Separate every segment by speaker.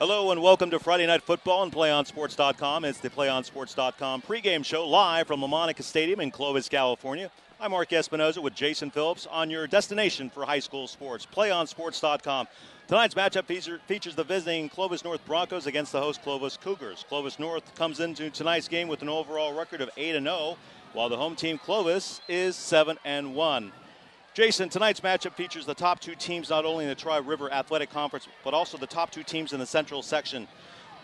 Speaker 1: Hello and welcome to Friday Night Football on PlayOnSports.com. It's the PlayOnSports.com pregame show live from Lamonica Stadium in Clovis, California. I'm Mark Espinoza with Jason Phillips on your destination for high school sports, PlayOnSports.com. Tonight's matchup features the visiting Clovis North Broncos against the host Clovis Cougars. Clovis North comes into tonight's game with an overall record of 8-0, while the home team Clovis is 7-1. Jason, tonight's matchup features the top two teams not only in the Tri-River Athletic Conference, but also the top two teams in the Central section.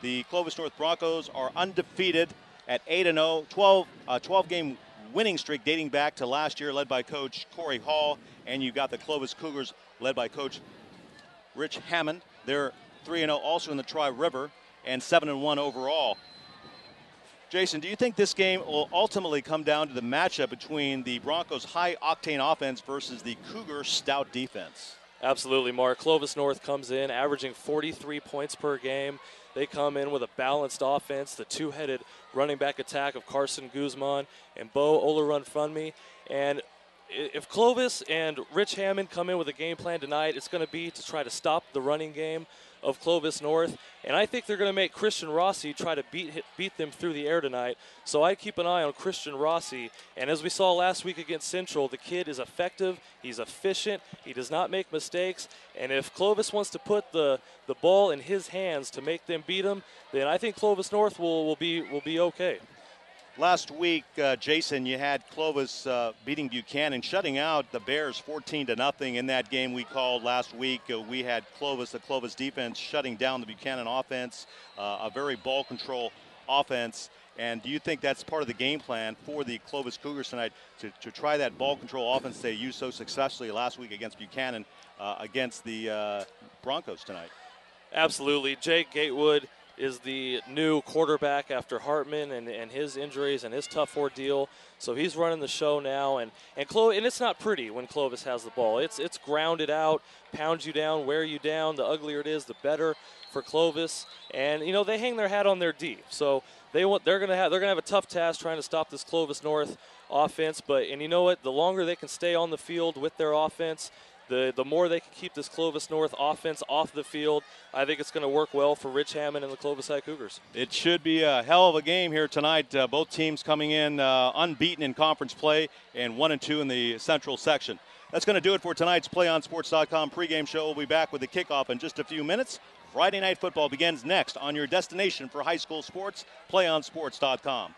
Speaker 1: The Clovis North Broncos are undefeated at 8-0, 12-game winning streak dating back to last year, led by Coach Corey Hall. And you've got the Clovis Cougars led by Coach Rich Hammond. They're 3-0 also in the Tri-River and 7-1 overall. Jason, do you think this game will ultimately come down to the matchup between the Broncos' high-octane offense versus the Cougars' stout defense?
Speaker 2: Absolutely, Mark. Clovis North comes in averaging 43 points per game. They come in with a balanced offense, the two-headed running back attack of Carson Guzman and Bo Olarunfunmi. And if Clovis and Rich Hammond come in with a game plan tonight, it's going to be to try to stop the running game of Clovis North, and I think they're going to make Christian Rossi try to beat them through the air tonight. So I keep an eye on Christian Rossi, and as we saw last week against Central, the kid is effective, he's efficient, he does not make mistakes, and if Clovis wants to put the ball in his hands to make them beat him, then I think Clovis North will be okay.
Speaker 1: Last week, Jason, you had Clovis beating Buchanan, shutting out the Bears 14-0 in that game we called last week. We had the Clovis defense shutting down the Buchanan offense, a very ball control offense. And do you think that's part of the game plan for the Clovis Cougars tonight to try that ball control offense they used so successfully last week against Buchanan against the Broncos tonight?
Speaker 2: Absolutely. Jake Gatewood is the new quarterback after Hartman and his injuries and his tough ordeal. So he's running the show now, and it's not pretty when Clovis has the ball. It's grounded out, pounds you down, wear you down. The uglier it is, the better for Clovis. And you know, they hang their hat on their D. So they're gonna have a tough task trying to stop this Clovis North offense. And you know what? The longer they can stay on the field with their offense, the more they can keep this Clovis North offense off the field. I think it's going to work well for Rich Hammond and the Clovis High Cougars.
Speaker 1: It should be a hell of a game here tonight. Both teams coming in unbeaten in conference play and 1-2 in the Central section. That's going to do it for tonight's PlayOnSports.com pregame show. We'll be back with the kickoff in just a few minutes. Friday Night Football begins next on your destination for high school sports, PlayOnSports.com.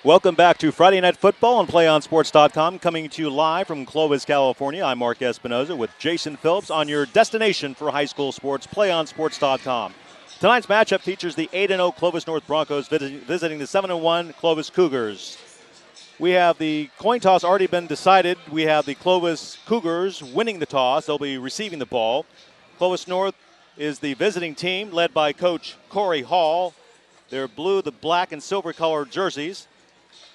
Speaker 1: Welcome back to Friday Night Football on PlayOnSports.com, coming to you live from Clovis, California. I'm Mark Espinoza with Jason Phillips on your destination for high school sports, PlayOnSports.com. Tonight's matchup features the 8-0 Clovis North Broncos visiting the 7-1 Clovis Cougars. We have the coin toss already been decided. We have the Clovis Cougars winning the toss. They'll be receiving the ball. Clovis North is the visiting team led by Coach Corey Hall. They're blue, the black, and silver colored jerseys.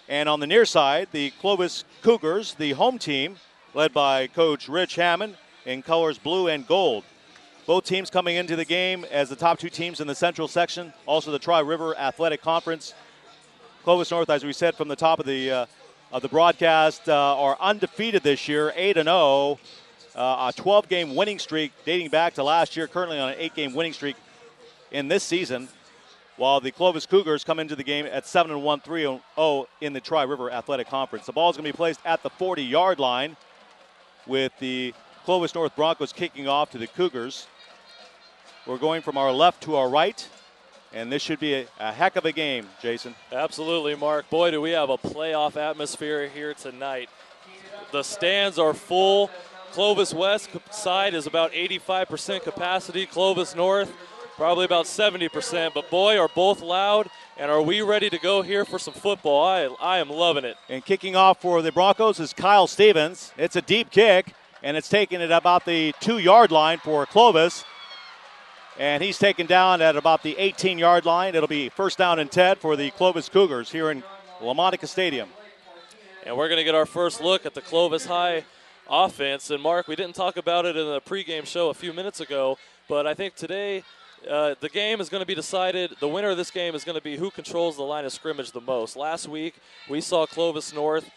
Speaker 1: And on the near side, the Clovis Cougars, the home team, led by Coach Rich Hammond in colors blue and gold. Both teams coming into the game as the top two teams in the central section, also the Tri-River Athletic Conference. Clovis North, as we said from the top of the broadcast, are undefeated this year, 8-0, a 12-game winning streak dating back to last year, currently on an 8-game winning streak in this season, while the Clovis Cougars come into the game at 7-1, 3-0 in the Tri-River Athletic Conference. The ball is going to be placed at the 40-yard line with the Clovis North Broncos kicking off to the Cougars. We're going from our left to our right, and this should be a heck of a game, Jason.
Speaker 2: Absolutely, Mark. Boy, do we have a playoff atmosphere here tonight. The stands are full. Clovis West side is about 85% capacity. Clovis North, probably about 70%. But, boy, are both loud, and are we ready to go here for some football? I am loving it.
Speaker 1: And kicking off for the Broncos is Kyle Stevens. It's a deep kick, and it's taken at about the 2-yard line for Clovis. And he's taken down at about the 18-yard line. It'll be first down and 10 for the Clovis Cougars here in Lamonica Stadium.
Speaker 2: And we're going to get our first look at the Clovis High offense. And, Mark, we didn't talk about it in the pregame show a few minutes ago, but I think today the game is going to be decided. The winner of this game is going to be who controls the line of scrimmage the most. Last week, we saw Clovis North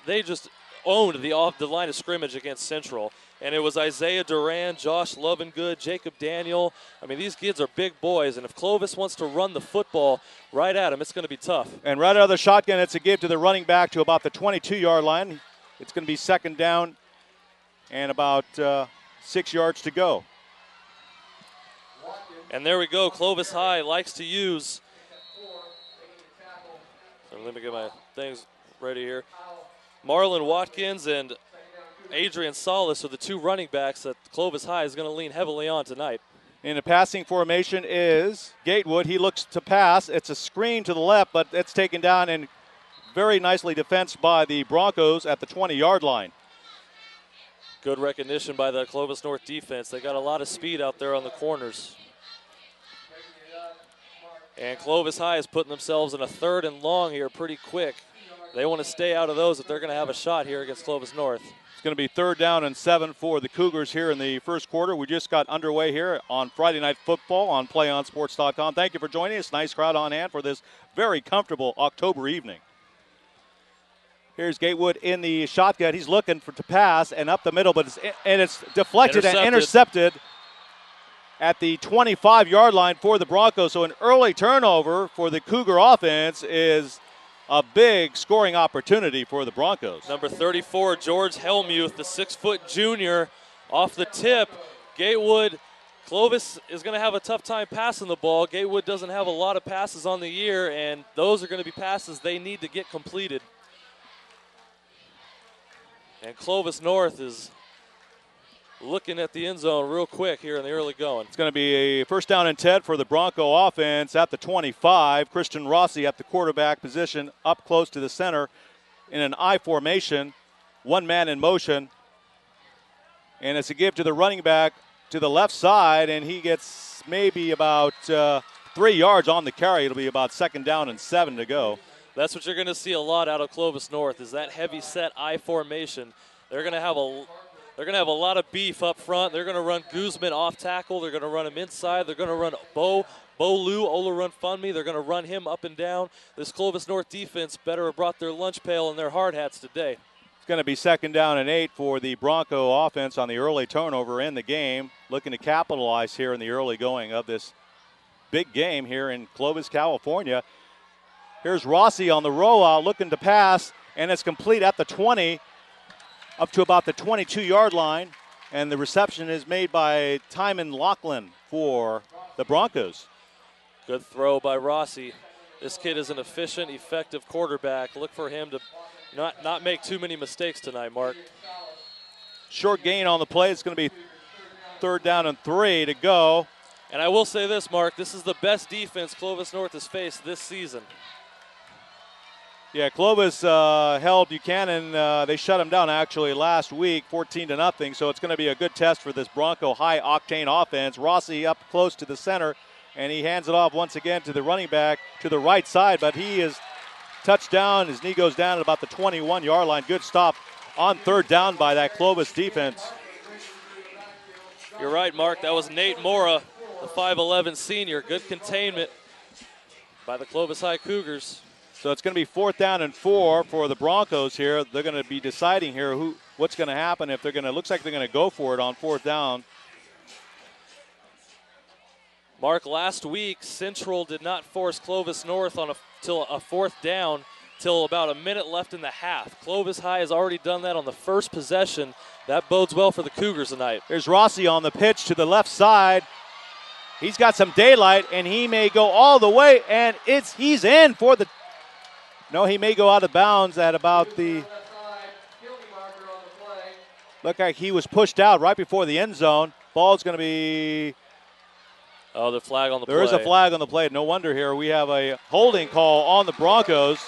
Speaker 2: they just owned the line of scrimmage against Central. And it was Isaiah Duran, Josh Lovengood, Jacob Daniel. I mean, these kids are big boys, and if Clovis wants to run the football right at them, it's going to be tough.
Speaker 1: And right out of the shotgun, it's a give to the running back to about the 22-yard line. It's going to be second down and about 6 yards to go.
Speaker 2: And there we go. Clovis High likes to use. So let me get my things ready here. Marlon Watkins and Adrian Solis are the two running backs that Clovis High is going to lean heavily on tonight.
Speaker 1: In the passing formation is Gatewood. He looks to pass. It's a screen to the left, but it's taken down and very nicely defensed by the Broncos at the 20-yard line.
Speaker 2: Good recognition by the Clovis North defense. They got a lot of speed out there on the corners. And Clovis High is putting themselves in a 3rd and long here pretty quick. They want to stay out of those if they're going to have a shot here against Clovis North.
Speaker 1: It's going to be 3rd down and 7 for the Cougars here in the first quarter. We just got underway here on Friday Night Football on PlayOnSports.com. Thank you for joining us. Nice crowd on hand for this very comfortable October evening. Here's Gatewood in the shotgun. He's looking to pass and up the middle, but it's deflected and intercepted at the 25-yard line for the Broncos. So an early turnover for the Cougar offense is a big scoring opportunity for the Broncos.
Speaker 2: Number 34, George Helmuth, the 6-foot junior, off the tip. Gatewood, Clovis is going to have a tough time passing the ball. Gatewood doesn't have a lot of passes on the year, and those are going to be passes they need to get completed. And Clovis North is looking at the end zone real quick here in the early going.
Speaker 1: It's going to be a first down and 10 for the Bronco offense at the 25. Christian Rossi at the quarterback position up close to the center in an I formation. One man in motion. And it's a give to the running back to the left side, and he gets maybe about 3 yards on the carry. It'll be about 2nd down and 7 to go.
Speaker 2: That's what you're going to see a lot out of Clovis North is that heavy set I formation. They're going to have a lot of beef up front. They're going to run Guzman off tackle. They're going to run him inside. They're going to run Bo Lou, Ola run Funme. They're going to run him up and down. This Clovis North defense better have brought their lunch pail and their hard hats today.
Speaker 1: It's going to be 2nd down and 8 for the Bronco offense on the early turnover in the game. Looking to capitalize here in the early going of this big game here in Clovis, California. Here's Rossi on the rollout looking to pass, and it's complete at the 20 up to about the 22-yard line. And the reception is made by Timon Laughlin for the Broncos.
Speaker 2: Good throw by Rossi. This kid is an efficient, effective quarterback. Look for him to not make too many mistakes tonight, Mark.
Speaker 1: Short gain on the play. It's going to be 3rd down and 3 to go.
Speaker 2: And I will say this, Mark, this is the best defense Clovis North has faced this season.
Speaker 1: Yeah, Clovis held Buchanan. They shut him down actually last week, 14-0. So it's going to be a good test for this Bronco high-octane offense. Rossi up close to the center, and he hands it off once again to the running back to the right side. But he is touched down. His knee goes down at about the 21-yard line. Good stop on 3rd down by that Clovis defense.
Speaker 2: You're right, Mark. That was Nate Mora, the 5'11 senior. Good containment by the Clovis High Cougars.
Speaker 1: So it's going to be 4th down and 4 for the Broncos here. They're going to be deciding here what's going to happen if they're going to. Looks like they're going to go for it on 4th down.
Speaker 2: Mark, last week Central did not force Clovis North till a 4th down till about a minute left in the half. Clovis High has already done that on the first possession. That bodes well for the Cougars tonight.
Speaker 1: There's Rossi on the pitch to the left side. He's got some daylight, and he may go all the way, and he's in for the. No, he may go out of bounds at about the. Look like he was pushed out right before the end zone. Ball's going to be.
Speaker 2: Oh, the flag on the play.
Speaker 1: There is a flag on the play. No wonder here we have a holding call on the Broncos.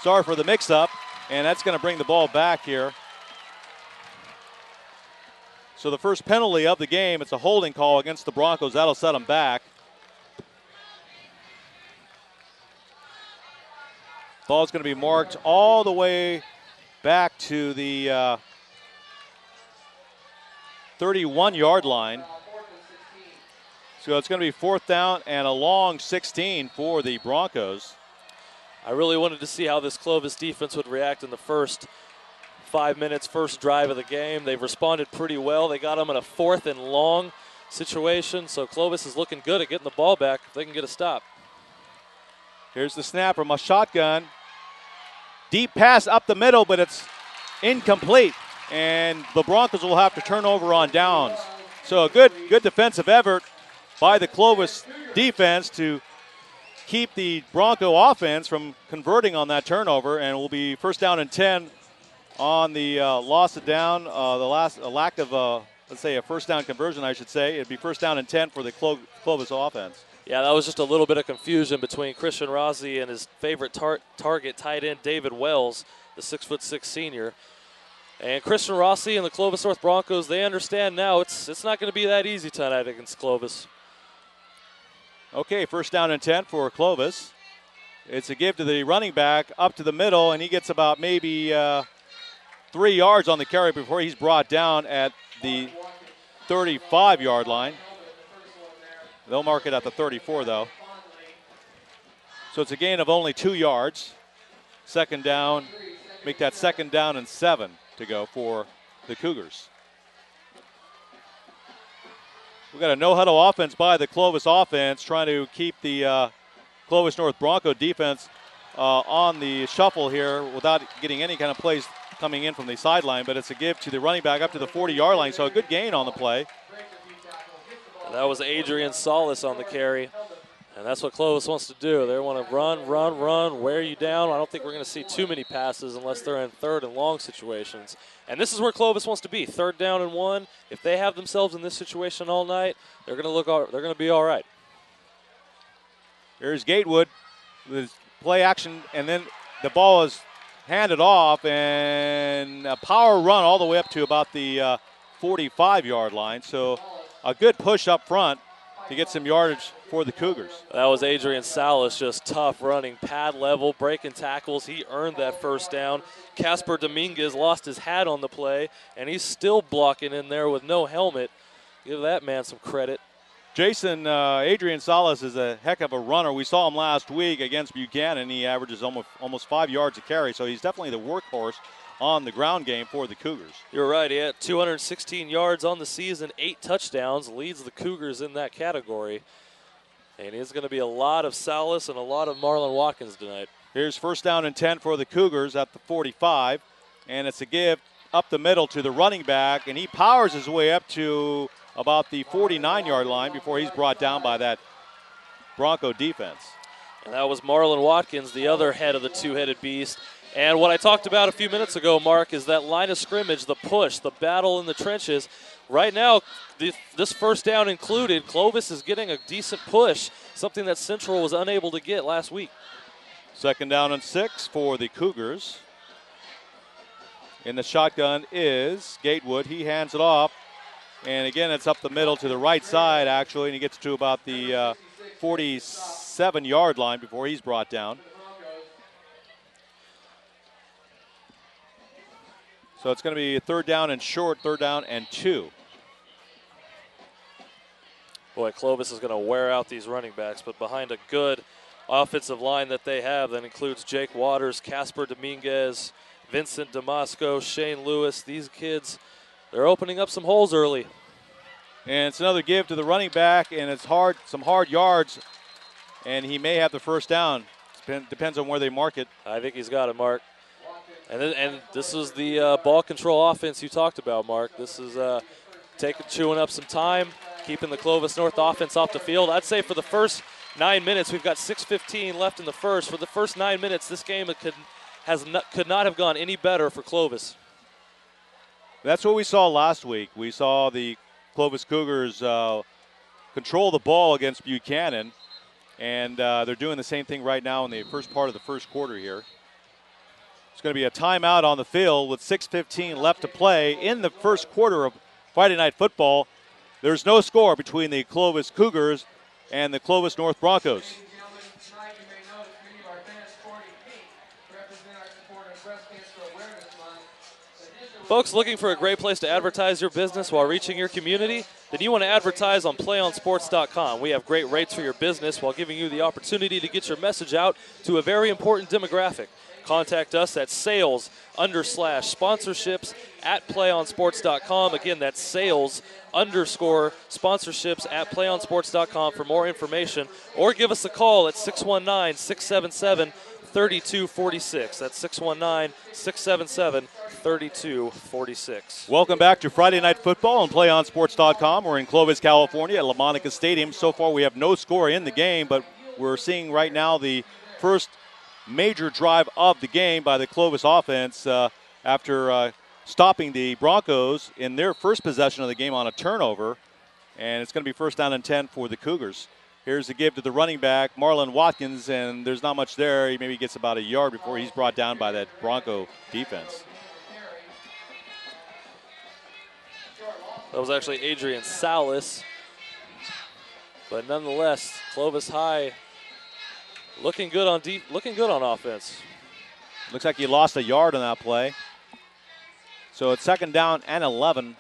Speaker 1: Sorry for the mix-up, and that's going to bring the ball back here. So the first penalty of the game, it's a holding call against the Broncos. That'll set them back. Ball's going to be marked all the way back to the 31-yard line. So it's going to be 4th down and a long 16 for the Broncos.
Speaker 2: I really wanted to see how this Clovis defense would react in the first 5 minutes, first drive of the game. They've responded pretty well. They got them in a 4th and long situation, so Clovis is looking good at getting the ball back if they can get a stop.
Speaker 1: Here's the snap from a shotgun. Deep pass up the middle, but it's incomplete. And the Broncos will have to turn over on downs. So a good defensive effort by the Clovis defense to keep the Bronco offense from converting on that turnover, and will be 1st down and 10 on the loss of down, lack of, let's say, a 1st down conversion, I should say. It'd be 1st down and 10 for the Clovis offense.
Speaker 2: Yeah, that was just a little bit of confusion between Christian Rossi and his favorite target tight end, David Wells, the 6'6" senior. And Christian Rossi and the Clovis North Broncos, they understand now it's not going to be that easy tonight against Clovis.
Speaker 1: Okay, 1st down and 10 for Clovis. It's a give to the running back up to the middle, and he gets about maybe 3 yards on the carry before he's brought down at the 35-yard line. They'll mark it at the 34, though. So it's a gain of only 2 yards. 2nd down, make that 2nd down and 7 to go for the Cougars. We've got a no-huddle offense by the Clovis offense, trying to keep the Clovis North Bronco defense on the shuffle here without getting any kind of plays coming in from the sideline, but it's a give to the running back up to the 40-yard line, so a good gain on the play.
Speaker 2: That was Adrian Salas on the carry, and that's what Clovis wants to do. They want to run, wear you down. I don't think we're going to see too many passes unless they're in 3rd and long situations. And this is where Clovis wants to be, 3rd down and 1. If they have themselves in this situation all night, they're going to be all right.
Speaker 1: Here's Gatewood with play action, and then the ball is handed off, and a power run all the way up to about the 45-yard line. So a good push up front to get some yardage for the Cougars.
Speaker 2: That was Adrian Salas, just tough running, pad level, breaking tackles. He earned that 1st down. Casper Dominguez lost his hat on the play, and he's still blocking in there with no helmet. Give that man some credit.
Speaker 1: Jason, Adrian Salas is a heck of a runner. We saw him last week against Buchanan. He averages almost 5 yards a carry, so he's definitely the workhorse on the ground game for the Cougars.
Speaker 2: You're right. He had 216 yards on the season, 8 touchdowns, leads the Cougars in that category. And it's going to be a lot of Salas and a lot of Marlon Watkins tonight.
Speaker 1: Here's 1st down and 10 for the Cougars at the 45. And it's a give up the middle to the running back, and he powers his way up to about the 49-yard line before he's brought down by that Bronco defense.
Speaker 2: And that was Marlon Watkins, the other head of the two-headed beast. And what I talked about a few minutes ago, Mark, is that line of scrimmage, the push, the battle in the trenches. Right now, this first down included, Clovis is getting a decent push, something that Central was unable to get last week.
Speaker 1: 2nd down and 6 for the Cougars. In the shotgun is Gatewood. He hands it off. And again, it's up the middle to the right side, actually, and he gets to about the 47-yard line before he's brought down. So it's going to be 3rd down and short, 3rd down and 2.
Speaker 2: Boy, Clovis is going to wear out these running backs, but behind a good offensive line that they have that includes Jake Waters, Casper Dominguez, Vincent Damasco, Shane Lewis. These kids, they're opening up some holes early.
Speaker 1: And it's another give to the running back, and it's some hard yards, and he may have the first down. Depends on where they mark it.
Speaker 2: I think he's got it, Mark. And this is the ball control offense you talked about, Mark. This is chewing up some time, keeping the Clovis North offense off the field. I'd say for the first 9 minutes, we've got 6:15 left in the first. For the first 9 minutes, this game could not have gone any better for Clovis.
Speaker 1: That's what we saw last week. We saw the Clovis Cougars control the ball against Buchanan, and they're doing the same thing right now in the first part of the first quarter here. It's going to be a timeout on the field with 6:15 left to play in the first quarter of Friday Night Football. There's no score between the Clovis Cougars and the Clovis North Broncos.
Speaker 2: Folks, looking for a great place to advertise your business while reaching your community? Then you want to advertise on PlayOnSports.com. We have great rates for your business while giving you the opportunity to get your message out to a very important demographic. Contact us at sales_sponsorships at PlayOnSports.com. Again, that's sales_sponsorships at PlayOnSports.com for more information. Or give us a call at 619-677-3246. That's 619-677-3246.
Speaker 1: Welcome back to Friday Night Football on PlayOnSports.com. We're in Clovis, California at Lamonica Stadium. So far we have no score in the game, but we're seeing right now the first major drive of the game by the Clovis offense after stopping the Broncos in their first possession of the game on a turnover. And it's going to be 1st down and 10 for the Cougars. Here's the give to the running back, Marlon Watkins, and there's not much there. He maybe gets about a yard before he's brought down by that Bronco defense.
Speaker 2: That was actually Adrian Salas. But nonetheless, Clovis High looking good on offense.
Speaker 1: Looks like he lost a yard on that play. So it's 2nd down and 11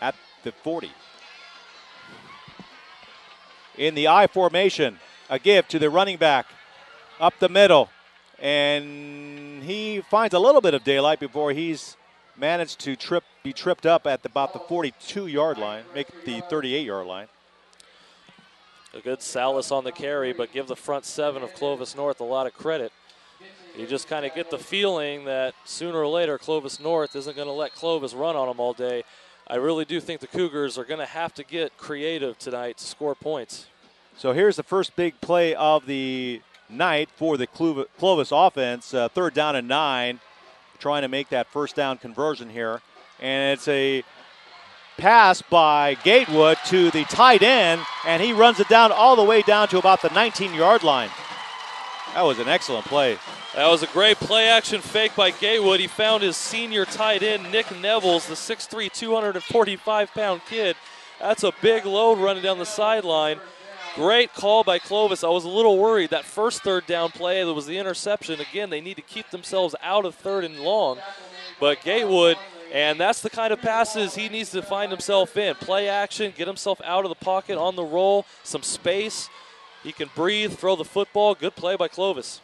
Speaker 1: at the 40. In the I formation, a give to the running back up the middle. And he finds a little bit of daylight before he's managed to be tripped up at about the 42-yard line, make the 38-yard line.
Speaker 2: A good Salas on the carry, but give the front 7 of Clovis North a lot of credit. You just kind of get the feeling that sooner or later Clovis North isn't going to let Clovis run on them all day. I really do think the Cougars are going to have to get creative tonight to score points.
Speaker 1: So here's the first big play of the night for the Clovis offense. 3rd down and 9, trying to make that first down conversion here. And it's a pass by Gatewood to the tight end, and he runs it down all the way down to about the 19-yard line. That was an excellent play.
Speaker 2: That was a great play-action fake by Gatewood. He found his senior tight end, Nick Nevels, the 6'3", 245-pound kid. That's a big load running down the sideline. Great call by Clovis. I was a little worried. That first 3rd down play, that was the interception. Again, they need to keep themselves out of 3rd and long. But Gatewood, and that's the kind of passes he needs to find himself in. Play action, get himself out of the pocket on the roll, some space. He can breathe, throw the football. Good play by Clovis.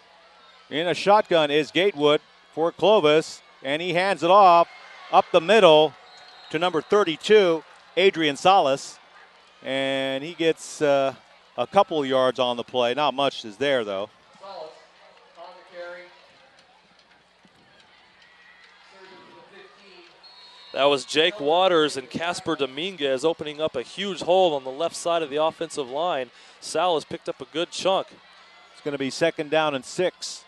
Speaker 1: In a shotgun is Gatewood for Clovis, and he hands it off up the middle to number 32, Adrian Salas. And he gets a couple of yards on the play. Not much is there, though.
Speaker 2: That was Jake Waters and Casper Dominguez opening up a huge hole on the left side of the offensive line. Salas picked up a good chunk.
Speaker 1: going to be 2nd down and 6.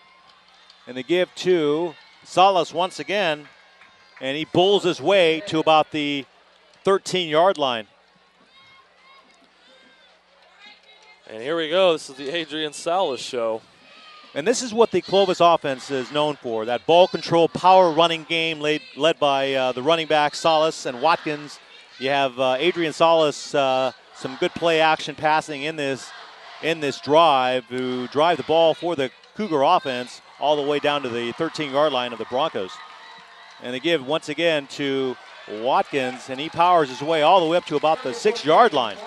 Speaker 1: And they give to Salas once again, and he bulls his way to about the 13-yard line.
Speaker 2: And here we go. This is the Adrian Salas show.
Speaker 1: And this is what the Clovis offense is known for, that ball control, power running game led by the running backs, Salas and Watkins. You have Adrian Salas, some good play action passing in this drive, who drive the ball for the Cougar offense all the way down to the 13-yard line of the Broncos. And they give once again to Watkins, and he powers his way all the way up to about the 6-yard line.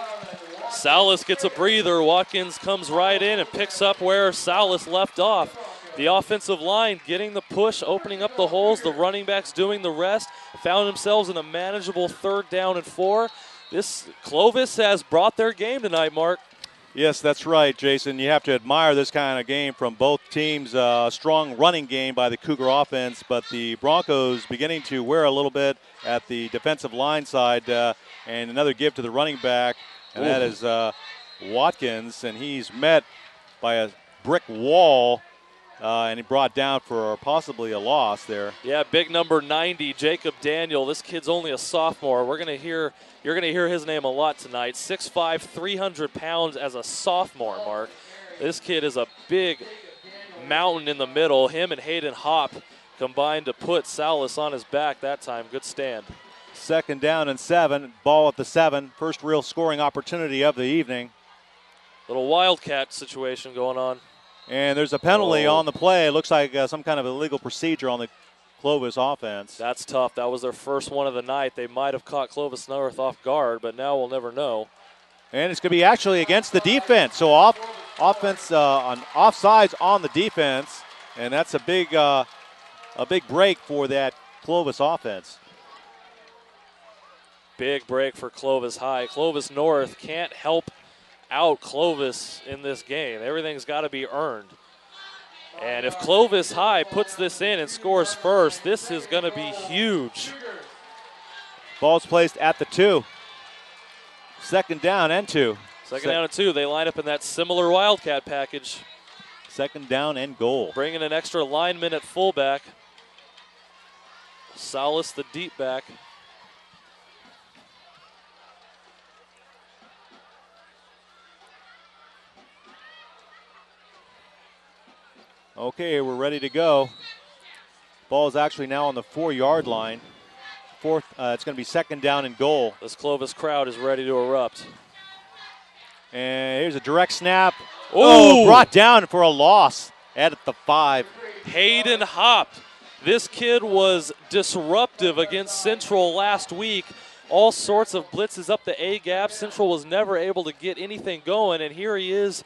Speaker 2: Salas gets a breather. Watkins comes right in and picks up where Salas left off. The offensive line getting the push, opening up the holes. The running backs doing the rest. Found themselves in a manageable 3rd down and 4. This Clovis has brought their game tonight, Mark.
Speaker 1: Yes, that's right, Jason. You have to admire this kind of game from both teams. Strong running game by the Cougar offense, but the Broncos beginning to wear a little bit at the defensive line side, and another give to the running back. And that is Watkins, and he's met by a brick wall, and he brought down for possibly a loss there.
Speaker 2: Yeah, big number 90, Jacob Daniel. This kid's only a sophomore. You're going to hear his name a lot tonight. 6'5", 300 pounds as a sophomore, Mark. This kid is a big mountain in the middle. Him and Hayden Hopp combined to put Salas on his back that time. Good stand.
Speaker 1: 2nd down and 7, ball at the 7. First real scoring opportunity of the evening.
Speaker 2: Little wildcat situation going on.
Speaker 1: And there's a penalty on the play. It looks like some kind of illegal procedure on the Clovis offense.
Speaker 2: That's tough. That was their first one of the night. They might have caught Clovis North off guard, but now we'll never know.
Speaker 1: And it's going to be actually against the defense. So offense on offsides on the defense, and that's a big break for that Clovis offense.
Speaker 2: Big break for Clovis High. Clovis North can't help out Clovis in this game. Everything's got to be earned. And if Clovis High puts this in and scores first, this is going to be huge.
Speaker 1: Ball's placed at the 2. 2nd down and 2.
Speaker 2: Second down and 2. They line up in that similar wildcat package.
Speaker 1: 2nd down and goal.
Speaker 2: Bringing an extra lineman at fullback. Salas the deep back.
Speaker 1: Okay, we're ready to go. Ball is actually now on the 4-yard line. It's going to be 2nd down and goal.
Speaker 2: This Clovis crowd is ready to erupt.
Speaker 1: And here's a direct snap. Oh, brought down for a loss at the 5.
Speaker 2: Hayden Hopp. This kid was disruptive against Central last week. All sorts of blitzes up the A-gap. Central was never able to get anything going, and here he is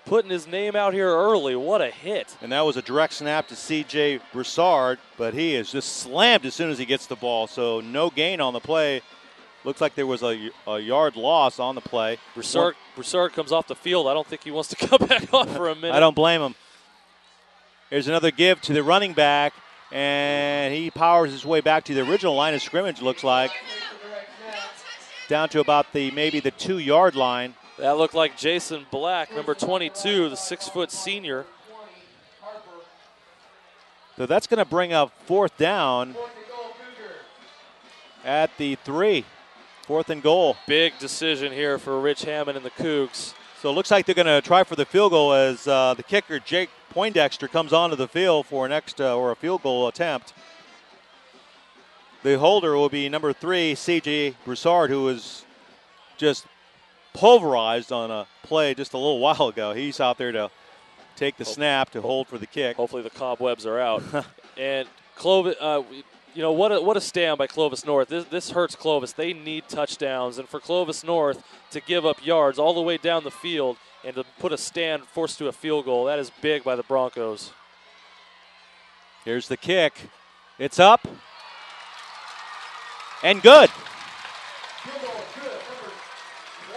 Speaker 2: putting his name out here early. What a hit.
Speaker 1: And that was a direct snap to C.J. Broussard, but he is just slammed as soon as he gets the ball, so no gain on the play. Looks like there was a yard loss on the play.
Speaker 2: Broussard comes off the field. I don't think he wants to come back off for a minute.
Speaker 1: I don't blame him. Here's another give to the running back, and he powers his way back to the original line of scrimmage, looks like. Down to about maybe the 2-yard line.
Speaker 2: That looked like Jason Black, number 22, the 6-foot senior.
Speaker 1: So that's going to bring up 4th down at the 3. 4th and goal.
Speaker 2: Big decision here for Rich Hammond and the Cougs.
Speaker 1: So it looks like they're going to try for the field goal as the kicker, Jake Poindexter, comes onto the field for an a field goal attempt. The holder will be number 3, C.J. Broussard, who was just pulverized on a play just a little while ago. He's out there to take the snap to hold for the kick.
Speaker 2: Hopefully the cobwebs are out. And Clovis, what a stand by Clovis North. This hurts Clovis. They need touchdowns, and for Clovis North to give up yards all the way down the field and to put a stand forced to a field goal, that is big by the Broncos.
Speaker 1: Here's the kick. It's up and good.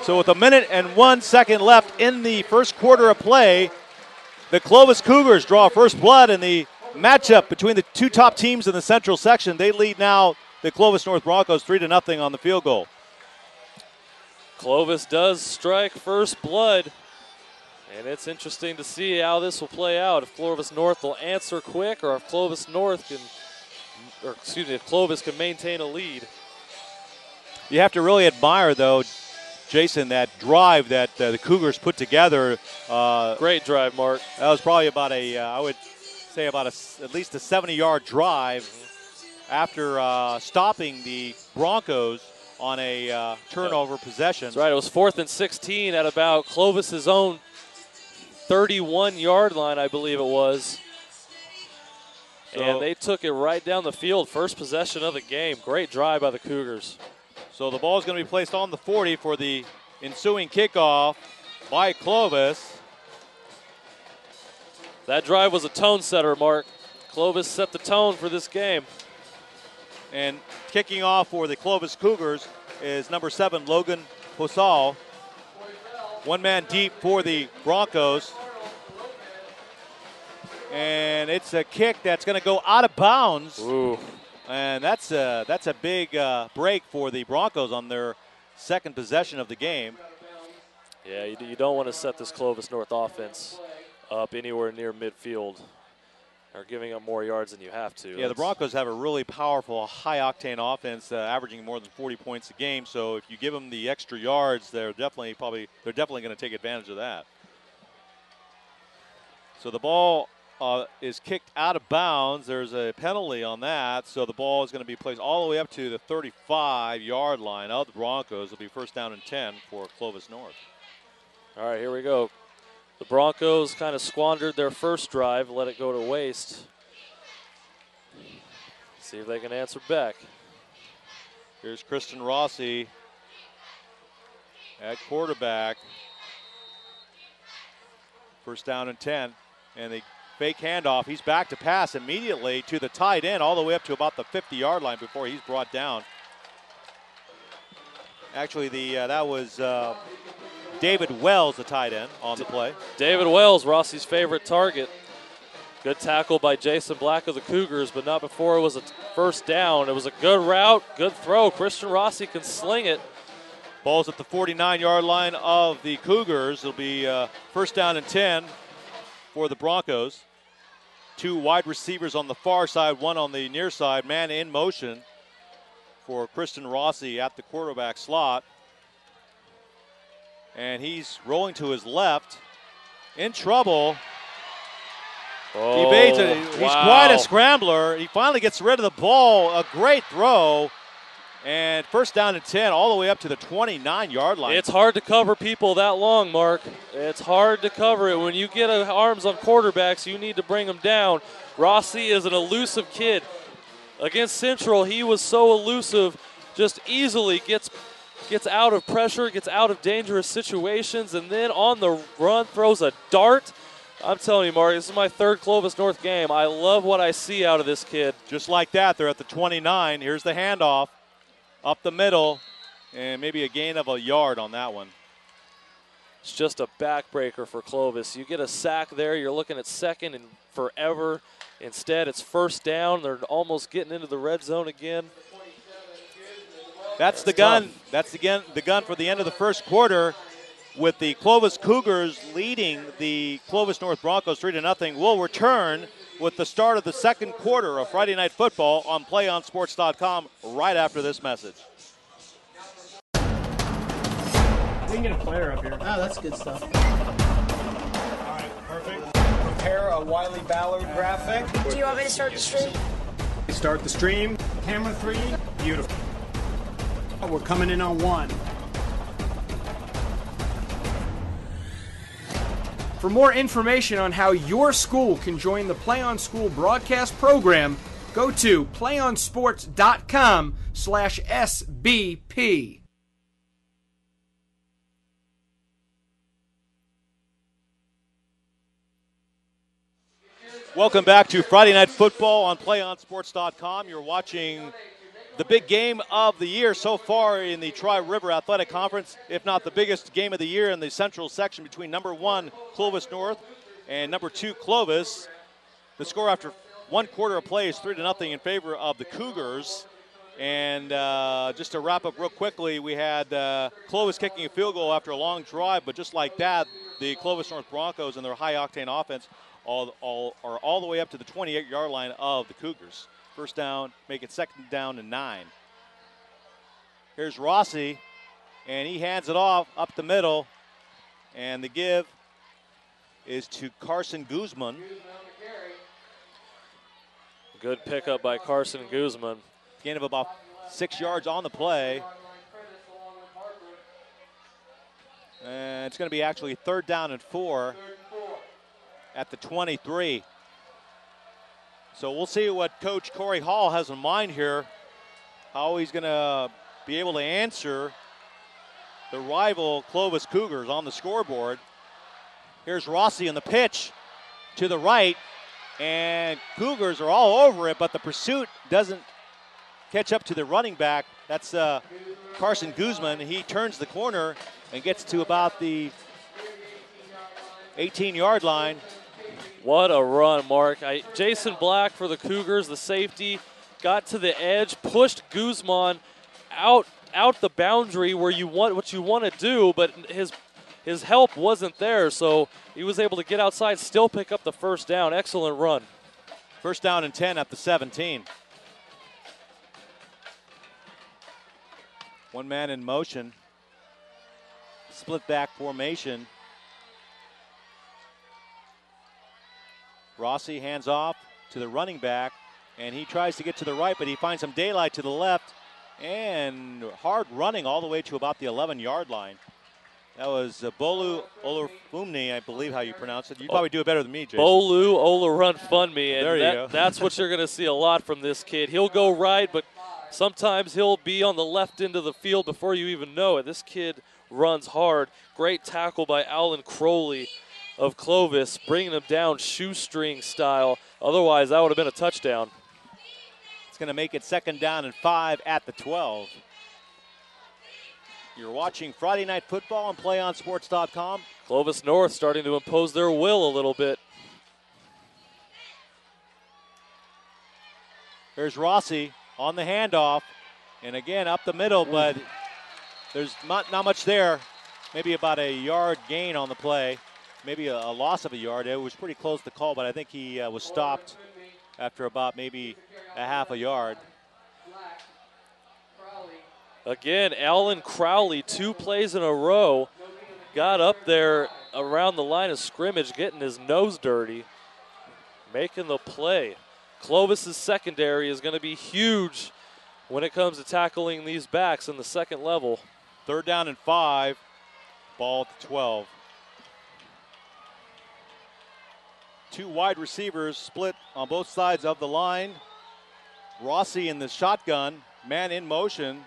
Speaker 1: So with 1 minute and 1 second left in the first quarter of play, the Clovis Cougars draw first blood in the matchup between the two top teams in the Central section. They lead now the Clovis North Broncos 3-0 on the field goal.
Speaker 2: Clovis does strike first blood. And it's interesting to see how this will play out. If Clovis North will answer quick, or if Clovis can maintain a lead.
Speaker 1: You have to really admire, though, Jason, that drive that the Cougars put together.
Speaker 2: Great drive, Mark.
Speaker 1: That was probably about I would say about at least a 70-yard drive after stopping the Broncos on a turnover possession.
Speaker 2: That's right. It was 4th and 16 at about Clovis's own 31-yard line, I believe it was. And they took it right down the field. First possession of the game. Great drive by the Cougars.
Speaker 1: So the ball is going to be placed on the 40 for the ensuing kickoff by Clovis.
Speaker 2: That drive was a tone setter, Mark. Clovis set the tone for this game.
Speaker 1: And kicking off for the Clovis Cougars is number 7, Logan Posal. One man deep for the Broncos. And it's a kick that's going to go out of bounds.
Speaker 2: Ooh.
Speaker 1: And that's a big break for the Broncos on their second possession of the game.
Speaker 2: Yeah, you don't want to set this Clovis North offense up anywhere near midfield, or giving up more yards than you have to.
Speaker 1: Yeah, the Broncos have a really powerful, high-octane offense, averaging more than 40 points a game. So if you give them the extra yards, they're definitely going to take advantage of that. So the ball is kicked out of bounds. There's a penalty on that. So the ball is going to be placed all the way up to the 35-yard line of the Broncos. It'll be first down and 10 for Clovis North.
Speaker 2: All right, here we go. The Broncos kind of squandered their first drive, let it go to waste. See if they can answer back.
Speaker 1: Here's Kristen Rossi at quarterback. First down and 10. And the fake handoff. He's back to pass immediately to the tight end all the way up to about the 50-yard line before he's brought down. Actually, that was David Wells, the tight end, on the play.
Speaker 2: David Wells, Rossi's favorite target. Good tackle by Jason Black of the Cougars, but not before it was a first down. It was a good route, good throw. Christian Rossi can sling it.
Speaker 1: Ball's at the 49-yard line of the Cougars. It'll be first down and 10 for the Broncos. Two wide receivers on the far side, one on the near side. Man in motion for Kristen Rossi at the quarterback slot. And he's rolling to his left. In trouble.
Speaker 2: Oh,
Speaker 1: Evades it. He's quite a scrambler. He finally gets rid of the ball. A great throw. And first down and 10 all the way up to the 29-yard line.
Speaker 2: It's hard to cover people that long, Mark. It's hard to cover it. When you get arms on quarterbacks, you need to bring them down. Rossi is an elusive kid. Against Central, he was so elusive, just easily gets out of pressure, gets out of dangerous situations, and then on the run throws a dart. I'm telling you, Mark, this is my third Clovis North game. I love what I see out of this kid.
Speaker 1: Just like that, they're at the 29. Here's the handoff. Up the middle, and maybe a gain of a yard on that one.
Speaker 2: It's just a backbreaker for Clovis. You get a sack there, you're looking at second and forever. Instead, it's first down. They're almost getting into the red zone again.
Speaker 1: That's the gun.
Speaker 2: Tough.
Speaker 1: That's the gun for the end of the first quarter, with the Clovis Cougars leading the Clovis North Broncos 3-0. We'll return with the start of the second quarter of Friday Night Football on PlayOnSports.com right after this message.
Speaker 3: We can get a player up here.
Speaker 4: Oh, that's good stuff.
Speaker 3: All right, perfect. Prepare a Wiley Ballard graphic.
Speaker 5: Do you want me to start the stream?
Speaker 3: Start the stream. Camera 3. Beautiful. We're coming in on 1. For more information on how your school can join the Play On School broadcast program, go to playonsports.com/SBP.
Speaker 1: Welcome back to Friday Night Football on PlayOnSports.com. You're watching the big game of the year so far in the Tri-River Athletic Conference, if not the biggest game of the year in the central section between number 1 Clovis North and number 2 Clovis. The score after one quarter of play is 3-0 in favor of the Cougars. And just to wrap up real quickly, we had Clovis kicking a field goal after a long drive, but just like that, the Clovis North Broncos and their high-octane offense are all the way up to the 28-yard line of the Cougars. First down, make it second down and 9. Here's Rossi, and he hands it off up the middle, and the give is to Carson Guzman.
Speaker 2: Good pickup by Carson Guzman.
Speaker 1: Gain of about 6 yards on the play. And it's going to be actually third down and 4 at the 23. So we'll see what Coach Corey Hall has in mind here, how he's going to be able to answer the rival Clovis Cougars on the scoreboard. Here's Rossi in the pitch to the right, and Cougars are all over it, but the pursuit doesn't catch up to the running back. That's Carson Guzman. He turns the corner and gets to about the 18-yard line.
Speaker 2: What a run, Mark. Jason Black for the Cougars, the safety, got to the edge, pushed Guzman out the boundary where you want what you want to do, but his help wasn't there, so he was able to get outside, still pick up the first down. Excellent run.
Speaker 1: First down and 10 at the 17. One man in motion. Split back formation. Rossi hands off to the running back, and he tries to get to the right, but he finds some daylight to the left, and hard running all the way to about the 11-yard line. That was Bolu Olufumni, I believe how you pronounce it. You probably do it better than me, Jason.
Speaker 2: Bolu Olurunfunmi, and
Speaker 1: there you go.
Speaker 2: That's what you're going to see a lot from this kid. He'll go right, but sometimes he'll be on the left end of the field before you even know it. This kid runs hard. Great tackle by Alan Crowley of Clovis, bringing him down shoestring style. Otherwise, that would have been a touchdown.
Speaker 1: It's going to make it second down and 5 at the 12. You're watching Friday Night Football on PlayOnSports.com.
Speaker 2: Clovis North starting to impose their will a little bit.
Speaker 1: Here's Rossi on the handoff, and again up the middle, but there's not much there. Maybe about a yard gain on the play, maybe a loss of a yard. It was pretty close to call, but I think he was stopped after about maybe a half a yard.
Speaker 2: Again, Alan Crowley, 2 plays in a row, got up there around the line of scrimmage, getting his nose dirty, making the play. Clovis's secondary is going to be huge when it comes to tackling these backs in the second level.
Speaker 1: Third down and 5, ball at the 12. 2 wide receivers split on both sides of the line. Rossi in the shotgun, man in motion.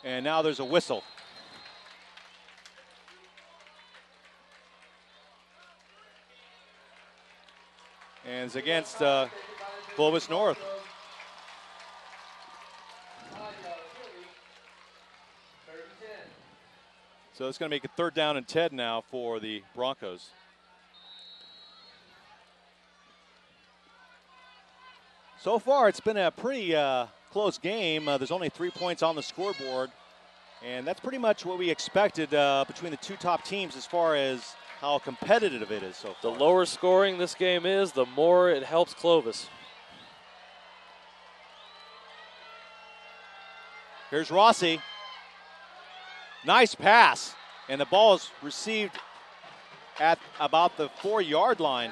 Speaker 1: And now there's a whistle. And it's against Clovis North. So it's going to make it third down and 10 now for the Broncos. So far, it's been a pretty close game. There's only 3 points on the scoreboard, and that's pretty much what we expected between the 2 top teams as far as how competitive it is so far.
Speaker 2: The lower scoring this game is, the more it helps Clovis.
Speaker 1: Here's Rossi. Nice pass, and the ball is received at about the 4-yard line.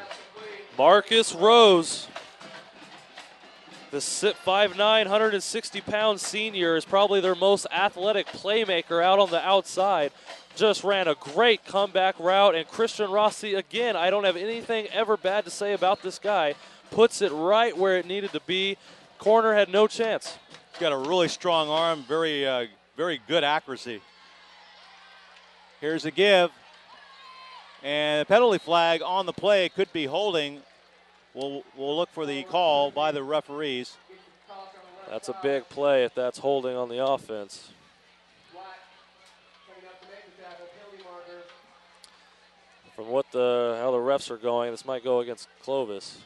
Speaker 2: Marcus Rose, the 5'9", 160-pound senior, is probably their most athletic playmaker out on the outside. Just ran a great comeback route, and Christian Rossi, again, I don't have anything ever bad to say about this guy. Puts it right where it needed to be. Corner had no chance.
Speaker 1: He's got a really strong arm, very good accuracy. Here's a give, and a penalty flag on the play. Could be holding. We'll look for the call by the referees.
Speaker 2: That's a big play if that's holding on the offense. From how the refs are going, this might go against Clovis.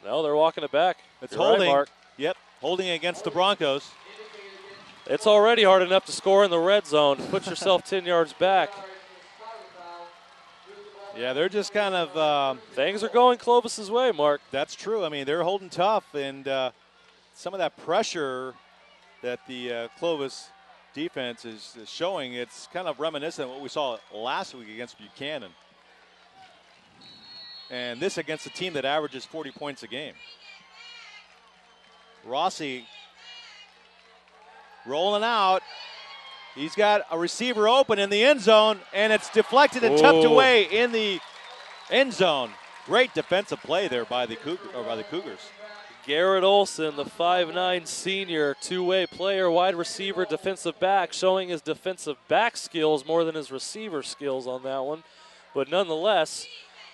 Speaker 2: No, they're walking it back.
Speaker 1: It's
Speaker 2: You're
Speaker 1: holding.
Speaker 2: right, Mark.
Speaker 1: Yep, holding against the Broncos.
Speaker 2: It's already hard enough to score in the red zone. Put yourself 10 yards back.
Speaker 1: Yeah, they're just kind of
Speaker 2: things are going Clovis's way, Mark.
Speaker 1: That's true. I mean, they're holding tough, and some of that pressure that the Clovis defense is showing, it's kind of reminiscent of what we saw last week against Buchanan. And this against a team that averages 40 points a game. Rossi rolling out. He's got a receiver open in the end zone, and it's deflected and tucked away in the end zone. Great defensive play there by the Cougars.
Speaker 2: Garrett Olson, the 5'9 senior, two-way player, wide receiver, defensive back, showing his defensive back skills more than his receiver skills on that one. But nonetheless,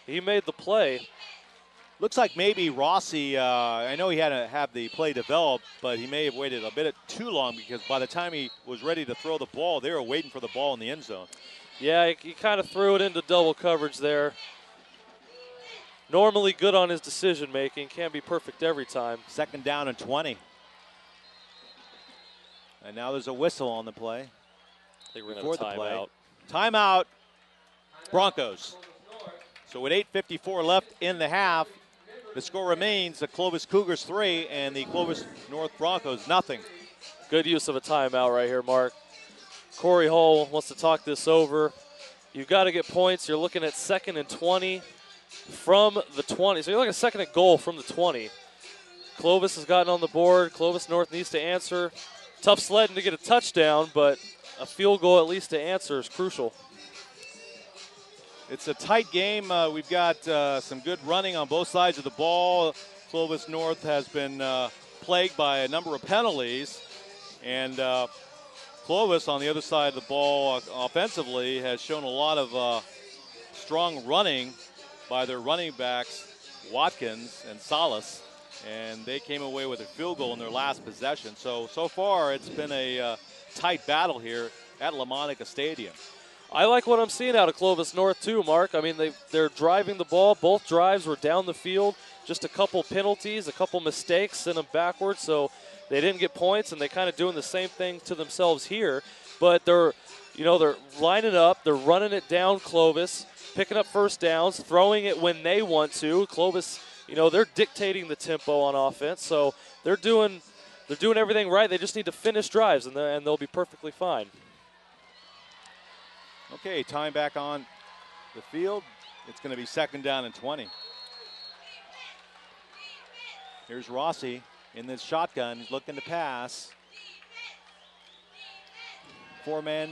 Speaker 2: he made the play.
Speaker 1: Looks like maybe Rossi, I know he had to have the play developed, but he may have waited a bit too long because by the time he was ready to throw the ball, they were waiting for the ball in the end zone.
Speaker 2: Yeah, he kind of threw it into double coverage there. Normally good on his decision making, can't be perfect every time.
Speaker 1: 2nd down and 20. And now there's a whistle on the play.
Speaker 2: I think we're going to have a timeout.
Speaker 1: Timeout, Broncos. So with 8:54 left in the half, the score remains the Clovis Cougars 3 and the Clovis North Broncos nothing.
Speaker 2: Good use of a timeout right here, Mark. Corey Hull wants to talk this over. You've got to get points. You're looking at 2nd and 20 from the 20. So you're looking at 2nd and goal from the 20. Clovis has gotten on the board. Clovis North needs to answer. Tough sledding to get a touchdown, but a field goal at least to answer is crucial.
Speaker 1: It's a tight game. We've got some good running on both sides of the ball. Clovis North has been plagued by a number of penalties. And Clovis on the other side of the ball offensively has shown a lot of strong running by their running backs, Watkins and Salas. And they came away with a field goal in their last possession. So far it's been a tight battle here at Lamonica Stadium.
Speaker 2: I like what I'm seeing out of Clovis North too, Mark. I mean, they're driving the ball. Both drives were down the field. Just a couple penalties, a couple mistakes, sent them backwards, so they didn't get points, and they're kind of doing the same thing to themselves here. But they're lining up. They're running it down Clovis, picking up first downs, throwing it when they want to. Clovis, they're dictating the tempo on offense, so they're doing everything right. They just need to finish drives, and they'll be perfectly fine.
Speaker 1: Okay, time back on the field. It's going to be 2nd down and 20. Here's Rossi in this shotgun. He's looking to pass. 4 men,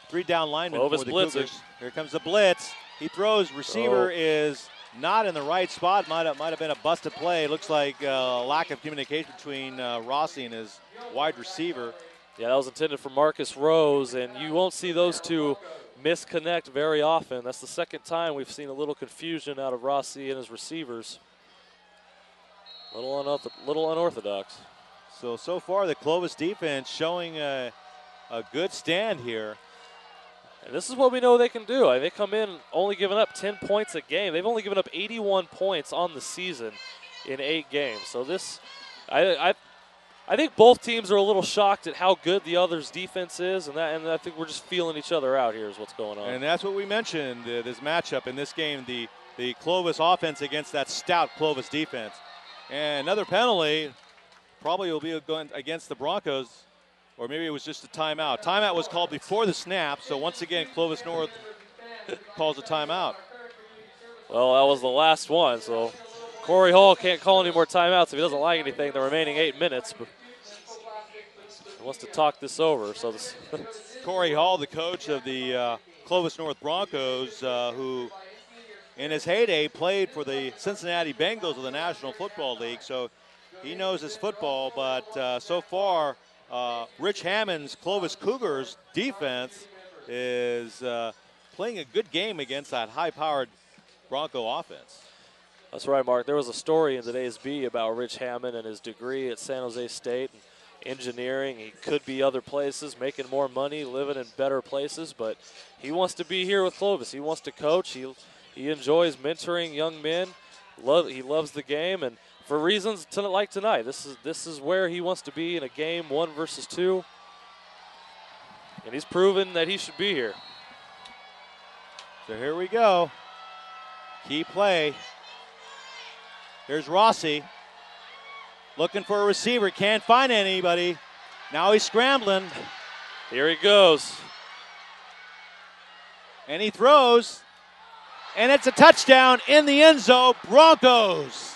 Speaker 1: 3 down linemen for the Cougars. Here comes the blitz. He throws. Receiver is not in the right spot. Might have been a busted play. Looks like lack of communication between Rossi and his wide receiver.
Speaker 2: Yeah, that was intended for Marcus Rose, and you won't see those two misconnect very often. That's the 2nd time we've seen a little confusion out of Rossi and his receivers. A little unorthodox.
Speaker 1: So far the Clovis defense showing a good stand here.
Speaker 2: And this is what we know they can do. They come in only giving up 10 points a game. They've only given up 81 points on the season in 8 games. So this, I think both teams are a little shocked at how good the other's defense is, and I think we're just feeling each other out here is what's going on.
Speaker 1: And that's what we mentioned, this matchup in this game, the Clovis offense against that stout Clovis defense. And another penalty probably will be going against the Broncos, or maybe it was just a timeout. Timeout was called before the snap, so once again Clovis North calls a timeout.
Speaker 2: Well, that was the last one, so Corey Hall can't call any more timeouts if he doesn't like anything the remaining 8 minutes. But he wants to talk this over. So this
Speaker 1: Corey Hall, the coach of the Clovis North Broncos, who in his heyday played for the Cincinnati Bengals of the National Football League. So he knows his football, but so far Rich Hammond's Clovis Cougars defense is playing a good game against that high-powered Bronco offense.
Speaker 2: That's right, Mark. There was a story in today's B about Rich Hammond and his degree at San Jose State, engineering. He could be other places, making more money, living in better places, but he wants to be here with Clovis. He wants to coach. He enjoys mentoring young men. He loves the game, and for reasons like tonight, this is where he wants to be in a game 1 versus 2. And he's proven that he should be here.
Speaker 1: So here we go. Key play. Here's Rossi. Looking for a receiver. Can't find anybody. Now he's scrambling.
Speaker 2: Here he goes.
Speaker 1: And he throws. And it's a touchdown in the end zone. Broncos.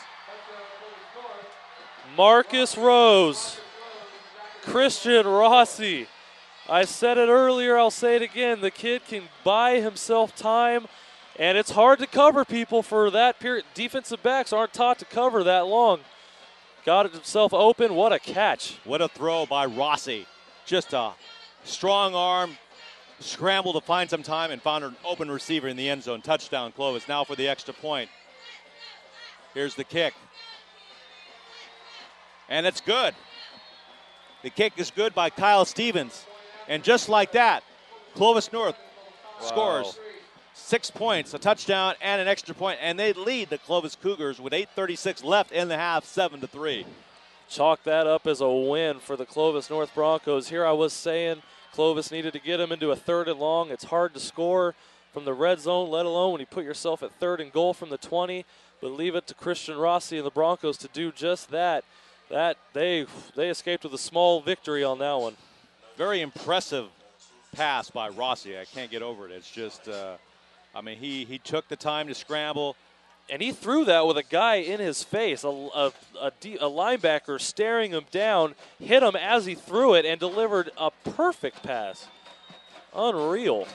Speaker 2: Marcus Rose. Christian Rossi. I said it earlier, I'll say it again. The kid can buy himself time, and it's hard to cover people for that period. Defensive backs aren't taught to cover that long. Got himself open. What a catch.
Speaker 1: What a throw by Rossi. Just a strong arm, scramble to find some time, and found an open receiver in the end zone. Touchdown, Clovis. Now for the extra point. Here's the kick. And it's good. The kick is good by Kyle Stevens. And just like that, Clovis North scores 6 points, a touchdown, and an extra point, and they lead the Clovis Cougars with 8:36 left in the half, 7-3.
Speaker 2: Chalk that up as a win for the Clovis North Broncos. Here I was saying Clovis needed to get him into a 3rd and long. It's hard to score from the red zone, let alone when you put yourself at 3rd and goal from the 20. But leave it to Christian Rossi and the Broncos to do just that. They escaped with a small victory on that one.
Speaker 1: Very impressive pass by Rossi. I can't get over it. It's just, I mean, he took the time to scramble.
Speaker 2: And he threw that with a guy in his face, a linebacker staring him down, hit him as he threw it, and delivered a perfect pass. Unreal.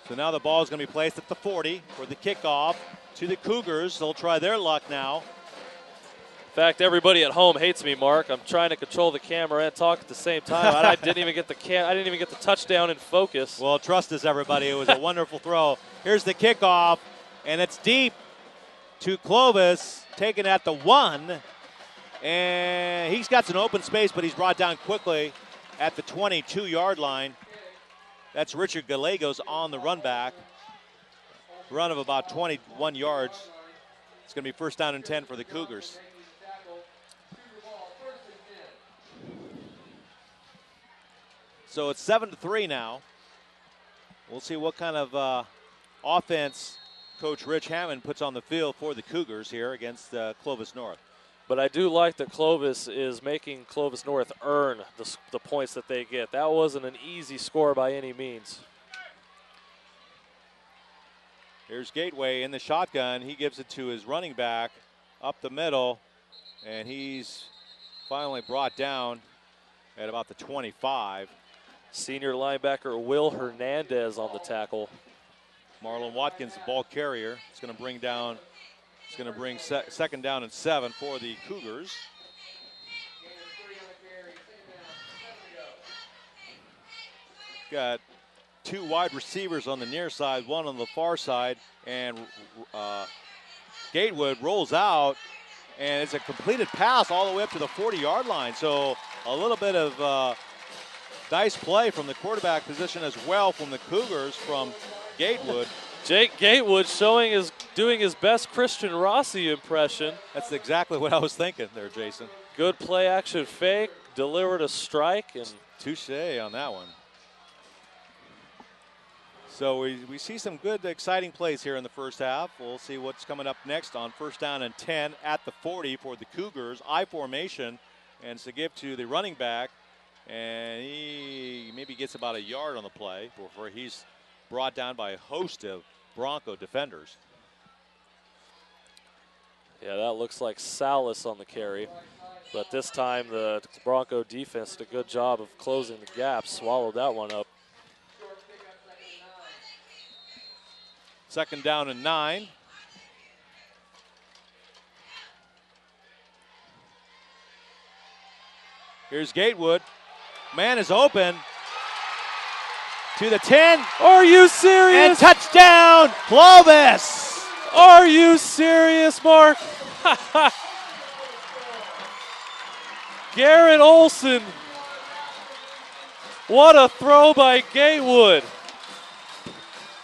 Speaker 1: So now the ball is going to be placed at the 40 for the kickoff to the Cougars. They'll try their luck now.
Speaker 2: In fact, everybody at home hates me, Mark. I'm trying to control the camera and talk at the same time. I didn't even get the touchdown in focus.
Speaker 1: Well, trust us, everybody. It was a wonderful throw. Here's the kickoff, and it's deep to Clovis, taken at the 1. And he's got some open space, but he's brought down quickly at the 22-yard line. That's Richard Gallegos on the run back. Run of about 21 yards. It's going to be 1st down and 10 for the Cougars. So it's 7-3 now. We'll see what kind of offense Coach Rich Hammond puts on the field for the Cougars here against Clovis North.
Speaker 2: But I do like that Clovis is making Clovis North earn the points that they get. That wasn't an easy score by any means.
Speaker 1: Here's Gateway in the shotgun. He gives it to his running back up the middle, and he's finally brought down at about the 25.
Speaker 2: Senior linebacker Will Hernandez on the tackle.
Speaker 1: Marlon Watkins, the ball carrier. It's going to bring 2nd down and 7 for the Cougars. Got 2 wide receivers on the near side, 1 on the far side, and Gatewood rolls out, and it's a completed pass all the way up to the 40-yard line. So a little bit of nice play from the quarterback position as well from the Cougars from Gatewood.
Speaker 2: Jake Gatewood doing his best Christian Rossi impression.
Speaker 1: That's exactly what I was thinking there, Jason.
Speaker 2: Good play action fake, delivered a strike, and
Speaker 1: touche on that one. So we see some good, exciting plays here in the first half. We'll see what's coming up next on 1st down and 10 at the 40 for the Cougars. I formation, and it's a give to the running back, and he maybe gets about a yard on the play before he's brought down by a host of Bronco defenders.
Speaker 2: Yeah, that looks like Salas on the carry. But this time the Bronco defense did a good job of closing the gap, swallowed that one up.
Speaker 1: 2nd down and 9. Here's Gatewood. Man is open. To the 10.
Speaker 2: Are you serious?
Speaker 1: And touchdown, Clovis.
Speaker 2: Are you serious, Mark? Garrett Olson. What a throw by Gatewood.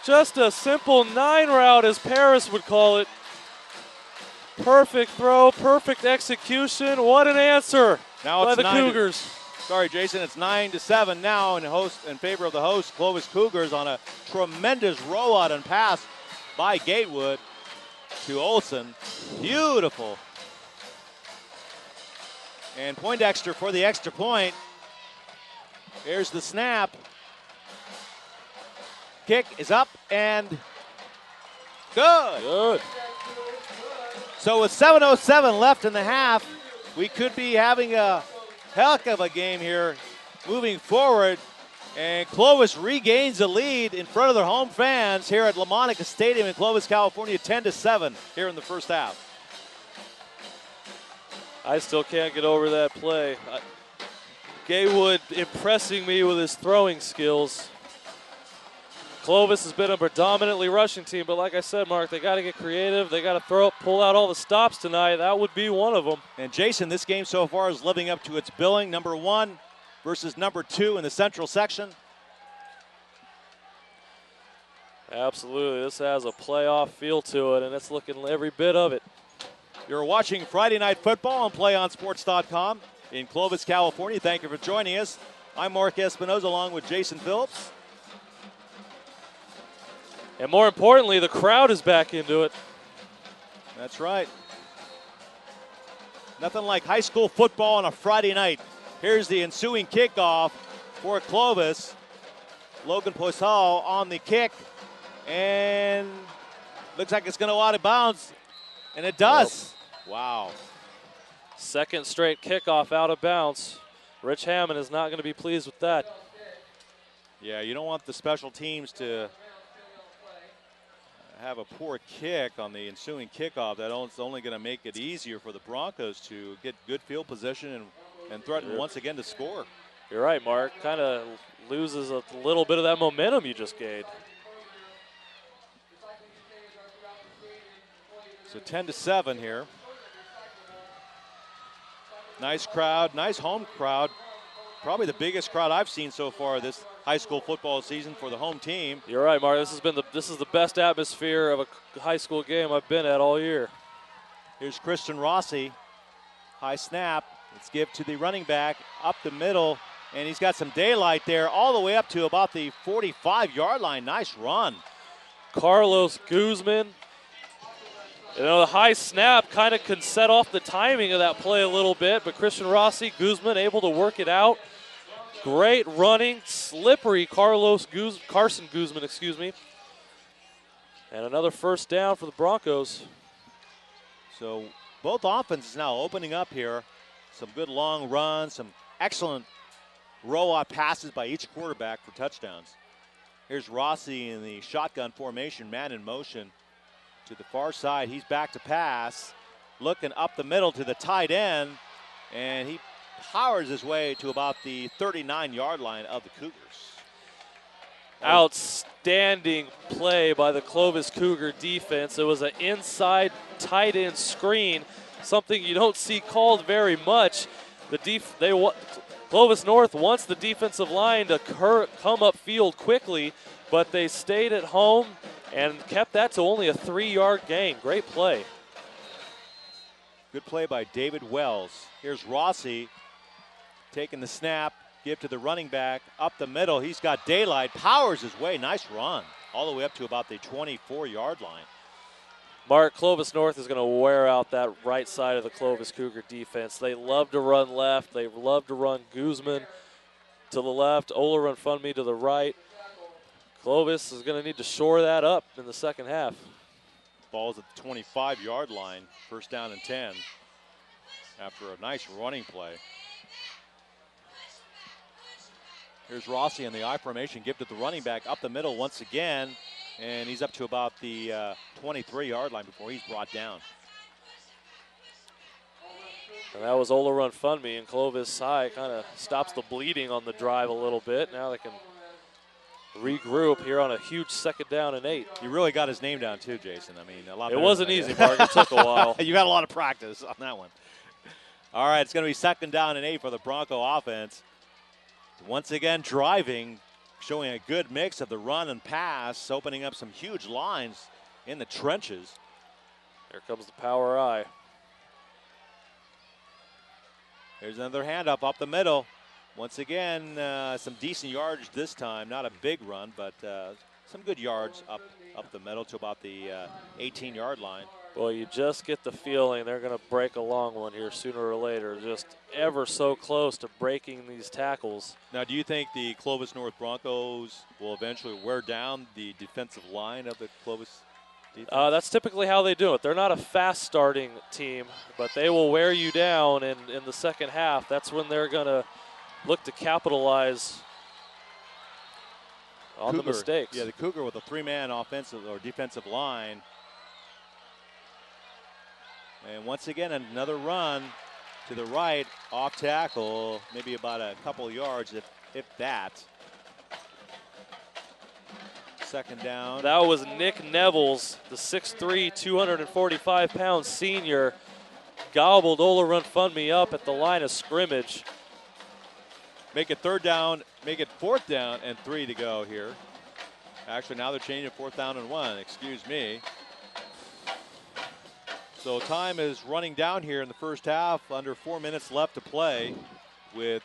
Speaker 2: Just a simple 9 route, as Paris would call it. Perfect throw, perfect execution. What an answer by the Cougars.
Speaker 1: Sorry, Jason. It's 9-7 now in favor of the host, Clovis Cougars, on a tremendous rollout and pass by Gatewood to Olson. Beautiful. And Poindexter for the extra point. Here's the snap. Kick is up and good.
Speaker 2: Good.
Speaker 1: So with 7:07 left in the half, we could be having a heck of a game here moving forward. And Clovis regains the lead in front of their home fans here at Lamonica Stadium in Clovis, California, 10-7 here in the first half.
Speaker 2: I still can't get over that play. Gatewood impressing me with his throwing skills. Clovis has been a predominantly rushing team, but like I said, Mark, they got to get creative. They got to pull out all the stops tonight. That would be one of them.
Speaker 1: And Jason, this game so far is living up to its billing. Number 1 versus number 2 in the Central section.
Speaker 2: Absolutely. This has a playoff feel to it, and it's looking every bit of it.
Speaker 1: You're watching Friday Night Football on PlayOnSports.com in Clovis, California. Thank you for joining us. I'm Mark Espinoza along with Jason Phillips.
Speaker 2: And more importantly, the crowd is back into it.
Speaker 1: That's right. Nothing like high school football on a Friday night. Here's the ensuing kickoff for Clovis. Logan Posal on the kick. And looks like it's going to go out of bounds. And it does. Yep. Wow.
Speaker 2: Second straight kickoff out of bounds. Rich Hammond is not going to be pleased with that.
Speaker 1: Yeah, you don't want the special teams to have a poor kick on the ensuing kickoff. That's only going to make it easier for the Broncos to get good field position and threaten once again to score.
Speaker 2: You're right, Mark. Kind of loses a little bit of that momentum you just gained.
Speaker 1: So 10-7 here. Nice crowd, nice home crowd. Probably the biggest crowd I've seen so far this high school football season for the home team.
Speaker 2: You're right, Mark. This is the best atmosphere of a high school game I've been at all year.
Speaker 1: Here's Christian Rossi. High snap. Let's give to the running back up the middle, and he's got some daylight there all the way up to about the 45-yard line. Nice run.
Speaker 2: Carlos Guzman. You know, the high snap kind of can set off the timing of that play a little bit, but Christian Rossi, Guzman able to work it out. Great running, slippery Carson Guzman, excuse me. And another first down for the Broncos.
Speaker 1: So both offenses now opening up here. Some good long runs, some excellent roll-out passes by each quarterback for touchdowns. Here's Rossi in the shotgun formation, man in motion. To the far side, he's back to pass. Looking up the middle to the tight end, and he powers his way to about the 39-yard line of the Cougars.
Speaker 2: Outstanding play by the Clovis Cougar defense. It was an inside tight end screen, something you don't see called very much. Clovis North wants the defensive line to come up field quickly, but they stayed at home and kept that to only a 3-yard gain. Great play.
Speaker 1: Good play by David Wells. Here's Rossi taking the snap, give to the running back, up the middle. He's got daylight, powers his way. Nice run, all the way up to about the 24-yard line.
Speaker 2: Mark, Clovis North is going to wear out that right side of the Clovis Cougar defense. They love to run left. They love to run Guzman to the left, Ola Funmi to the right. Clovis is going to need to shore that up in the second half.
Speaker 1: Ball's at the 25-yard line, first down and 10 after a nice running play. Here's Rossi in the I formation, give to the running back up the middle once again, and he's up to about the 23-yard line before he's brought down.
Speaker 2: And that was Ola Funmi, and Clovis High kind of stops the bleeding on the drive a little bit. Now they can regroup here on a huge second down and 8.
Speaker 1: You really got his name down too, Jason. I mean, a lot.
Speaker 2: It wasn't easy, Mark. It took a while.
Speaker 1: You had a lot of practice on that one. All right, it's going to be second down and 8 for the Bronco offense. Once again, driving, showing a good mix of the run and pass, opening up some huge lines in the trenches.
Speaker 2: Here comes the power I.
Speaker 1: Here's another handoff up the middle. Once again, some decent yardage this time. Not a big run, but some good yards up the middle to about the 18-yard line.
Speaker 2: Well, you just get the feeling they're going to break a long one here sooner or later. Just ever so close to breaking these tackles.
Speaker 1: Now, do you think the Clovis North Broncos will eventually wear down the defensive line of the Clovis defense?
Speaker 2: That's typically how they do it. They're not a fast starting team, but they will wear you down in the second half. That's when they're going to look to capitalize on the mistakes.
Speaker 1: Yeah, the Cougar with a three-man offensive or defensive line. And once again, another run to the right, off tackle, maybe about a couple yards, if that. Second down.
Speaker 2: That was Nick Nevels, the 6'3", 245-pound senior, gobbled Ola Run Fund Me up at the line of scrimmage.
Speaker 1: Make it third down, make it fourth down, and 3 to go here. Actually, now they're changing 4th down and 1, excuse me. So time is running down here in the first half, under 4 minutes left to play, with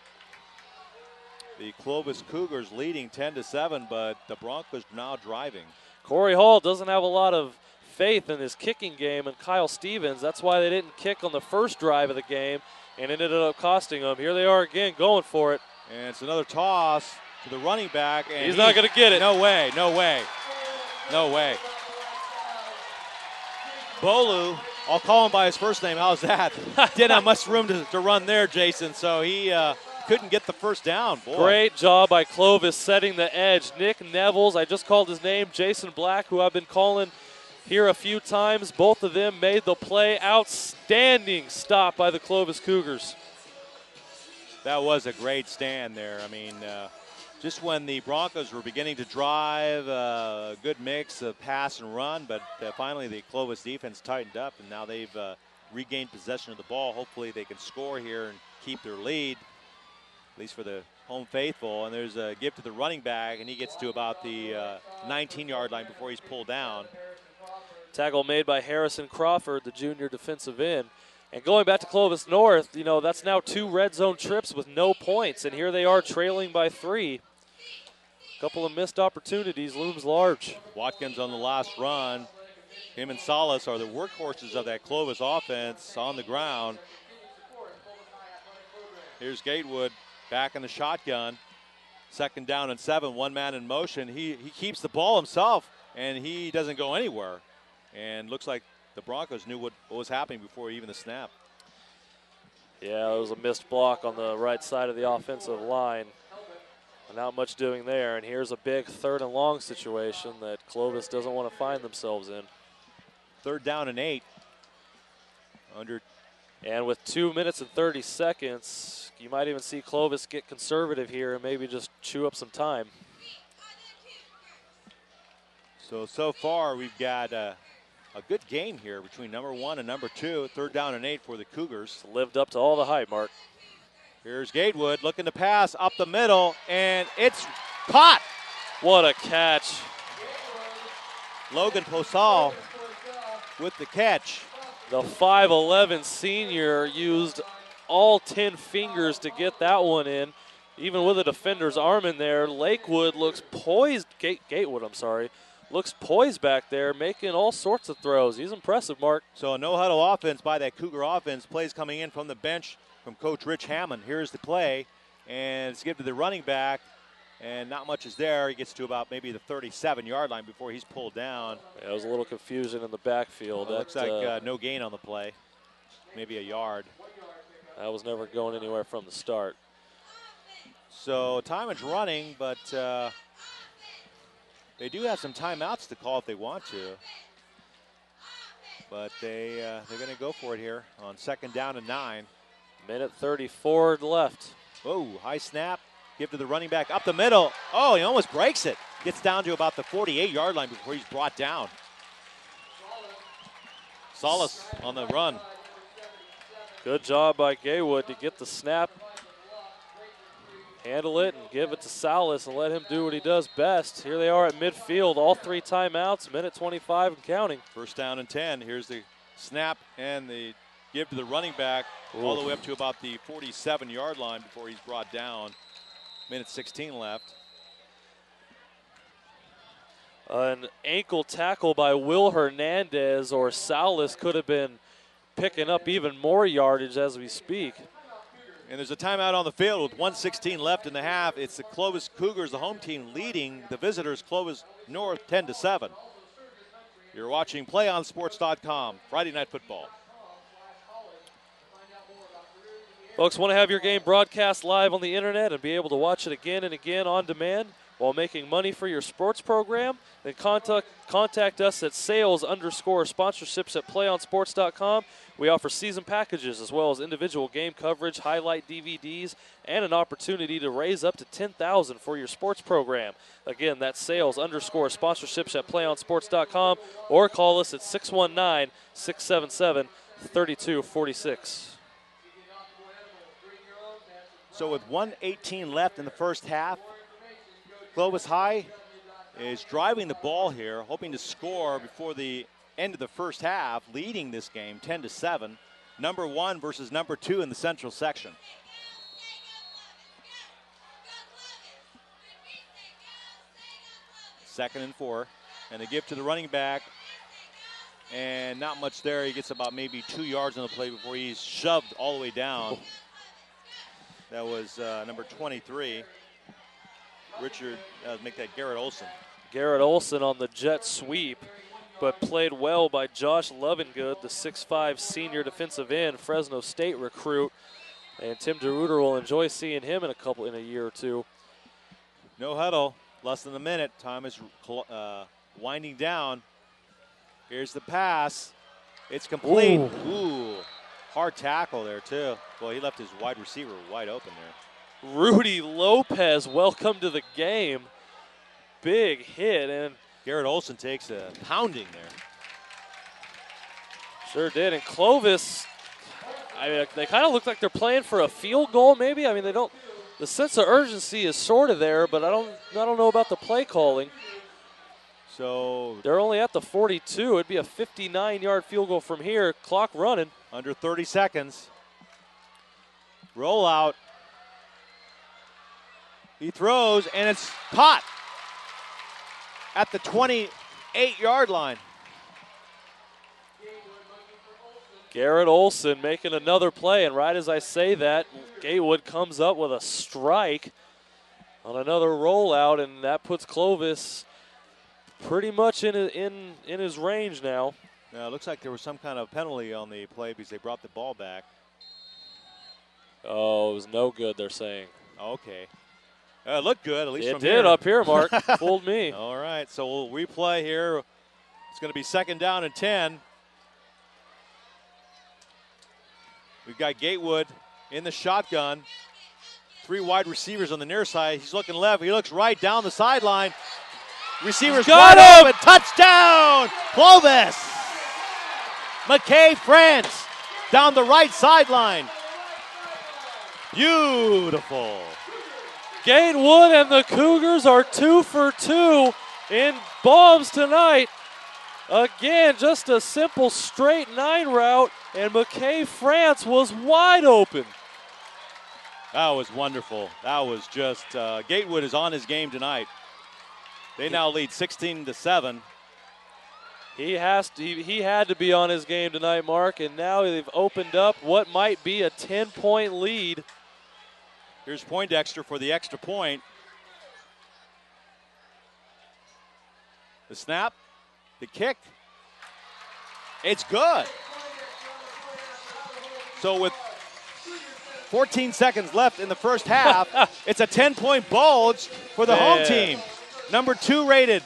Speaker 1: the Clovis Cougars leading 10-7, but the Broncos now driving.
Speaker 2: Corey Hall doesn't have a lot of faith in his kicking game, and Kyle Stevens, that's why they didn't kick on the first drive of the game, and it ended up costing them. Here they are again going for it.
Speaker 1: And it's another toss to the running back. And
Speaker 2: he's not going to get it.
Speaker 1: No way, no way, no way. Bolu, I'll call him by his first name. How's that? Didn't have much room to run there, Jason, so he couldn't get the first down. Boy.
Speaker 2: Great job by Clovis setting the edge. Nick Nevels, I just called his name, Jason Black, who I've been calling here a few times. Both of them made the play. Outstanding stop by the Clovis Cougars.
Speaker 1: That was a great stand there. I mean, just when the Broncos were beginning to drive, a good mix of pass and run, but finally the Clovis defense tightened up, and now they've regained possession of the ball. Hopefully they can score here and keep their lead, at least for the home faithful. And there's a give to the running back, and he gets to about the 19-yard line before he's pulled down.
Speaker 2: Tackle made by Harrison Crawford, the junior defensive end. And going back to Clovis North, you know, that's now 2 red zone trips with no points, and here they are trailing by 3. A couple of missed opportunities looms large.
Speaker 1: Watkins on the last run. Him and Salas are the workhorses of that Clovis offense on the ground. Here's Gatewood back in the shotgun. 2nd down and 7, one man in motion. He keeps the ball himself, and he doesn't go anywhere. And looks like the Broncos knew what was happening before even the snap.
Speaker 2: Yeah, it was a missed block on the right side of the offensive line. Not much doing there, and here's a big 3rd and long situation that Clovis doesn't want to find themselves in.
Speaker 1: 3rd down and 8.
Speaker 2: And with 2 minutes and 30 seconds, you might even see Clovis get conservative here and maybe just chew up some time.
Speaker 1: So far we've got a good game here between number 1 and number 2. 3rd down and 8 for the Cougars.
Speaker 2: It's lived up to all the hype, Mark.
Speaker 1: Here's Gatewood looking to pass up the middle, and it's caught.
Speaker 2: What a catch.
Speaker 1: Logan Posal with the catch.
Speaker 2: The 5'11 senior used all 10 fingers to get that one in, even with a defender's arm in there. Lakewood looks poised, Gatewood, I'm sorry, looks poised back there, making all sorts of throws. He's impressive, Mark.
Speaker 1: So a no-huddle offense by that Cougar offense. Plays coming in from the bench from Coach Rich Hammond. Here's the play, and it's given to the running back, and not much is there. He gets to about maybe the 37-yard line before he's pulled down.
Speaker 2: Yeah, there was a little confusion in the backfield.
Speaker 1: Well, looks like no gain on the play, maybe a yard.
Speaker 2: That was never going anywhere from the start.
Speaker 1: So time is running, but they do have some timeouts to call if they want to. But they're going to go for it here on 2nd down and 9.
Speaker 2: Minute 34 left.
Speaker 1: Oh, high snap. Give to the running back up the middle. Oh, he almost breaks it. Gets down to about the 48-yard line before he's brought down. Salas on the run.
Speaker 2: Good job by Gatewood to get the snap, handle it, and give it to Salas and let him do what he does best. Here they are at midfield, all 3 timeouts, minute 25 and counting.
Speaker 1: 1st down and 10. Here's the snap and the give to the running back all the way up to about the 47-yard line before he's brought down. Minute 16 left.
Speaker 2: An ankle tackle by Will Hernandez or Salas could have been picking up even more yardage as we speak.
Speaker 1: And there's a timeout on the field with 1:16 left in the half. It's the Clovis Cougars, the home team, leading the visitors, Clovis North, 10-7. You're watching PlayOnSports.com, Friday Night Football.
Speaker 2: Folks, want to have your game broadcast live on the internet and be able to watch it again and again on demand while making money for your sports program? Then contact us at sales_sponsorships at PlayOnSports.com. We offer season packages as well as individual game coverage, highlight DVDs, and an opportunity to raise up to $10,000 for your sports program. Again, that's sales_sponsorships at PlayOnSports.com or call us at 619-677-3246.
Speaker 1: So with 1:18 left in the first half, Clovis High is driving the ball here, hoping to score before the end of the first half, leading this game 10-7. Number 1 versus number 2 in the Central section. Second and 4, and they give to the running back, and not much there. He gets about maybe 2 yards on the play before he's shoved all the way down. That was number 23. Richard, make that Garrett Olson.
Speaker 2: Garrett Olson on the jet sweep, but played well by Josh Lovingood, the 6'5" senior defensive end, Fresno State recruit. And Tim DeRuiter will enjoy seeing him in a year or two.
Speaker 1: No huddle, less than a minute. Time is winding down. Here's the pass. It's complete. Ooh, hard tackle there too. Well, he left his wide receiver wide open there.
Speaker 2: Rudy Lopez, welcome to the game. Big hit, and
Speaker 1: Garrett Olson takes a pounding there.
Speaker 2: Sure did. And Clovis, I mean, they kind of look like they're playing for a field goal maybe. I mean, they don't, the sense of urgency is sort of there, but I don't know about the play calling.
Speaker 1: So
Speaker 2: they're only at the 42. It'd be a 59-yard field goal from here. Clock running.
Speaker 1: Under 30 seconds. Rollout. He throws, and it's caught at the 28-yard line.
Speaker 2: Garrett Olson making another play, and right as I say that, Gatewood comes up with a strike on another rollout, and that puts Clovis pretty much in his range now.
Speaker 1: Now, it looks like there was some kind of penalty on the play because they brought the ball back.
Speaker 2: Oh, it was no good, they're saying.
Speaker 1: Okay. It looked good, at least
Speaker 2: it
Speaker 1: from here.
Speaker 2: It did up here, Mark. Fooled me.
Speaker 1: All right, so we'll replay here. It's going to be 2nd down and 10. We've got Gatewood in the shotgun. 3 wide receivers on the near side. He's looking left. He looks right down the sideline. Receivers
Speaker 2: got
Speaker 1: wide
Speaker 2: him!
Speaker 1: open. Touchdown, Clovis. McKay France down the right sideline. Beautiful.
Speaker 2: Gatewood and the Cougars are 2 for 2 in bombs tonight. Again, just a simple straight 9 route, and McKay France was wide open.
Speaker 1: That was wonderful. That was just, Gatewood is on his game tonight. They now lead 16-7.
Speaker 2: He had to be on his game tonight, Mark, and now they've opened up what might be a 10-point lead.
Speaker 1: Here's Poindexter for the extra point. The snap, the kick. It's good. So with 14 seconds left in the first half, it's a 10-point bulge for the home team. Number 2 rated,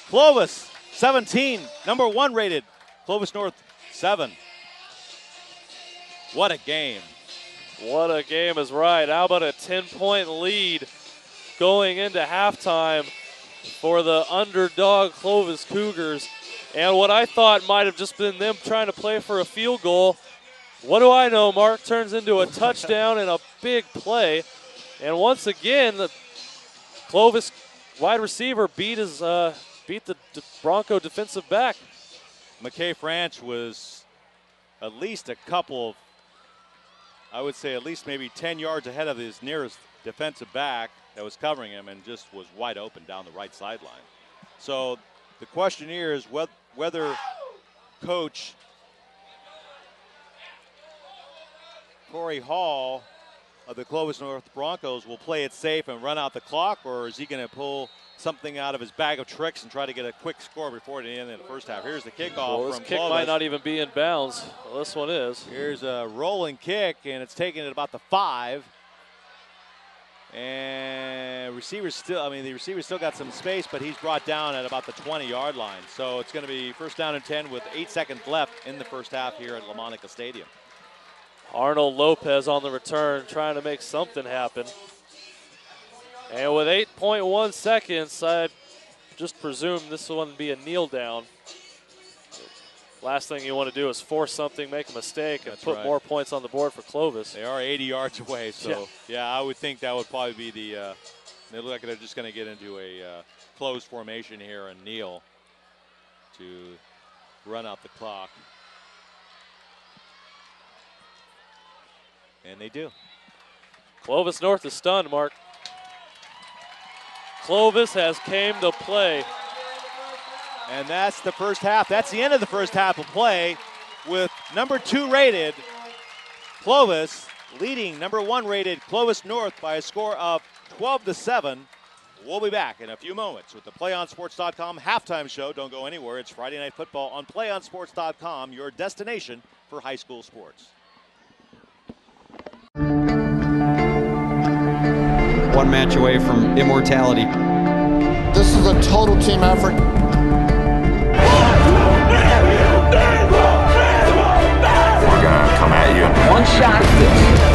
Speaker 1: Clovis, 17. Number 1 rated, Clovis North, 7. What a game.
Speaker 2: What a game is right. How about a 10-point lead going into halftime for the underdog Clovis Cougars. And what I thought might have just been them trying to play for a field goal, what do I know, Mark, turns into a touchdown and a big play. And once again, the Clovis wide receiver beat the Bronco defensive back.
Speaker 1: McKay France was at least a couple of, I would say at least maybe 10 yards ahead of his nearest defensive back that was covering him and just was wide open down the right sideline. So the question here is whether Coach Corey Hall of the Clovis North Broncos will play it safe and run out the clock, or is he going to pull something out of his bag of tricks and try to get a quick score before the end of the first half? Here's the kickoff
Speaker 2: well, this
Speaker 1: from
Speaker 2: kick
Speaker 1: Clovis.
Speaker 2: might not even be in bounds. Well, this one is.
Speaker 1: Here's a rolling kick, and it's taken at about the 5. And the receiver's still got some space, but he's brought down at about the 20-yard line. So it's going to be first down and 10 with 8 seconds left in the first half here at Lamonica Stadium.
Speaker 2: Arnold Lopez on the return, trying to make something happen. And with 8.1 seconds, I just presume this one would be a kneel down. Last thing you want to do is force something, make a mistake, and put more points on the board for Clovis.
Speaker 1: They are 80 yards away, so yeah, I would think that would probably be the. They look like they're just going to get into a closed formation here and kneel to run out the clock. And they do.
Speaker 2: Clovis North is stunned, Mark. Clovis has came to play.
Speaker 1: And that's the first half. That's the end of the first half of play, with number 2 rated Clovis leading number 1 rated Clovis North by a score of 12-7. We'll be back in a few moments with the PlayOnSports.com halftime show. Don't go anywhere. It's Friday Night Football on PlayOnSports.com, your destination for high school sports.
Speaker 4: One match away from immortality.
Speaker 5: This is a total team effort.
Speaker 6: We're gonna come at you.
Speaker 7: One shot at this.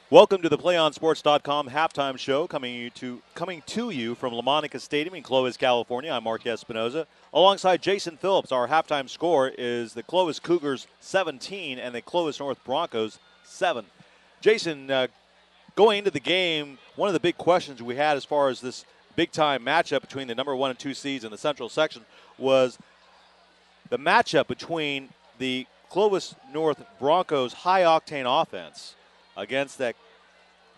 Speaker 1: Welcome to the PlayOnSports.com halftime show, coming to you from Lamonica Stadium in Clovis, California. I'm Mark Espinoza. Alongside Jason Phillips, our halftime score is the Clovis Cougars 17 and the Clovis North Broncos 7. Jason, going into the game, one of the big questions we had as far as this big-time matchup between the number 1 and 2 seeds in the Central section was the matchup between the Clovis North Broncos high-octane offense against that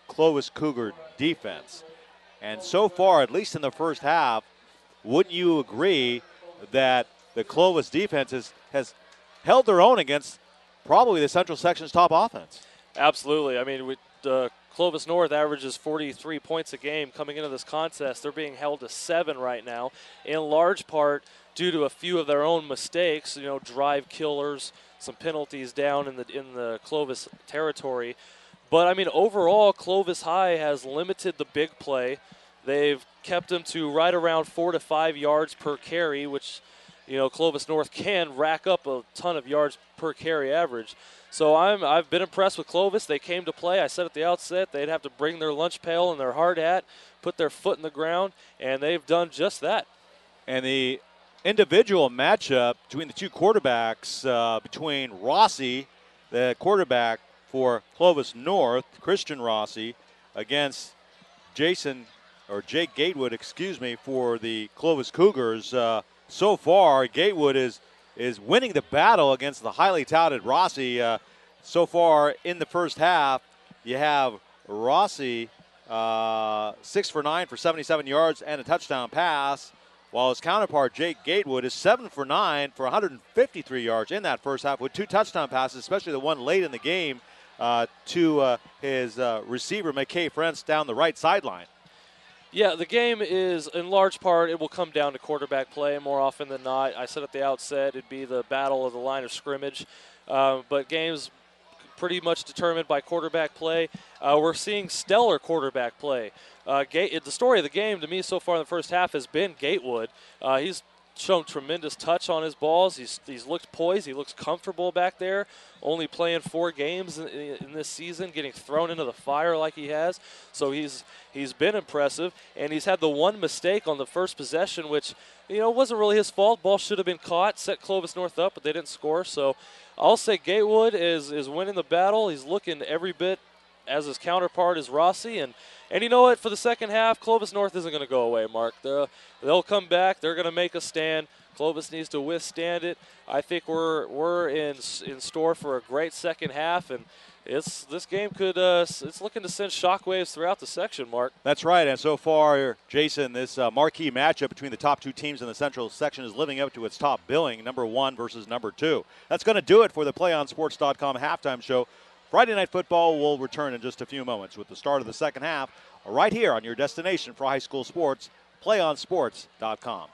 Speaker 1: Clovis Cougar defense. And so far, at least in the first half, wouldn't you agree that the Clovis defense has held their own against probably the Central section's top offense?
Speaker 2: Absolutely. I mean, Clovis North averages 43 points a game coming into this contest. They're being held to 7 right now, in large part due to a few of their own mistakes, drive killers, some penalties down in the Clovis territory. But, I mean, overall, Clovis High has limited the big play. They've kept them to right around 4 to 5 yards per carry, which, Clovis North can rack up a ton of yards per carry average. So I've been impressed with Clovis. They came to play. I said at the outset they'd have to bring their lunch pail and their hard hat, put their foot in the ground, and they've done just that. And
Speaker 1: the individual matchup between the two quarterbacks, between Rossi, the quarterback for Clovis North, Christian Rossi, against Jake Gatewood, for the Clovis Cougars. So far, Gatewood is winning the battle against the highly touted Rossi. So far in the first half, you have Rossi 6 for 9 for 77 yards and a touchdown pass, while his counterpart, Jake Gatewood, is 7 for 9 for 153 yards in that first half with 2 touchdown passes, especially the one late in the game to his receiver, McKay Frentz, down the right sideline.
Speaker 2: Yeah, the game is, in large part, it will come down to quarterback play more often than not. I said at the outset it'd be the battle of the line of scrimmage, but games pretty much determined by quarterback play. We're seeing stellar quarterback play. The story of the game to me so far in the first half has been Gatewood. He's shown tremendous touch on his balls. He's looked poised. He looks comfortable back there, only playing 4 games in this season, getting thrown into the fire like he has. So he's been impressive, and he's had the one mistake on the first possession, which wasn't really his fault. Ball should have been caught, set Clovis North up, but they didn't score. So I'll say Gatewood is winning the battle. He's looking every bit as his counterpart is Rossi, and you know what? For the second half, Clovis North isn't going to go away, Mark. They'll come back. They're going to make a stand. Clovis needs to withstand it. I think we're in store for a great second half, and this game could it's looking to send shockwaves throughout the section, Mark.
Speaker 1: That's right, and so far, Jason, this marquee matchup between the top 2 teams in the Central section is living up to its top billing, number 1 versus number 2. That's going to do it for the PlayOnSports.com halftime show. Friday Night Football will return in just a few moments with the start of the second half right here on your destination for high school sports, PlayOnSports.com.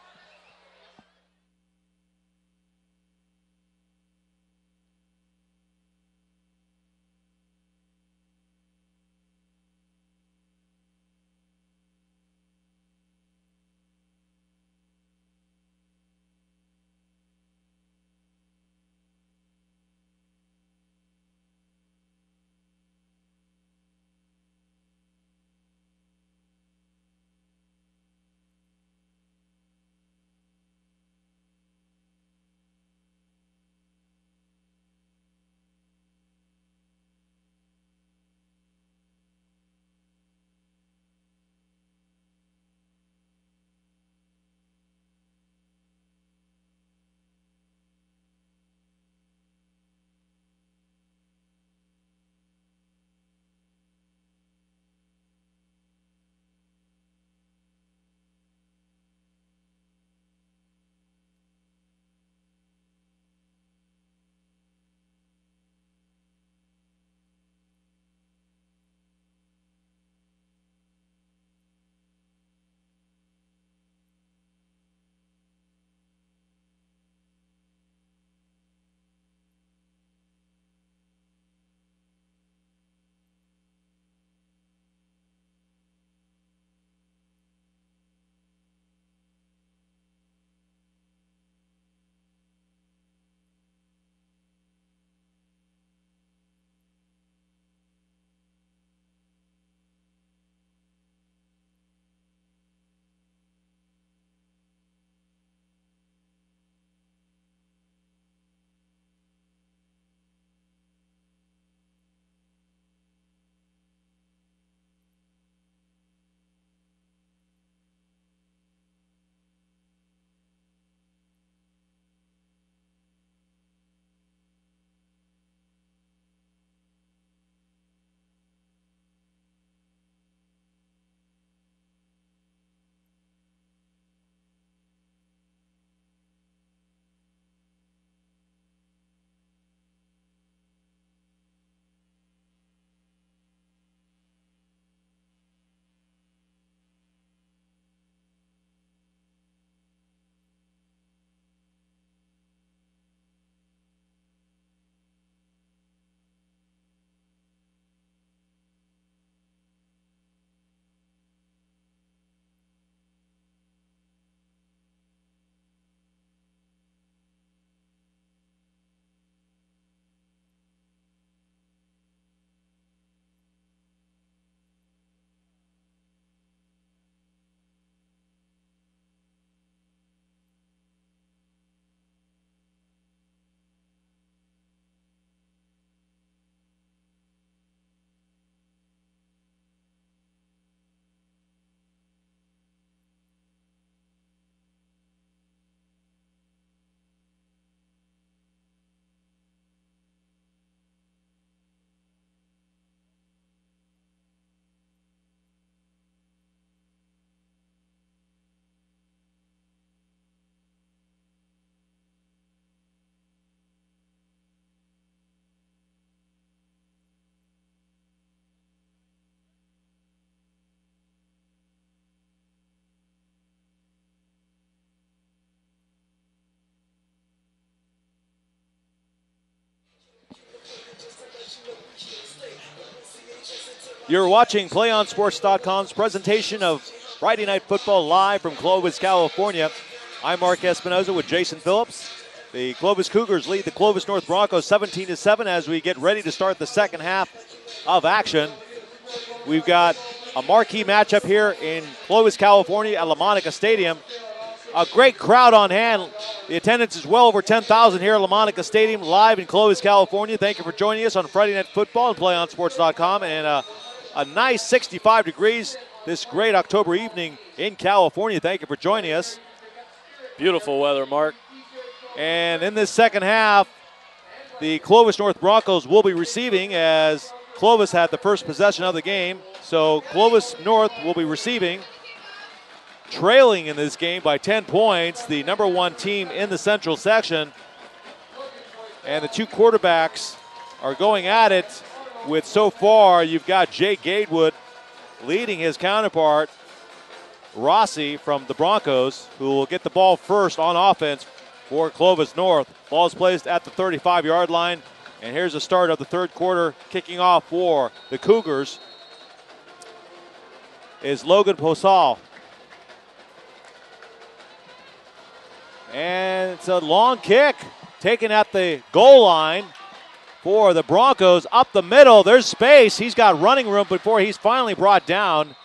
Speaker 1: You're watching PlayOnSports.com's presentation of Friday Night Football live from Clovis, California. I'm Mark Espinoza with Jason Phillips. The Clovis Cougars lead the Clovis North Broncos 17-7 as we get ready to start the second half of action. We've got a marquee matchup here in Clovis, California at Lamonica Stadium. A great crowd on hand. The attendance is well over 10,000 here at Lamonica Stadium, live in Clovis, California. Thank you for joining us on Friday Night Football and PlayOnSports.com. And a nice 65 degrees this great October evening in California. Thank you for joining us.
Speaker 2: Beautiful weather, Mark.
Speaker 1: And in this second half, the Clovis North Broncos will be receiving as Clovis had the first possession of the game. So Clovis North will be receiving, trailing in this game by 10 points, the number one team in the Central section. And the two quarterbacks are going at it with, so far, you've got Jay Gatewood leading his counterpart, Rossi from the Broncos, who will get the ball first on offense for Clovis North. Ball is placed at the 35-yard line, and here's the start of the third quarter. Kicking off for the Cougars is Logan Posal. And it's a long kick taken at the goal line for the Broncos. Up the middle, there's space. He's got running room before he's finally brought down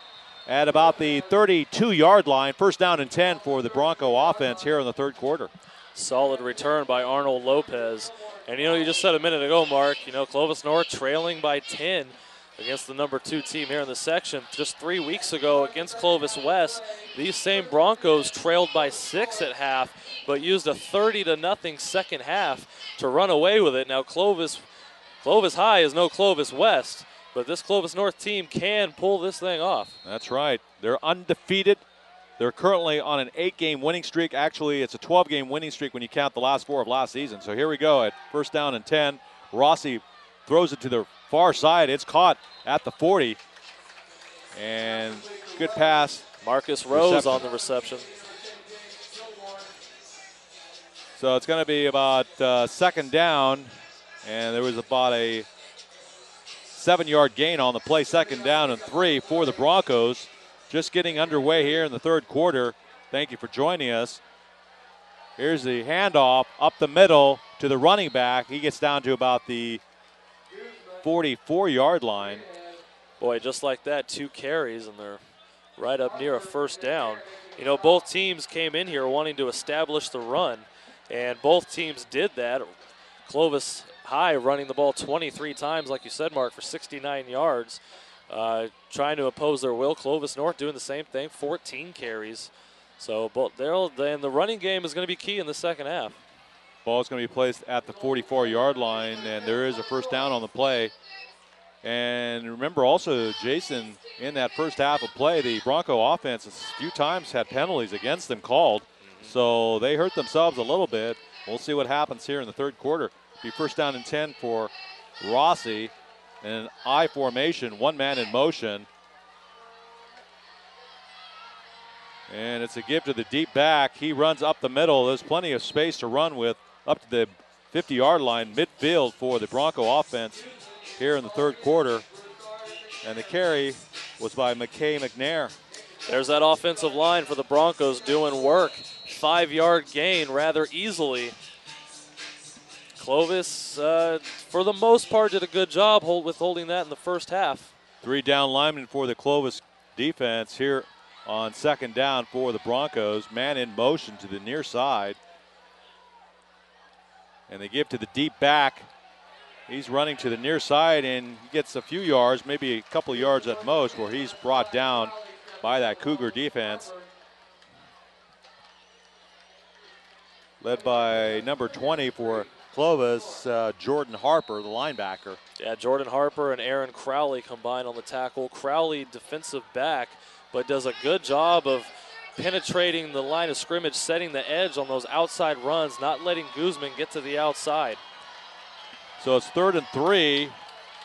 Speaker 1: at about the 32-yard line. First down and 10 for the Bronco offense here in the third quarter.
Speaker 2: Solid return by Arnold Lopez. And, you just said a minute ago, Mark, Clovis North trailing by 10 against the number 2 team here in the section. Just 3 weeks ago against Clovis West, these same Broncos trailed by 6 at half, but used a 30-0 second half to run away with it. Now Clovis High is no Clovis West, but this Clovis North team can pull this thing off.
Speaker 1: That's right. They're undefeated. They're currently on an 8-game winning streak. Actually, it's a 12-game winning streak when you count the last 4 of last season. So here we go at first down and 10. Rossi throws it to the far side. It's caught at the 40. And good pass.
Speaker 2: Marcus Rose on the reception.
Speaker 1: So it's going to be about second down. And there was about a 7-yard gain on the play. Second down and 3 for the Broncos. Just getting underway here in the third quarter. Thank you for joining us. Here's the handoff up the middle to the running back. He gets down to about the 44-yard line.
Speaker 2: Boy, just like that, 2 carries, and they're right up near a first down. Both teams came in here wanting to establish the run, and both teams did that. Clovis High running the ball 23 times, like you said, Mark, for 69 yards. Trying to impose their will. Clovis North doing the same thing, 14 carries. So the running game is going to be key in the second half.
Speaker 1: Ball is going to be placed at the 44-yard line, and there is a first down on the play. And remember also, Jason, in that first half of play, the Bronco offense a few times had penalties against them called. So they hurt themselves a little bit. We'll see what happens here in the third quarter. Be first down and 10 for Rossi. In an I formation, one man in motion. And it's a give to the deep back. He runs up the middle. There's plenty of space to run with up to the 50-yard line, midfield for the Bronco offense here in the third quarter. And the carry was by McKay McNair.
Speaker 2: There's that offensive line for the Broncos doing work. 5-yard gain rather easily. Clovis, for the most part, did a good job with holding that in the first half.
Speaker 1: 3 down linemen for the Clovis defense here on second down for the Broncos. Man in motion to the near side. And they give to the deep back. He's running to the near side, and he gets a few yards, maybe a couple yards at most, where he's brought down by that Cougar defense. Led by number 20 for Clovis, Jordan Harper, the linebacker.
Speaker 2: Yeah, Jordan Harper and Aaron Crowley combined on the tackle. Crowley, defensive back, but does a good job of penetrating the line of scrimmage, setting the edge on those outside runs, not letting Guzman get to the outside.
Speaker 1: So it's 3rd and 3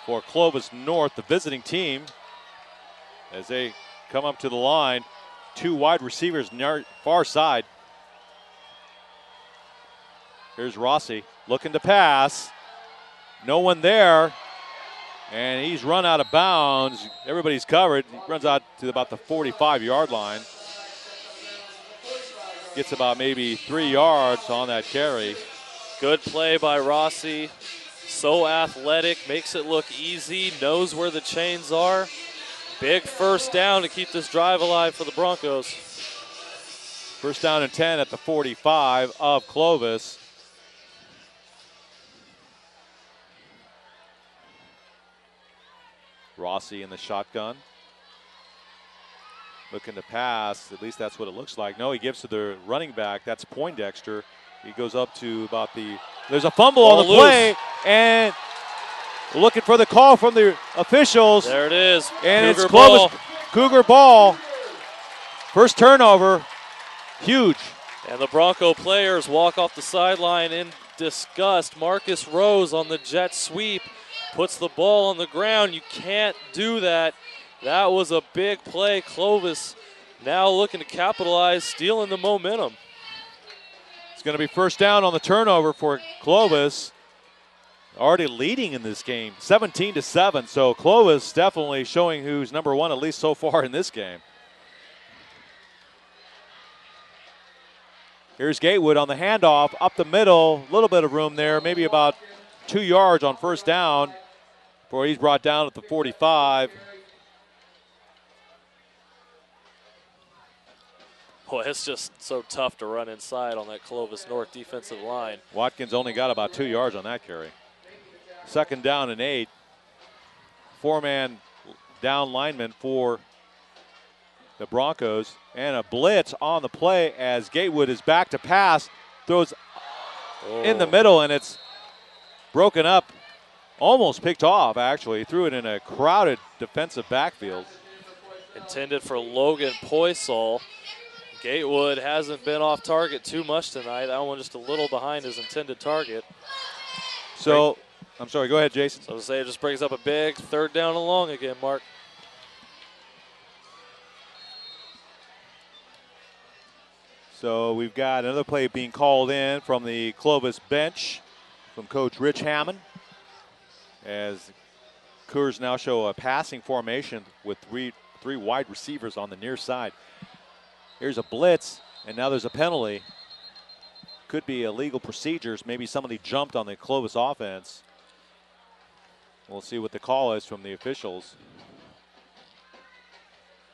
Speaker 1: for Clovis North, the visiting team, as they come up to the line. 2 wide receivers near far side. Here's Rossi looking to pass. No one there. And he's run out of bounds. Everybody's covered. He runs out to about the 45-yard line. Gets about maybe 3 yards on that carry.
Speaker 2: Good play by Rossi. So athletic, makes it look easy, knows where the chains are. Big first down to keep this drive alive for the Broncos.
Speaker 1: First down and 10 at the 45 of Clovis. Rossi in the shotgun. Looking to pass, at least that's what it looks like. No, he gives to the running back. That's Poindexter. He goes up to about there's a fumble on the play, and looking for the call from the officials.
Speaker 2: There it is.
Speaker 1: And
Speaker 2: Cougar
Speaker 1: it's Clovis.
Speaker 2: ball.
Speaker 1: Cougar ball. First turnover. Huge.
Speaker 2: And the Bronco players walk off the sideline in disgust. Marcus Rose on the jet sweep puts the ball on the ground. You can't do that. That was a big play. Clovis now looking to capitalize, stealing the momentum.
Speaker 1: It's going to be first down on the turnover for Clovis. Already leading in this game, 17-7. So Clovis definitely showing who's number one, at least so far in this game. Here's Gatewood on the handoff, up the middle, a little bit of room there, maybe about 2 yards on first down before he's brought down at the 45.
Speaker 2: Boy, it's just so tough to run inside on that Clovis North defensive line.
Speaker 1: Watkins only got about 2 yards on that carry. Second down and 8. Four-man down lineman for the Broncos. And a blitz on the play as Gatewood is back to pass. Throws in the middle, and it's broken up. Almost picked off, actually. Threw it in a crowded defensive backfield.
Speaker 2: Intended for Logan Poisol. Gatewood hasn't been off target too much tonight. That one just a little behind his intended target.
Speaker 1: So, I'm sorry, go ahead, Jason.
Speaker 2: So to say, it just brings up a big third down and long again, Mark.
Speaker 1: So we've got another play being called in from the Clovis bench from Coach Rich Hammond, as Cougars now show a passing formation with three wide receivers on the near side. Here's a blitz, and now there's a penalty. Could be illegal procedures. Maybe somebody jumped on the Clovis offense. We'll see what the call is from the officials.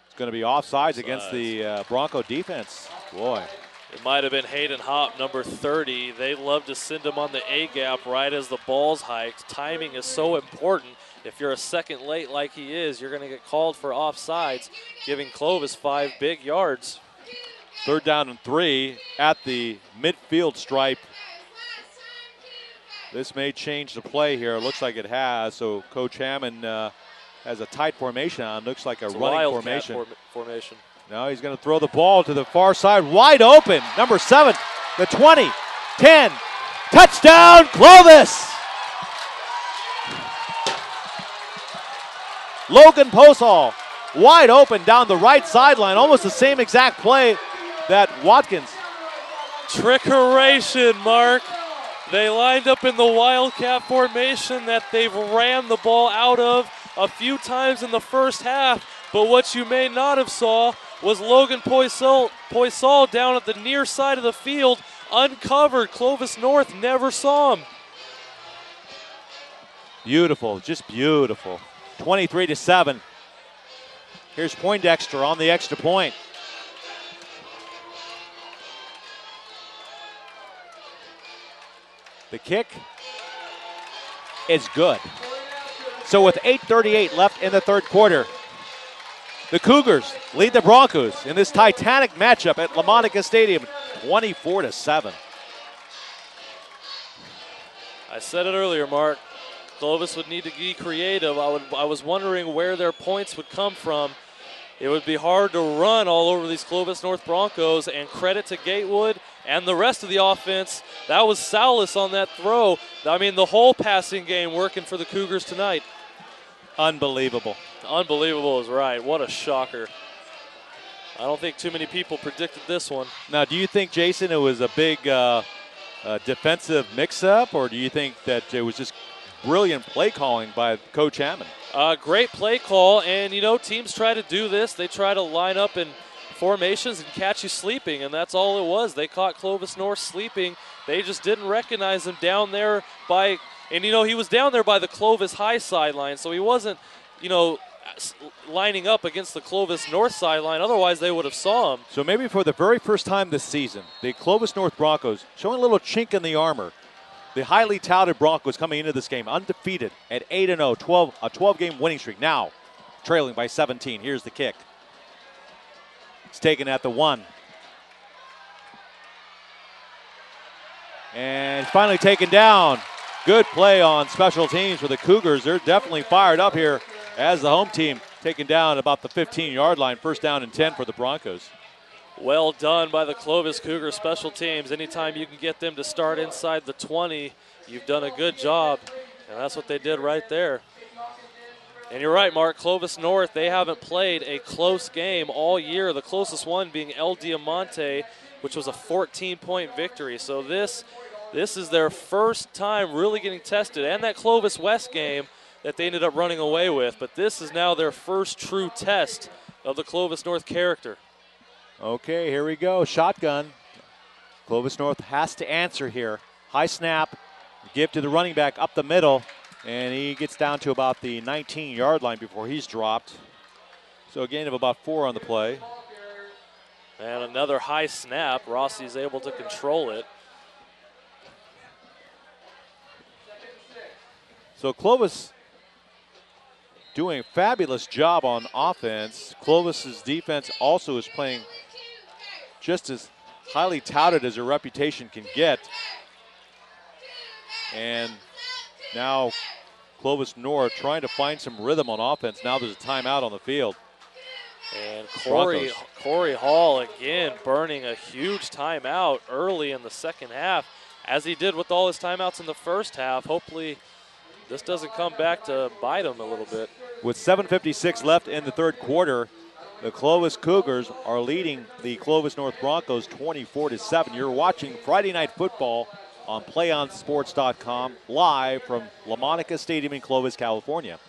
Speaker 1: It's going to be offsides against the Bronco defense. Boy.
Speaker 2: It might have been Hayden Hopp, number 30. They love to send him on the A-gap right as the ball's hiked. Timing is so important. If you're a second late like he is, you're going to get called for offsides, giving Clovis 5 big yards.
Speaker 1: Third down and 3 at the midfield stripe. This may change the play here. It looks like it has. So Coach Hammond has a tight formation on. Looks like it's running formation.
Speaker 2: Formation.
Speaker 1: Now he's going to throw the ball to the far side. Wide open. Number 7, the 20, 10. Touchdown, Clovis! Logan Posall wide open down the right sideline. Almost the same exact play that Watkins.
Speaker 2: Trickeration, Mark. They lined up in the Wildcat formation that they've ran the ball out of a few times in the first half. But what you may not have saw was Logan Poisol down at the near side of the field, uncovered. Clovis North never saw him.
Speaker 1: Beautiful, just beautiful. 23-7. Here's Poindexter on the extra point. The kick is good. So with 8:38 left in the third quarter, the Cougars lead the Broncos in this titanic matchup at Lamonica Stadium, 24-7.
Speaker 2: I said it earlier, Mark. Clovis would need to be creative. I was wondering where their points would come from. It would be hard to run all over these Clovis North Broncos, and credit to Gatewood and the rest of the offense. That was Salas on that throw. I mean, the whole passing game working for the Cougars tonight.
Speaker 1: Unbelievable.
Speaker 2: Unbelievable is right. What a shocker. I don't think too many people predicted this one.
Speaker 1: Now, do you think, Jason, it was a big defensive mix-up, or do you think that it was just brilliant play calling by Coach Hammond.
Speaker 2: Great play call, and teams try to do this. They try to line up in formations and catch you sleeping, and that's all it was. They caught Clovis North sleeping. They just didn't recognize him down there by, and he was down there by the Clovis high sideline, so he wasn't, lining up against the Clovis North sideline. Otherwise, they would have saw him.
Speaker 1: So maybe for the very first time this season, the Clovis North Broncos showing a little chink in the armor. The highly touted Broncos coming into this game undefeated at 8-0, a 12-game winning streak. Now trailing by 17. Here's the kick. It's taken at the 1. And finally taken down. Good play on special teams for the Cougars. They're definitely fired up here as the home team taken down about the 15-yard line. First down and 10 for the Broncos.
Speaker 2: Well done by the Clovis Cougars special teams. Anytime you can get them to start inside the 20, you've done a good job. And that's what they did right there. And you're right, Mark. Clovis North, they haven't played a close game all year. The closest one being El Diamante, which was a 14-point victory. So this is their first time really getting tested. And that Clovis West game that they ended up running away with. But this is now their first true test of the Clovis North character.
Speaker 1: Okay, here we go. Shotgun. Clovis North has to answer here. High snap. Give to the running back up the middle. And he gets down to about the 19-yard line before he's dropped. So a gain of about 4 on the play.
Speaker 2: And another high snap. Rossi's able to control it.
Speaker 1: So Clovis doing a fabulous job on offense. Clovis's defense also is playing just as highly touted as their reputation can get. And now Clovis North trying to find some rhythm on offense. Now there's a timeout on the field.
Speaker 2: And Corey Hall again burning a huge timeout early in the second half, as he did with all his timeouts in the first half. Hopefully this doesn't come back to bite him a little bit.
Speaker 1: With 7:56 left in the third quarter, the Clovis Cougars are leading the Clovis North Broncos 24-7. You're watching Friday Night Football on PlayOnSports.com, live from Lamonica Stadium in Clovis, California.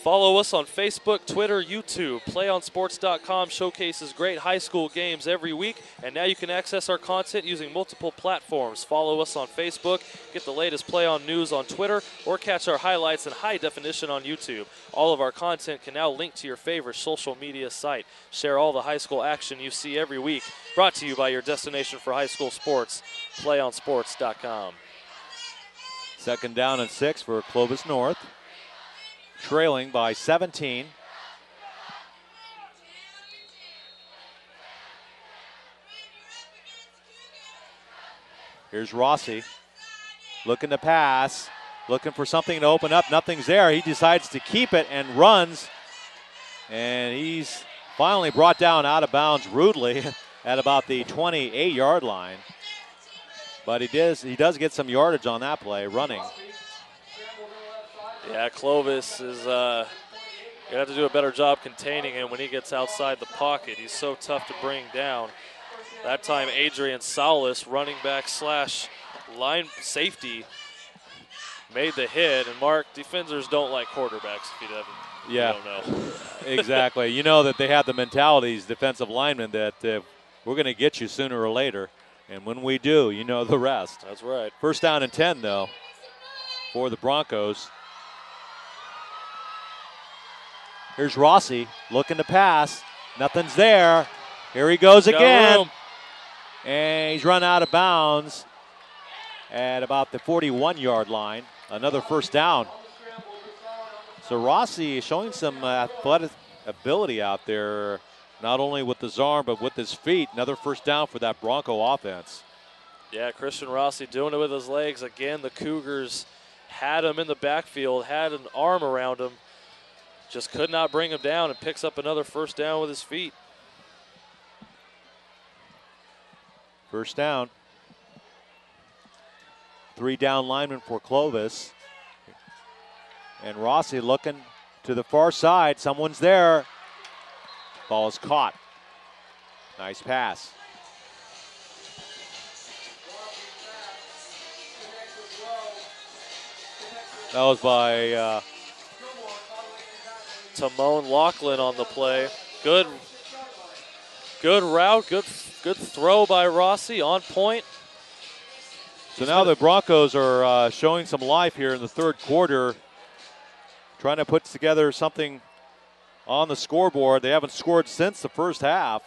Speaker 2: Follow us on Facebook, Twitter, YouTube. PlayOnSports.com showcases great high school games every week, and now you can access our content using multiple platforms. Follow us on Facebook, get the latest Play On news on Twitter, or catch our highlights in high definition on YouTube. All of our content can now link to your favorite social media site. Share all the high school action you see every week. Brought to you by your destination for high school sports, PlayOnSports.com.
Speaker 1: Second down and 6 for Clovis North. Trailing by 17. Here's Rossi looking to pass, looking for something to open up. Nothing's there. He decides to keep it and runs. And he's finally brought down out of bounds rudely at about the 28-yard line. But he does get some yardage on that play, running.
Speaker 2: Yeah, Clovis is going to have to do a better job containing him when he gets outside the pocket. He's so tough to bring down. That time, Adrian Salas, running back / line safety, made the hit. And Mark, defenders don't like quarterbacks if you don't know.
Speaker 1: Exactly. You know that they have the mentalities, defensive linemen, that we're going to get you sooner or later. And when we do, you know the rest.
Speaker 2: That's right.
Speaker 1: First down and 10, though, for the Broncos. Here's Rossi looking to pass. Nothing's there. Here he goes again. And he's run out of bounds at about the 41-yard line. Another first down. So Rossi is showing some athletic ability out there, not only with his arm but with his feet. Another first down for that Bronco offense.
Speaker 2: Yeah, Christian Rossi doing it with his legs. Again, the Cougars had him in the backfield, had an arm around him. Just could not bring him down, and picks up another first down with his feet.
Speaker 1: First down. 3 down linemen for Clovis. And Rossi looking to the far side. Someone's there. Ball is caught. Nice pass. That was by
Speaker 2: Timon Laughlin on the play. Good route, good throw by Rossi, on point.
Speaker 1: So now the Broncos are showing some life here in the third quarter, trying to put together something on the scoreboard. They haven't scored since the first half.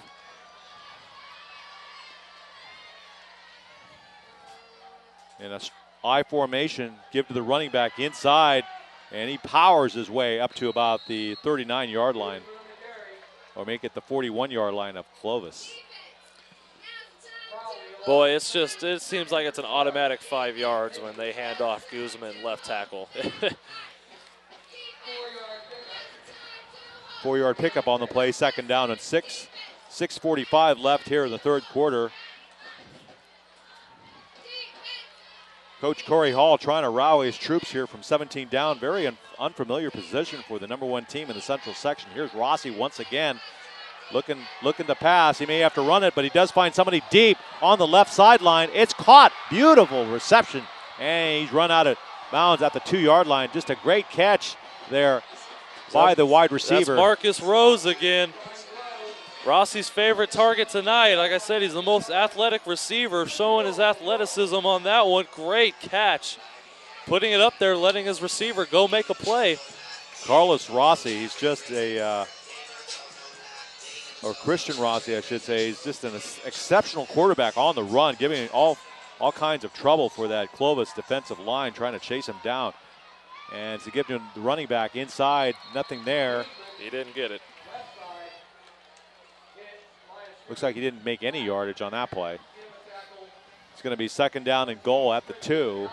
Speaker 1: In a I formation, give to the running back inside, and he powers his way up to about the 39-yard line, or make it the 41-yard line of Clovis.
Speaker 2: Boy, it seems like it's an automatic 5 yards when they hand off Guzman left tackle.
Speaker 1: 4-yard pickup on the play, second down and 6. 6:45 left here in the third quarter. Coach Corey Hall trying to rally his troops here from 17 down. Very unfamiliar position for the number 1 team in the Central section. Here's Rossi once again. Looking to pass. He may have to run it, but he does find somebody deep on the left sideline. It's caught. Beautiful reception. And he's run out of bounds at the 2-yard line. Just a great catch there by the wide receiver.
Speaker 2: That's Marcus Rose again. Rossi's favorite target tonight. Like I said, he's the most athletic receiver, showing his athleticism on that one. Great catch. Putting it up there, letting his receiver go make a play.
Speaker 1: Carlos Rossi, he's just or Christian Rossi, I should say, he's just an exceptional quarterback on the run, giving all kinds of trouble for that Clovis defensive line, trying to chase him down. And to give him the running back inside, nothing there.
Speaker 2: He didn't get it.
Speaker 1: Looks like he didn't make any yardage on that play. It's going to be second down and goal at the 2.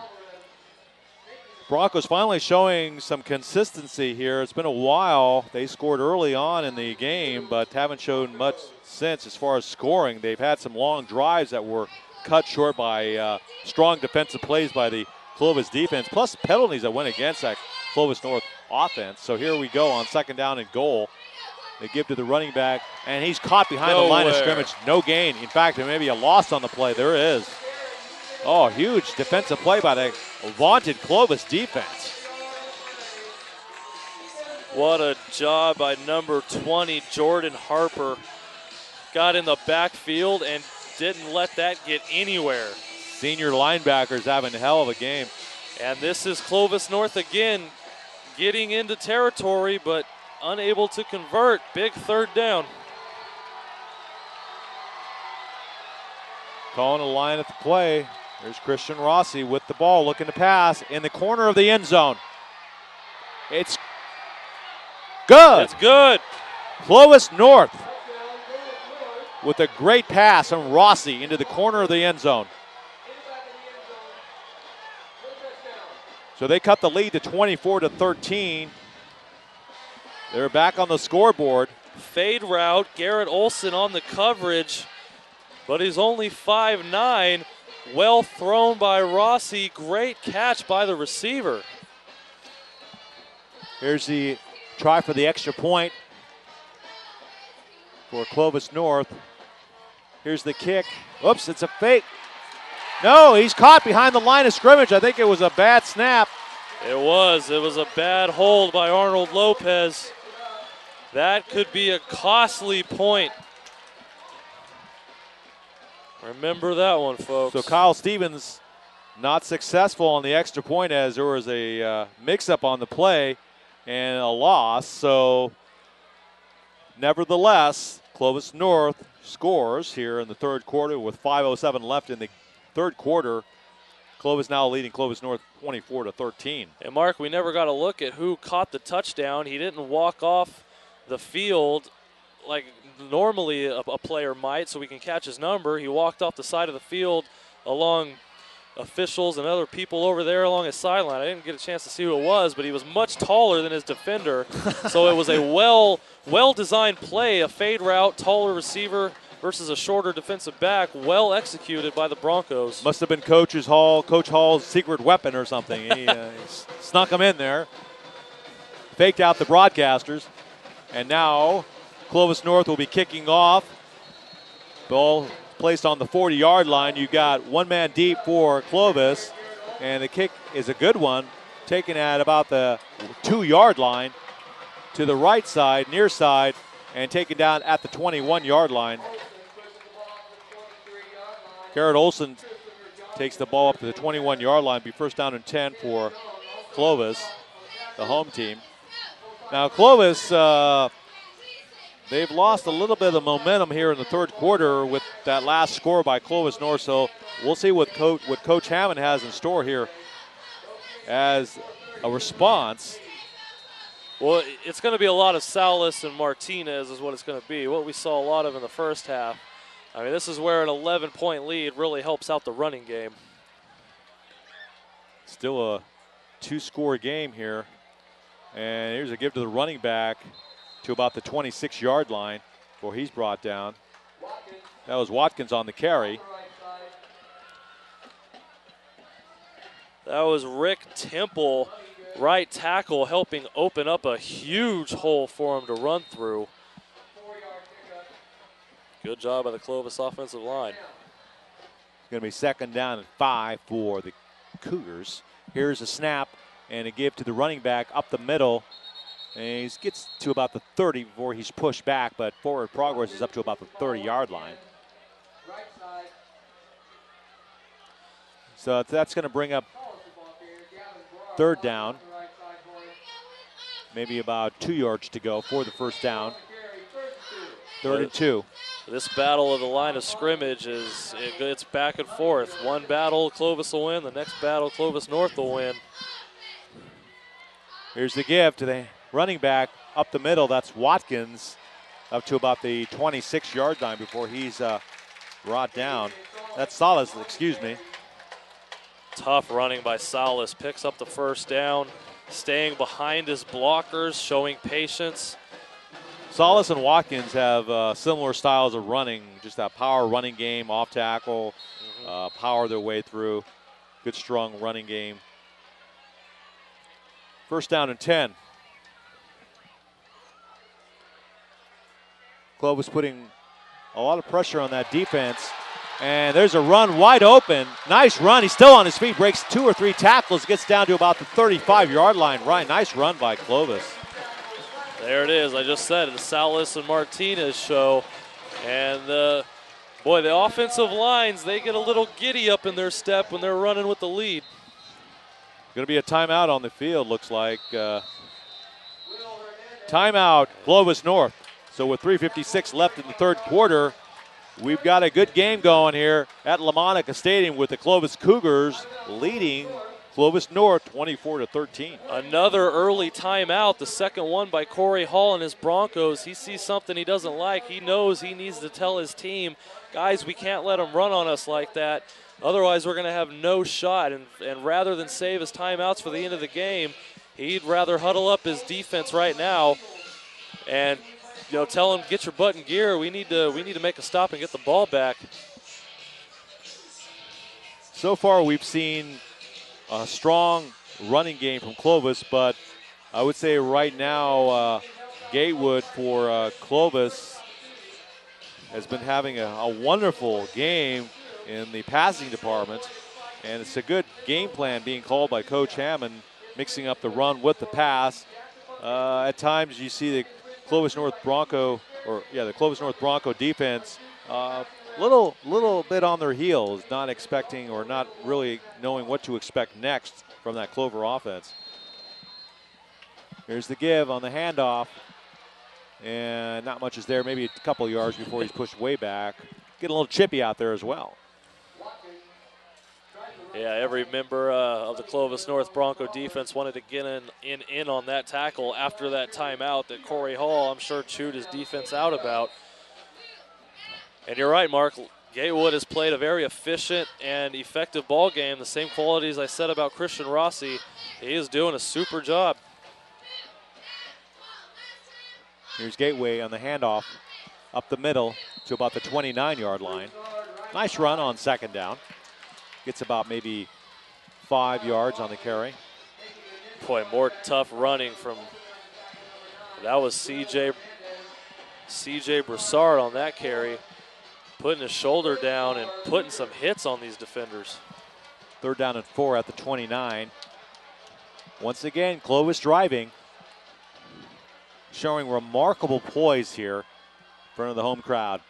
Speaker 1: Broncos finally showing some consistency here. It's been a while. They scored early on in the game, but haven't shown much since as far as scoring. They've had some long drives that were cut short by strong defensive plays by the Clovis defense, plus penalties that went against that Clovis North offense. So here we go on second down and goal. They give to the running back, and he's caught behind the line of scrimmage. No gain. In fact, there may be a loss on the play. There is. Oh, huge defensive play by the vaunted Clovis defense.
Speaker 2: What a job by number 20, Jordan Harper. Got in the backfield and didn't let that get anywhere.
Speaker 1: Senior linebackers having a hell of a game.
Speaker 2: And this is Clovis North again, getting into territory, but unable to convert. Big third down.
Speaker 1: Calling a line at the play. There's Christian Rossi with the ball, looking to pass in the corner of the end zone. It's good.
Speaker 2: It's good.
Speaker 1: Clovis North with a great pass from Rossi into the corner of the end zone. So they cut the lead to 24-13. They're back on the scoreboard.
Speaker 2: Fade route, Garrett Olson on the coverage, but he's only 5'9". Well thrown by Rossi. Great catch by the receiver.
Speaker 1: Here's the try for the extra point for Clovis North. Here's the kick. Oops, it's a fake. No, he's caught behind the line of scrimmage. I think it was a bad snap.
Speaker 2: It was a bad hold by Arnold Lopez. That could be a costly point. Remember that one, folks.
Speaker 1: So Kyle Stevens not successful on the extra point, as there was a mix-up on the play and a loss. So nevertheless, Clovis North scores here in the third quarter with 5:07 left in the third quarter. Clovis now leading Clovis North 24-13.
Speaker 2: And Mark, we never got a look at who caught the touchdown. He didn't walk off the field like normally a player might, so we can catch his number. He walked off the side of the field along officials and other people over there along his sideline. I didn't get a chance to see who it was, but he was much taller than his defender. So it was a well-designed play, a fade route, taller receiver versus a shorter defensive back, well executed by the Broncos.
Speaker 1: Must have been Coach Hall's secret weapon or something. He snuck him in there, faked out the broadcasters, and now Clovis North will be kicking off. Ball placed on the 40-yard line. You got one man deep for Clovis, and the kick is a good one. taken at about the 2-yard line to the right side, near side, and taken down at the 21-yard line. Garrett Olson takes the ball up to the 21-yard line, be first down and 10 for Clovis, the home team. Now Clovis, they've lost a little bit of the momentum here in the third quarter with that last score by Clovis North, so we'll see what Coach Hammond has in store here as a response.
Speaker 2: Well, it's going to be a lot of Salas and Martinez is what it's going to be, what we saw a lot of in the first half. I mean, this is where an 11-point lead really helps out the running game.
Speaker 1: Still a 2-score game here. And here's a give to the running back to about the 26-yard line before he's brought down. That was Watkins on the carry.
Speaker 2: That was Rick Temple, right tackle, helping open up a huge hole for him to run through. Good job by the Clovis offensive line.
Speaker 1: It's going to be second down and 5 for the Cougars. Here's a snap and a give to the running back up the middle. And he gets to about the 30 before he's pushed back, but forward progress is up to about the 30-yard line. So that's going to bring up third down. Maybe about 2 yards to go for the first down. 3rd and 2.
Speaker 2: This battle of the line of scrimmage it's back and forth. One battle, Clovis will win. The next battle, Clovis North will win.
Speaker 1: Here's the give to the running back up the middle. That's Watkins up to about the 26-yard line before he's brought down. That's Salas, excuse me.
Speaker 2: Tough running by Salas. Picks up the first down, staying behind his blockers, showing patience.
Speaker 1: Salas and Watkins have similar styles of running, just that power running game, off tackle, power their way through. Good, strong running game. First down and 10. Clovis putting a lot of pressure on that defense. And there's a run wide open. Nice run. He's still on his feet, breaks 2 or 3 tackles, gets down to about the 35-yard line. Right, nice run by Clovis.
Speaker 2: There it is. I just said it, the Salas and Martinez show. And, boy, the offensive lines, they get a little giddy up in their step when they're running with the lead.
Speaker 1: Going to be a timeout on the field, looks like. Timeout, Clovis North. So with 3:56 left in the third quarter, we've got a good game going here at Lamonica Stadium with the Clovis Cougars leading Clovis North 24-13.
Speaker 2: Another early timeout, the second one by Corey Hall and his Broncos. He sees something he doesn't like. He knows he needs to tell his team, guys, we can't let them run on us like that. Otherwise, we're going to have no shot. And rather than save his timeouts for the end of the game, he'd rather huddle up his defense right now and tell him, get your butt in gear. We need to make a stop and get the ball back.
Speaker 1: So far, we've seen a strong running game from Clovis, but I would say right now, Gatewood for Clovis has been having a wonderful game in the passing department, and it's a good game plan being called by Coach Hammond, mixing up the run with the pass. At times, you see the Clovis North Bronco defense little bit on their heels, not expecting or not really knowing what to expect next from that Clover offense. Here's the give on the handoff, and not much is there, maybe a couple yards before he's pushed way back. Get a little chippy out there as well.
Speaker 2: Yeah, every member of the Clovis North Bronco defense wanted to get in on that tackle after that timeout that Corey Hall, I'm sure, chewed his defense out about. And you're right, Mark. Gatewood has played a very efficient and effective ball game. The same qualities I said about Christian Rossi. He is doing a super job.
Speaker 1: Here's Gateway on the handoff up the middle to about the 29-yard line. Nice run on second down. Gets about maybe 5 yards on the carry.
Speaker 2: Boy, more tough running from, that was CJ Broussard on that carry, putting his shoulder down and putting some hits on these defenders.
Speaker 1: 3rd down and 4 at the 29. Once again, Clovis driving, showing remarkable poise here in front of the home crowd.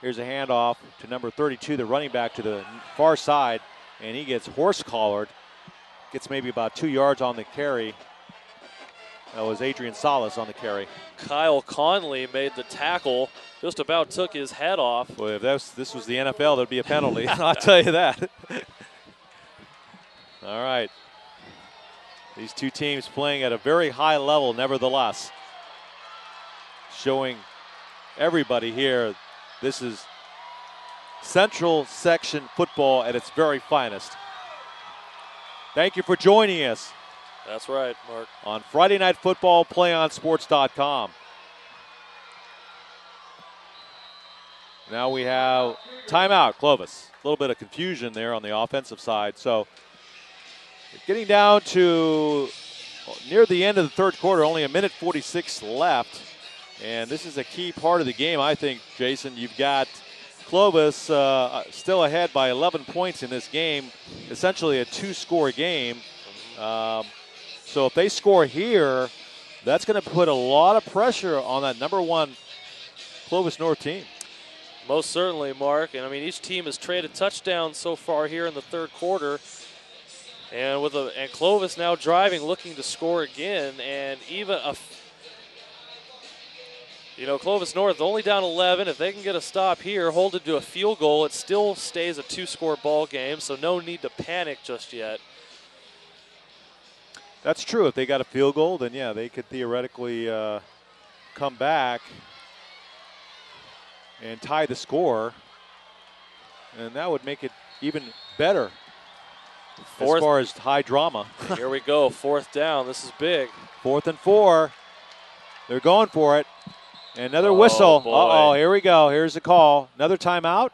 Speaker 1: Here's a handoff to number 32, the running back to the far side, and he gets horse-collared. Gets maybe about 2 yards on the carry. That was Adrian Salas on the carry.
Speaker 2: Kyle Conley made the tackle, just about took his head off.
Speaker 1: Well, if this was the NFL, there'd be a penalty. I'll tell you that. All right. These two teams playing at a very high level, nevertheless. Showing everybody here, this is Central Section football at its very finest. Thank you for joining us.
Speaker 2: That's right, Mark.
Speaker 1: On Friday Night Football, PlayOnSports.com. Now we have timeout, Clovis. A little bit of confusion there on the offensive side. So getting down to near the end of the third quarter, only 1:46 left. And this is a key part of the game, I think, Jason. You've got Clovis still ahead by 11 points in this game, essentially a two-score game. So if they score here, that's going to put a lot of pressure on that number one Clovis North team.
Speaker 2: Most certainly, Mark. And I mean, each team has traded touchdowns so far here in the third quarter. And and Clovis now driving, looking to score again, and even Clovis North only down 11. If they can get a stop here, hold it to a field goal, it still stays a two-score ball game. So no need to panic just yet.
Speaker 1: That's true. If they got a field goal, then yeah, they could theoretically come back and tie the score, and that would make it even better as far as high drama.
Speaker 2: Here we go, fourth down. This is big.
Speaker 1: 4th and 4. They're going for it. Another whistle.
Speaker 2: Boy.
Speaker 1: Uh-oh, here we go. Here's the call. Another timeout.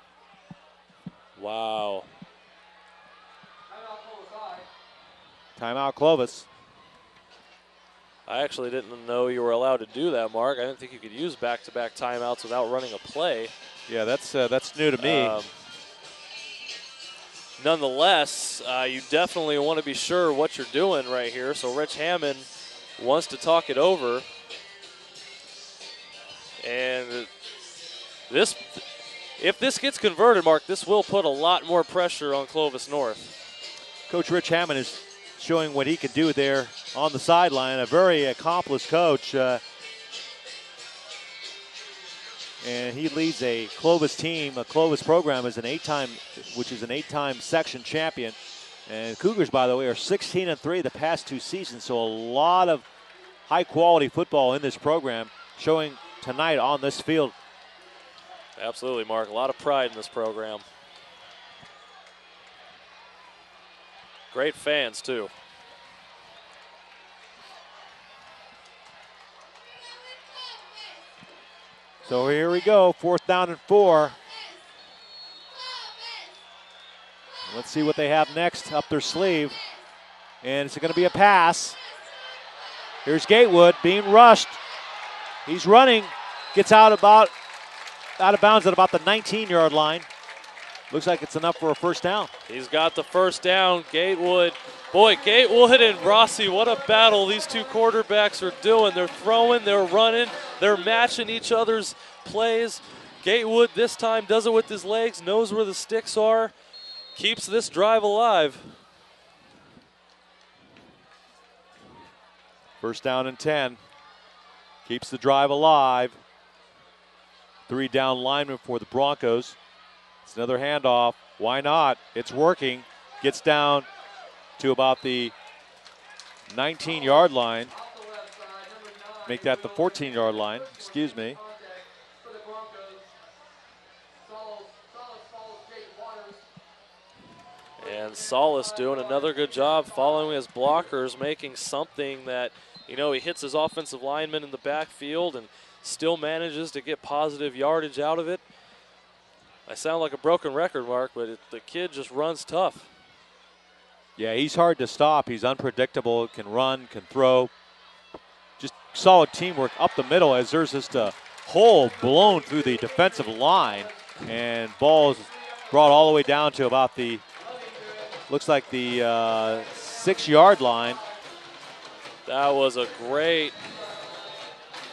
Speaker 2: Wow.
Speaker 1: Timeout, Clovis.
Speaker 2: I actually didn't know you were allowed to do that, Mark. I didn't think you could use back-to-back timeouts without running a play.
Speaker 1: Yeah, that's new to me.
Speaker 2: Nonetheless, you definitely want to be sure what you're doing right here. So Rich Hammond wants to talk it over. And if this gets converted, Mark, this will put a lot more pressure on Clovis North.
Speaker 1: Coach Rich Hammond is showing what he can do there on the sideline. A very accomplished coach. And he leads a Clovis team, a Clovis program which is an eight-time section champion. And Cougars, by the way, are 16-3 the past two seasons. So a lot of high-quality football in this program, showing tonight on this field.
Speaker 2: Absolutely, Mark. A lot of pride in this program. Great fans, too.
Speaker 1: So here we go, 4th down and 4. Let's see what they have next up their sleeve. And it's going to be a pass. Here's Gatewood being rushed. He's running, gets out of bounds at about the 19-yard line. Looks like it's enough for a first down.
Speaker 2: He's got the first down. Gatewood. Boy, Gatewood and Rossi, what a battle these two quarterbacks are doing. They're throwing, they're running, they're matching each other's plays. Gatewood this time does it with his legs, knows where the sticks are, keeps this drive alive.
Speaker 1: First down and 10. Keeps the drive alive. 3 down linemen for the Broncos. It's another handoff. Why not? It's working. Gets down to about the 19-yard line. Make that the 14-yard line. Excuse me.
Speaker 2: And Salas doing another good job following his blockers, making something that, he hits his offensive lineman in the backfield and still manages to get positive yardage out of it. I sound like a broken record, Mark, but the kid just runs tough.
Speaker 1: Yeah, he's hard to stop. He's unpredictable, can run, can throw. Just solid teamwork up the middle as there's just a hole blown through the defensive line. And ball's brought all the way down to about the, looks like the 6-yard line.
Speaker 2: That was a great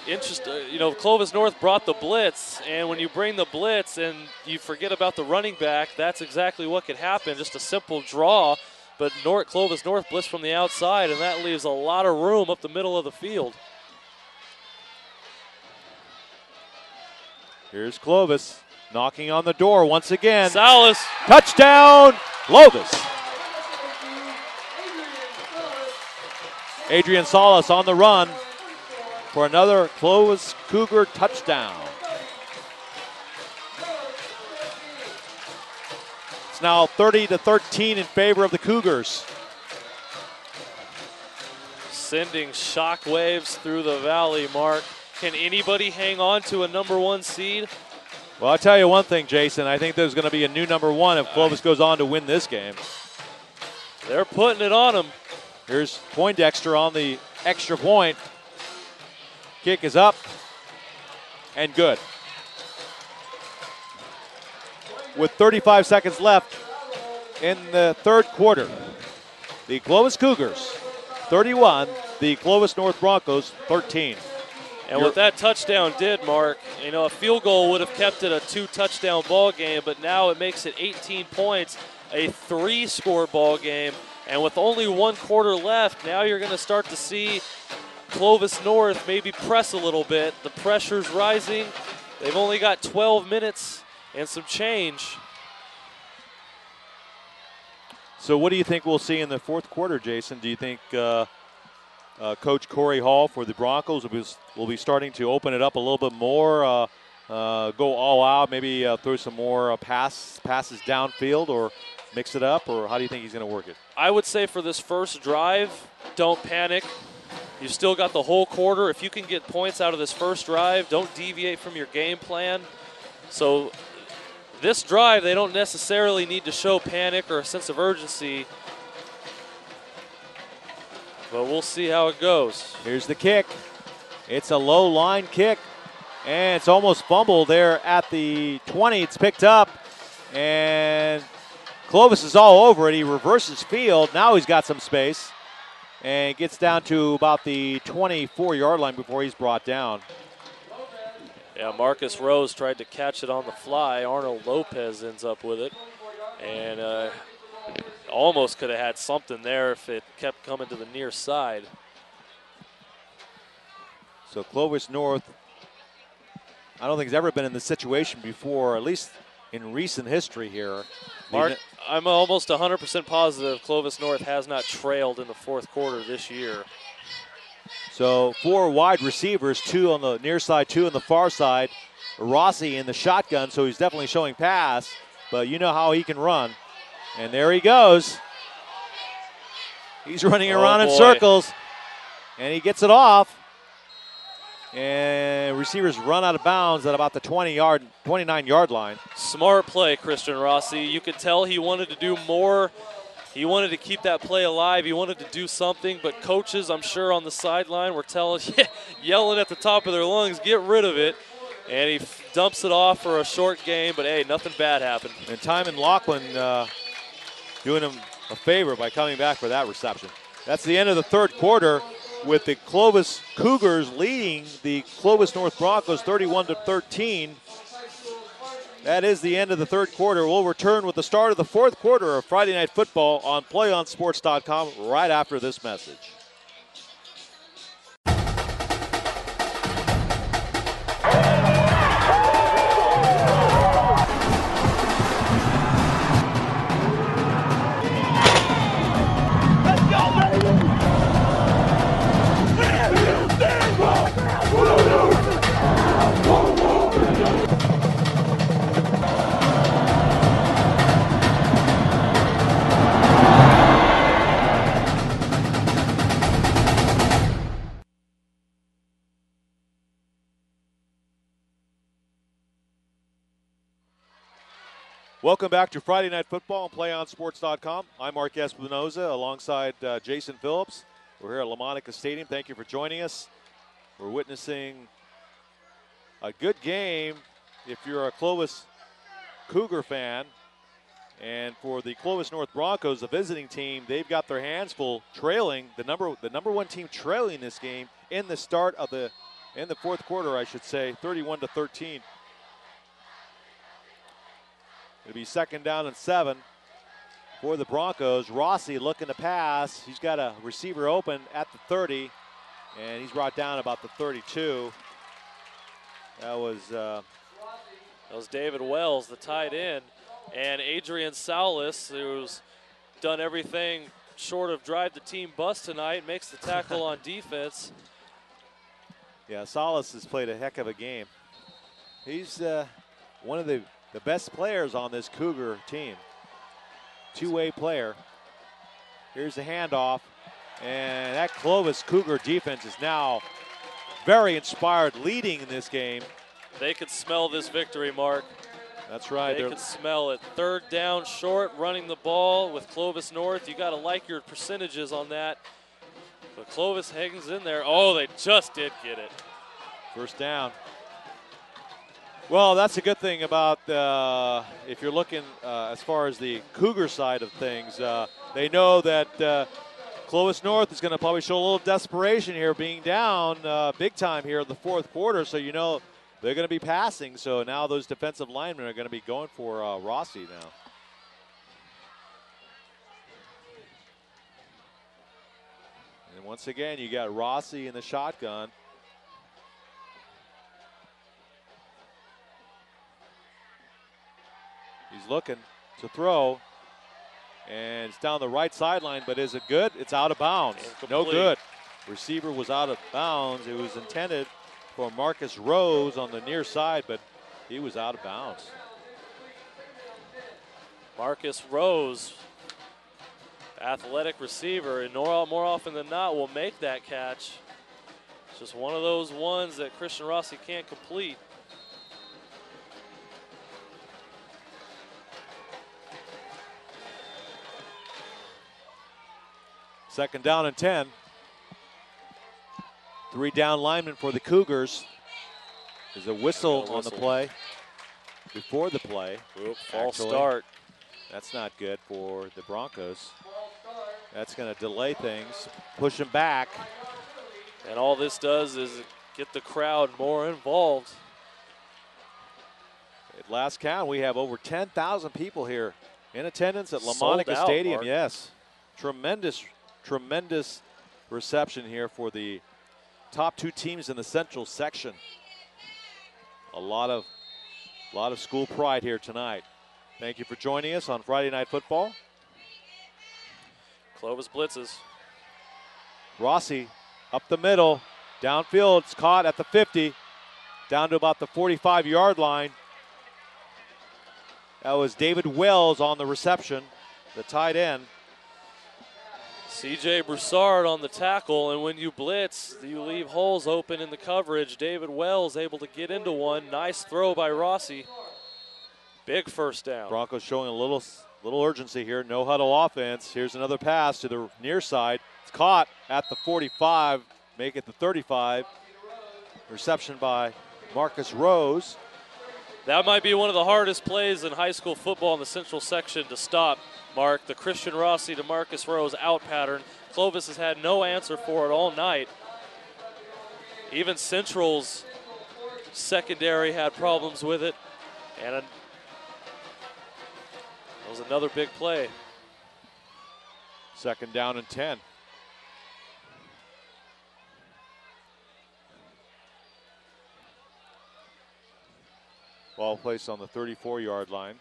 Speaker 2: Clovis North brought the blitz, and when you bring the blitz and you forget about the running back, that's exactly what could happen. Just a simple draw, but Clovis North blitz from the outside, and that leaves a lot of room up the middle of the field.
Speaker 1: Here's Clovis knocking on the door once again.
Speaker 2: Salas.
Speaker 1: Touchdown, Clovis. Adrian Salas on the run for another Clovis Cougar touchdown. It's now 30-13 in favor of the Cougars.
Speaker 2: Sending shockwaves through the valley, Mark. Can anybody hang on to a #1 seed?
Speaker 1: Well, I'll tell you one thing, Jason. I think there's going to be a new #1 if Clovis goes on to win this game.
Speaker 2: They're putting it on them.
Speaker 1: Here's Poindexter on the extra point. Kick is up and good. With 35 seconds left in the third quarter, the Clovis Cougars 31, the Clovis North Broncos 13.
Speaker 2: And what that touchdown did, Mark, a field goal would have kept it a 2-touchdown ball game, but now it makes it 18 points, a 3-score ball game. And with only 1 quarter left, now you're going to start to see Clovis North maybe press a little bit. The pressure's rising. They've only got 12 minutes and some change.
Speaker 1: So what do you think we'll see in the fourth quarter, Jason? Do you think Coach Corey Hall for the Broncos will be starting to open it up a little bit more, go all out, maybe throw some more passes downfield, or mix it up, or how do you think he's going to work it?
Speaker 2: I would say for this first drive, don't panic. You've still got the whole quarter. If you can get points out of this first drive, don't deviate from your game plan. So this drive, they don't necessarily need to show panic or a sense of urgency, but we'll see how it goes.
Speaker 1: Here's the kick. It's a low line kick, and it's almost fumbled there at the 20. It's picked up, and Clovis is all over it. He reverses field. Now he's got some space, and gets down to about the 24-yard line before he's brought down.
Speaker 2: Yeah, Marcus Rose tried to catch it on the fly. Arnold Lopez ends up with it, and almost could have had something there if it kept coming to the near side.
Speaker 1: So Clovis North, I don't think has ever been in this situation before, at least in recent history here.
Speaker 2: Mark, I'm almost 100% positive Clovis North has not trailed in the fourth quarter this year.
Speaker 1: So 4 wide receivers, 2 on the near side, 2 on the far side. Rossi in the shotgun, so he's definitely showing pass, but you know how he can run. And there he goes. He's running around in circles, and he gets it off. And receivers run out of bounds at about the 29-yard line.
Speaker 2: Smart play, Christian Rossi. You could tell he wanted to do more. He wanted to keep that play alive. He wanted to do something, but coaches, I'm sure, on the sideline were yelling at the top of their lungs, get rid of it. And he dumps it off for a short game, but hey, nothing bad happened.
Speaker 1: And Timon Laughlin doing him a favor by coming back for that reception. That's the end of the third quarter, with the Clovis Cougars leading the Clovis North Broncos 31-13. That is the end of the third quarter. We'll return with the start of the fourth quarter of Friday Night Football on PlayOnSports.com right after this message. Welcome back to Friday Night Football on PlayOnSports.com. I'm Mark Espinoza alongside Jason Phillips. We're here at Lamonica Stadium. Thank you for joining us. We're witnessing a good game if you're a Clovis Cougar fan. And for the Clovis North Broncos, the visiting team, they've got their hands full, trailing the number one team trailing this game in the fourth quarter, I should say, 31-13. It'll be 2nd down and 7 for the Broncos. Rossi looking to pass. He's got a receiver open at the 30, and he's brought down about the 32. That was
Speaker 2: David Wells, the tight end. And Adrian Salas, who's done everything short of drive the team bus tonight, makes the tackle on defense.
Speaker 1: Yeah, Salas has played a heck of a game. He's one of the best players on this Cougar team. Two-way player. Here's the handoff. And that Clovis Cougar defense is now very inspired, leading in this game.
Speaker 2: They could smell this victory, Mark.
Speaker 1: That's right.
Speaker 2: They could smell it. 3rd down short, running the ball with Clovis North. You got to like your percentages on that. But Clovis hangs in there. Oh, they just did get it.
Speaker 1: 1st down. Well, that's a good thing about if you're looking as far as the Cougar side of things. They know that Clovis North is going to probably show a little desperation here, being down big time here in the 4th quarter. So you know they're going to be passing. So now those defensive linemen are going to be going for Rossi now. And once again, you got Rossi in the shotgun. He's looking to throw, and it's down the right sideline, but is it good? It's out of bounds. No good. Receiver was out of bounds. It was intended for Marcus Rose on the near side, but he was out of bounds.
Speaker 2: Marcus Rose, athletic receiver, and more often than not will make that catch. It's just one of those ones that Christian Rossi can't complete.
Speaker 1: Second down and 10. 3 down linemen for the Cougars. There's a whistle on the play. Before the play.
Speaker 2: False start.
Speaker 1: That's not good for the Broncos. That's going to delay things, push them back.
Speaker 2: And all this does is get the crowd more involved.
Speaker 1: At last count, we have over 10,000 people here in attendance at Lamonica Stadium.
Speaker 2: Mark.
Speaker 1: Yes, tremendous reception here for the top 2 teams in the Central section. A lot of school pride here tonight. Thank you for joining us on Friday Night Football.
Speaker 2: Clovis blitzes.
Speaker 1: Rossi up the middle, downfield. It's caught at the 50, down to about the 45-yard line. That was David Wells on the reception, the tight end.
Speaker 2: C.J. Broussard on the tackle, and when you blitz, you leave holes open in the coverage. David Wells able to get into one. Nice throw by Rossi. Big 1st down.
Speaker 1: Broncos showing a little urgency here. No huddle offense. Here's another pass to the near side. It's caught at the 45, make it the 35. Reception by Marcus Rose.
Speaker 2: That might be one of the hardest plays in high school football in the Central section to stop, Mark. The Christian Rossi to Marcus Rose out pattern. Clovis has had no answer for it all night. Even Central's secondary had problems with it. And that was another big play.
Speaker 1: 2nd down and 10. Ball placed on the 34-yard line.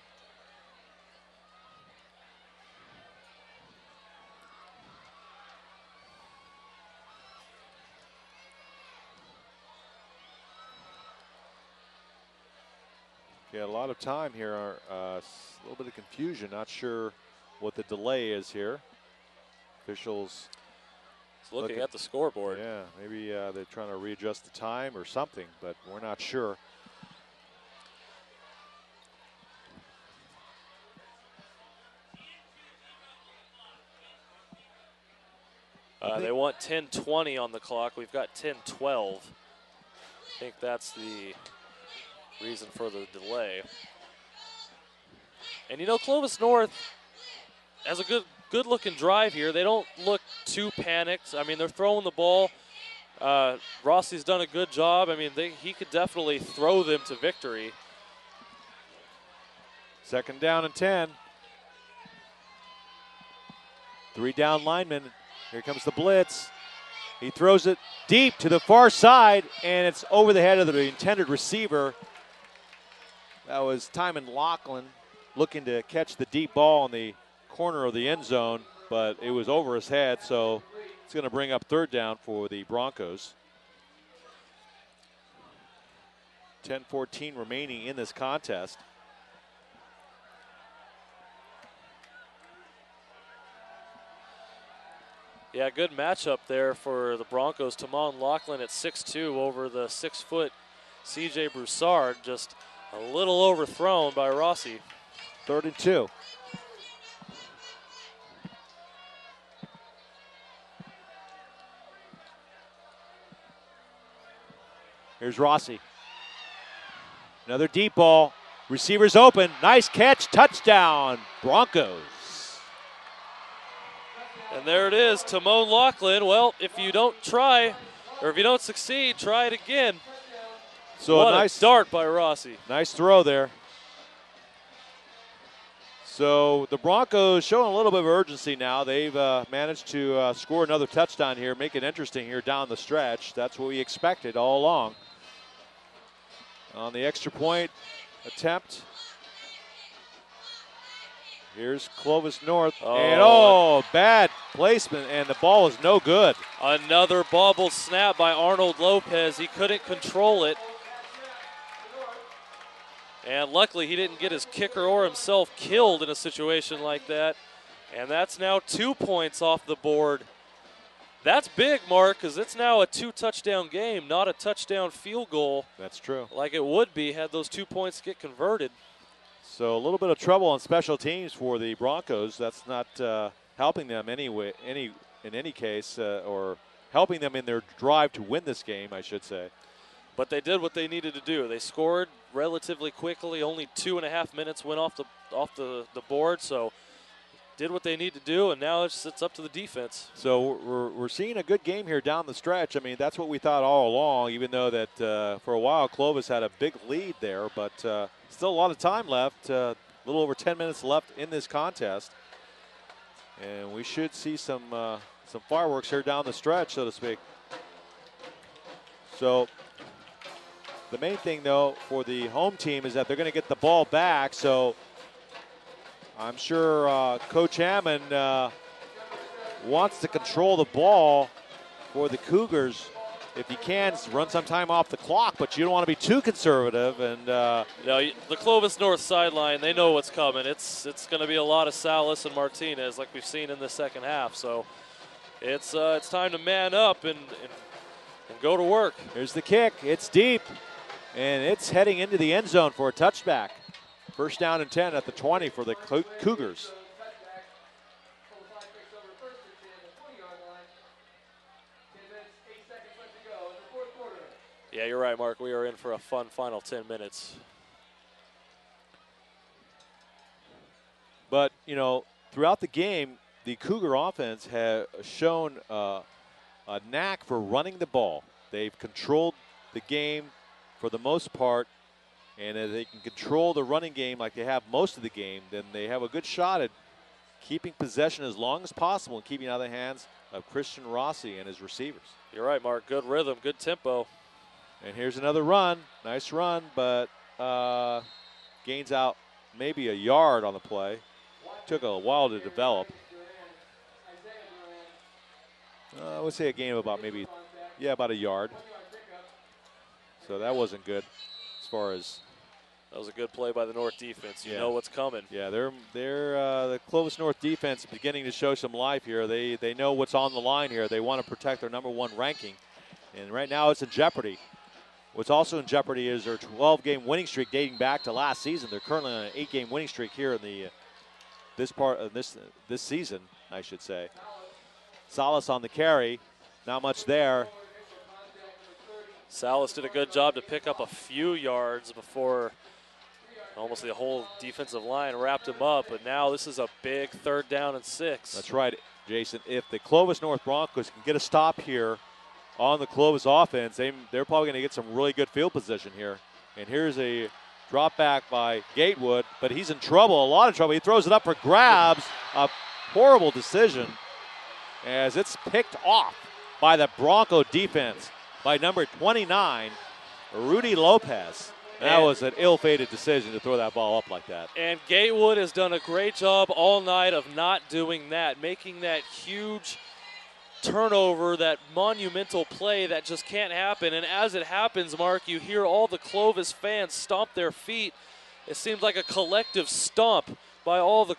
Speaker 1: Yeah, a lot of time here. A little bit of confusion. Not sure what the delay is here. Officials
Speaker 2: looking at the scoreboard.
Speaker 1: Yeah, maybe they're trying to readjust the time or something, but we're not sure.
Speaker 2: They want 10:20 on the clock. We've got 10:12. I think that's the reason for the delay. And you know, Clovis North has a good-looking drive here. They don't look too panicked. I mean, they're throwing the ball. Rossi's done a good job. I mean, he could definitely throw them to victory.
Speaker 7: 2nd down and 10. 3 down linemen. Here comes the blitz. He throws it deep to the far side, and it's over the head of the intended receiver. That was Timon Laughlin looking to catch the deep ball in the corner of the end zone, but it was over his head, so it's going to bring up 3rd down for the Broncos. 10-14 remaining in this contest.
Speaker 2: Yeah, good matchup there for the Broncos. Timon Laughlin at 6'2" over the 6-foot C.J. Broussard, just a little overthrown by Rossi.
Speaker 7: 3rd and 2. Here's Rossi. Another deep ball. Receivers open. Nice catch. Touchdown, Broncos.
Speaker 2: And there it is, Timon Laughlin. Well, if you don't try, or if you don't succeed, try it again.
Speaker 7: So
Speaker 2: what
Speaker 7: a nice
Speaker 2: dart by Rossi.
Speaker 7: Nice throw there. So the Broncos showing a little bit of urgency now. They've managed to score another touchdown here, make it interesting here down the stretch. That's what we expected all along. On the extra point attempt, here's Clovis North. And bad placement, and the ball is no good.
Speaker 2: Another bobble snap by Arnold Lopez. He couldn't control it. And luckily he didn't get his kicker or himself killed in a situation like that. And that's now 2 points off the board. That's big, Mark, because it's now a 2-touchdown game, not a touchdown field goal.
Speaker 7: That's true.
Speaker 2: Like it would be had those 2 points get converted.
Speaker 7: So a little bit of trouble on special teams for the Broncos. That's not helping them in any case, or helping them in their drive to win this game, I should say.
Speaker 2: But they did what they needed to do. They scored relatively quickly. Only 2.5 minutes went off the board, so did what they need to do, and now it's up to the defense.
Speaker 7: So we're seeing a good game here down the stretch. I mean, that's what we thought all along, even though that for a while Clovis had a big lead there, but still a lot of time left, a little over 10 minutes left in this contest. And we should see some fireworks here down the stretch, so to speak. So the main thing, though, for the home team is that they're going to get the ball back, so I'm sure Coach Hammond wants to control the ball for the Cougars. If he can, run some time off the clock, but you don't want to be too conservative. And
Speaker 2: no, the Clovis North sideline, they know what's coming. It's going to be a lot of Salas and Martinez like we've seen in the second half. So it's time to man up and go to work.
Speaker 7: Here's the kick. It's deep, and it's heading into the end zone for a touchback. 1st down and 10 at the 20 for the Cougars.
Speaker 2: Yeah, you're right, Mark. We are in for a fun final 10 minutes.
Speaker 7: But, you know, throughout the game, the Cougar offense has shown a knack for running the ball. They've controlled the game for the most part. And if they can control the running game like they have most of the game, then they have a good shot at keeping possession as long as possible and keeping out of the hands of Christian Rossi and his receivers.
Speaker 2: You're right, Mark. Good rhythm, good tempo.
Speaker 7: And here's another run. Nice run, but gains out maybe a yard on the play. Took a while to develop. I would say a gain of about about a yard. So that wasn't good as far as.
Speaker 2: That was a good play by the North defense. You know what's coming.
Speaker 7: Yeah, they're the Clovis North defense is beginning to show some life here. They know what's on the line here. They want to protect their #1 ranking, and right now it's in jeopardy. What's also in jeopardy is their 12-game winning streak dating back to last season. They're currently on an 8-game winning streak here in the this part of this season, I should say. Salas on the carry, not much there.
Speaker 2: Salas did a good job to pick up a few yards before Almost the whole defensive line wrapped him up, but now this is a big 3rd down and 6.
Speaker 7: That's right, Jason. If the Clovis North Broncos can get a stop here on the Clovis offense, they're probably going to get some really good field position here. And here's a drop back by Gatewood, but he's in trouble, a lot of trouble. He throws it up for grabs. A horrible decision as it's picked off by the Bronco defense by number 29, Rudy Lopez. That was an ill-fated decision to throw that ball up like that.
Speaker 2: And Gatewood has done a great job all night of not doing that, making that huge turnover, that monumental play that just can't happen. And as it happens, Mark, you hear all the Clovis fans stomp their feet. It seems like a collective stomp by all the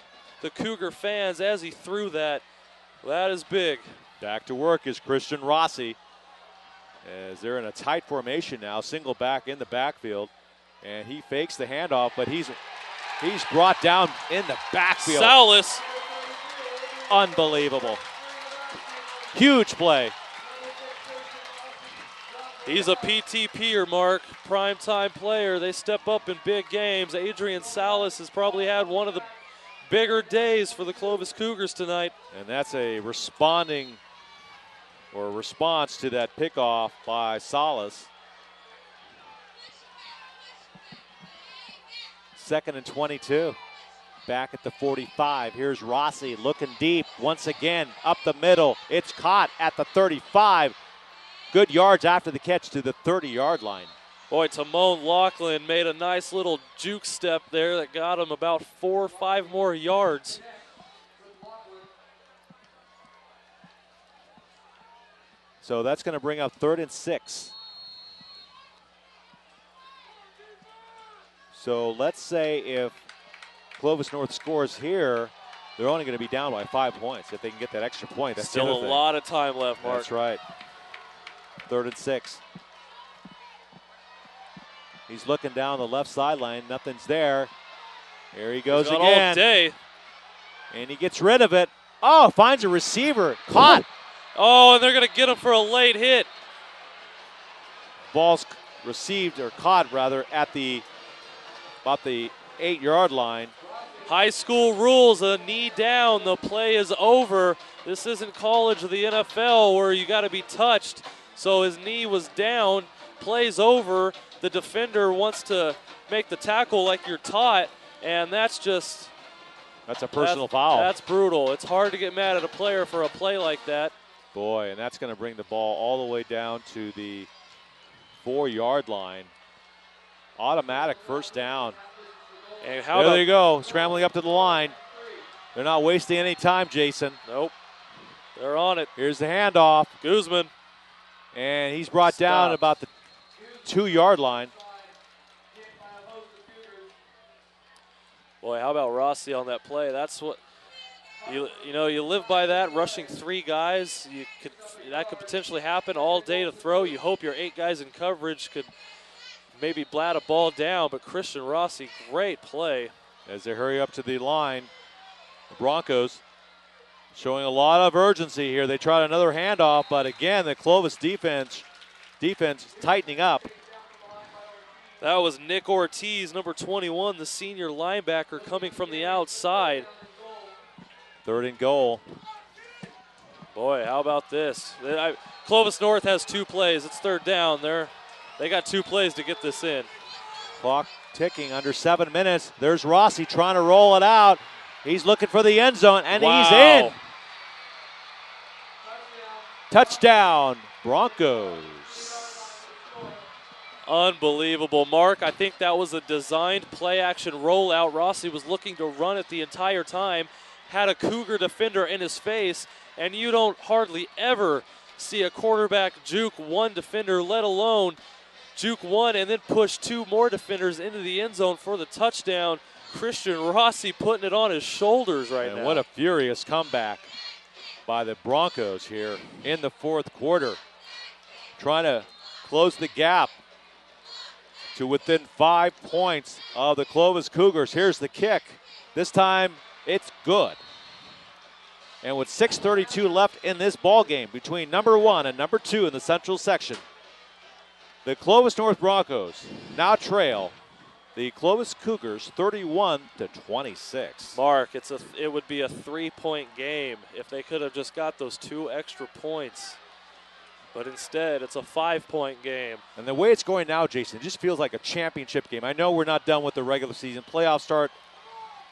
Speaker 2: Cougar fans as he threw that. That is big.
Speaker 7: Back to work is Christian Rossi, as they're in a tight formation now, single back in the backfield. And he fakes the handoff, but he's brought down in the backfield.
Speaker 2: Salas.
Speaker 7: Unbelievable. Huge play.
Speaker 2: He's a PTPer, Mark, primetime player. They step up in big games. Adrian Salas has probably had one of the bigger days for the Clovis Cougars tonight.
Speaker 7: And that's a response to that pickoff by Salas. 2nd and 22. Back at the 45. Here's Rossi looking deep once again up the middle. It's caught at the 35. Good yards after the catch to the 30-yard line.
Speaker 2: Boy, Timon Laughlin made a nice little juke step there that got him about 4 or 5 more yards.
Speaker 7: So that's going to bring up 3rd and 6. So let's say if Clovis North scores here, they're only going to be down by 5 points. If they can get that extra point, that's
Speaker 2: still a lot of time left, Mark.
Speaker 7: That's right. 3rd and 6. He's looking down the left sideline. Nothing's there. Here he goes again.
Speaker 2: All day.
Speaker 7: And he gets rid of it. Oh, finds a receiver. Caught.
Speaker 2: Oh, and they're going to get him for a late hit.
Speaker 7: Ball's received, or caught rather, at about the 8-yard line.
Speaker 2: High school rules, a knee down, the play is over. This isn't college or the NFL where you got to be touched. So his knee was down, play's over. The defender wants to make the tackle like you're taught, and that's
Speaker 7: a personal foul.
Speaker 2: That's brutal. It's hard to get mad at a player for a play like that.
Speaker 7: Boy, and that's going to bring the ball all the way down to the 4-yard line. Automatic 1st down.
Speaker 2: And
Speaker 7: there they go, scrambling up to the line. They're not wasting any time, Jason.
Speaker 2: Nope. They're on it.
Speaker 7: Here's the handoff.
Speaker 2: Guzman.
Speaker 7: And he's brought down about the 2-yard line.
Speaker 2: Boy, how about Rossi on that play? That's what you live by that, rushing 3 guys. That could potentially happen all day to throw. You hope your 8 guys in coverage could maybe blat a ball down, but Christian Rossi, great play.
Speaker 7: As they hurry up to the line, the Broncos showing a lot of urgency here. They tried another handoff, but again, the Clovis defense tightening up.
Speaker 2: That was Nick Ortiz, number 21, the senior linebacker, coming from the outside.
Speaker 7: 3rd and goal.
Speaker 2: Boy, how about this? Clovis North has 2 plays. It's 3rd down. They got 2 plays to get this in.
Speaker 7: Clock ticking, under 7 minutes. There's Rossi trying to roll it out. He's looking for the end zone, and he's in. Touchdown, Broncos.
Speaker 2: Unbelievable, Mark. I think that was a designed play-action rollout. Rossi was looking to run it the entire time, had a Cougar defender in his face, and you don't hardly ever see a quarterback juke 1 defender, let alone juke 1 and then push 2 more defenders into the end zone for the touchdown. Christian Rossi putting it on his shoulders right now.
Speaker 7: And what a furious comeback by the Broncos here in the 4th quarter. Trying to close the gap to within 5 points of the Clovis Cougars. Here's the kick. This time it's good. And with 6:32 left in this ball game between number 1 and number 2 in the Central section, the Clovis North Broncos now trail the Clovis Cougars 31-26.
Speaker 2: Mark, it would be a 3-point game if they could have just got those 2 extra points. But instead, it's a 5-point game.
Speaker 7: And the way it's going now, Jason, it just feels like a championship game. I know we're not done with the regular season. Playoffs start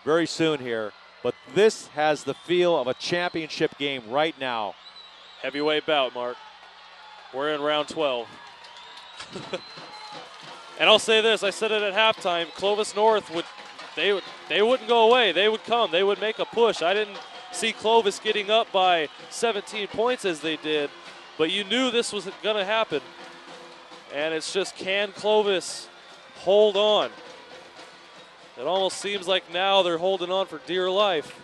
Speaker 7: very soon here. But this has the feel of a championship game right now.
Speaker 2: Heavyweight bout, Mark. We're in round 12. And I'll say this, I said it at halftime, Clovis North they wouldn't go away. They would come. They would make a push. I didn't see Clovis getting up by 17 points as they did, but you knew this was going to happen. And it's just, can Clovis hold on? It almost seems like now they're holding on for dear life.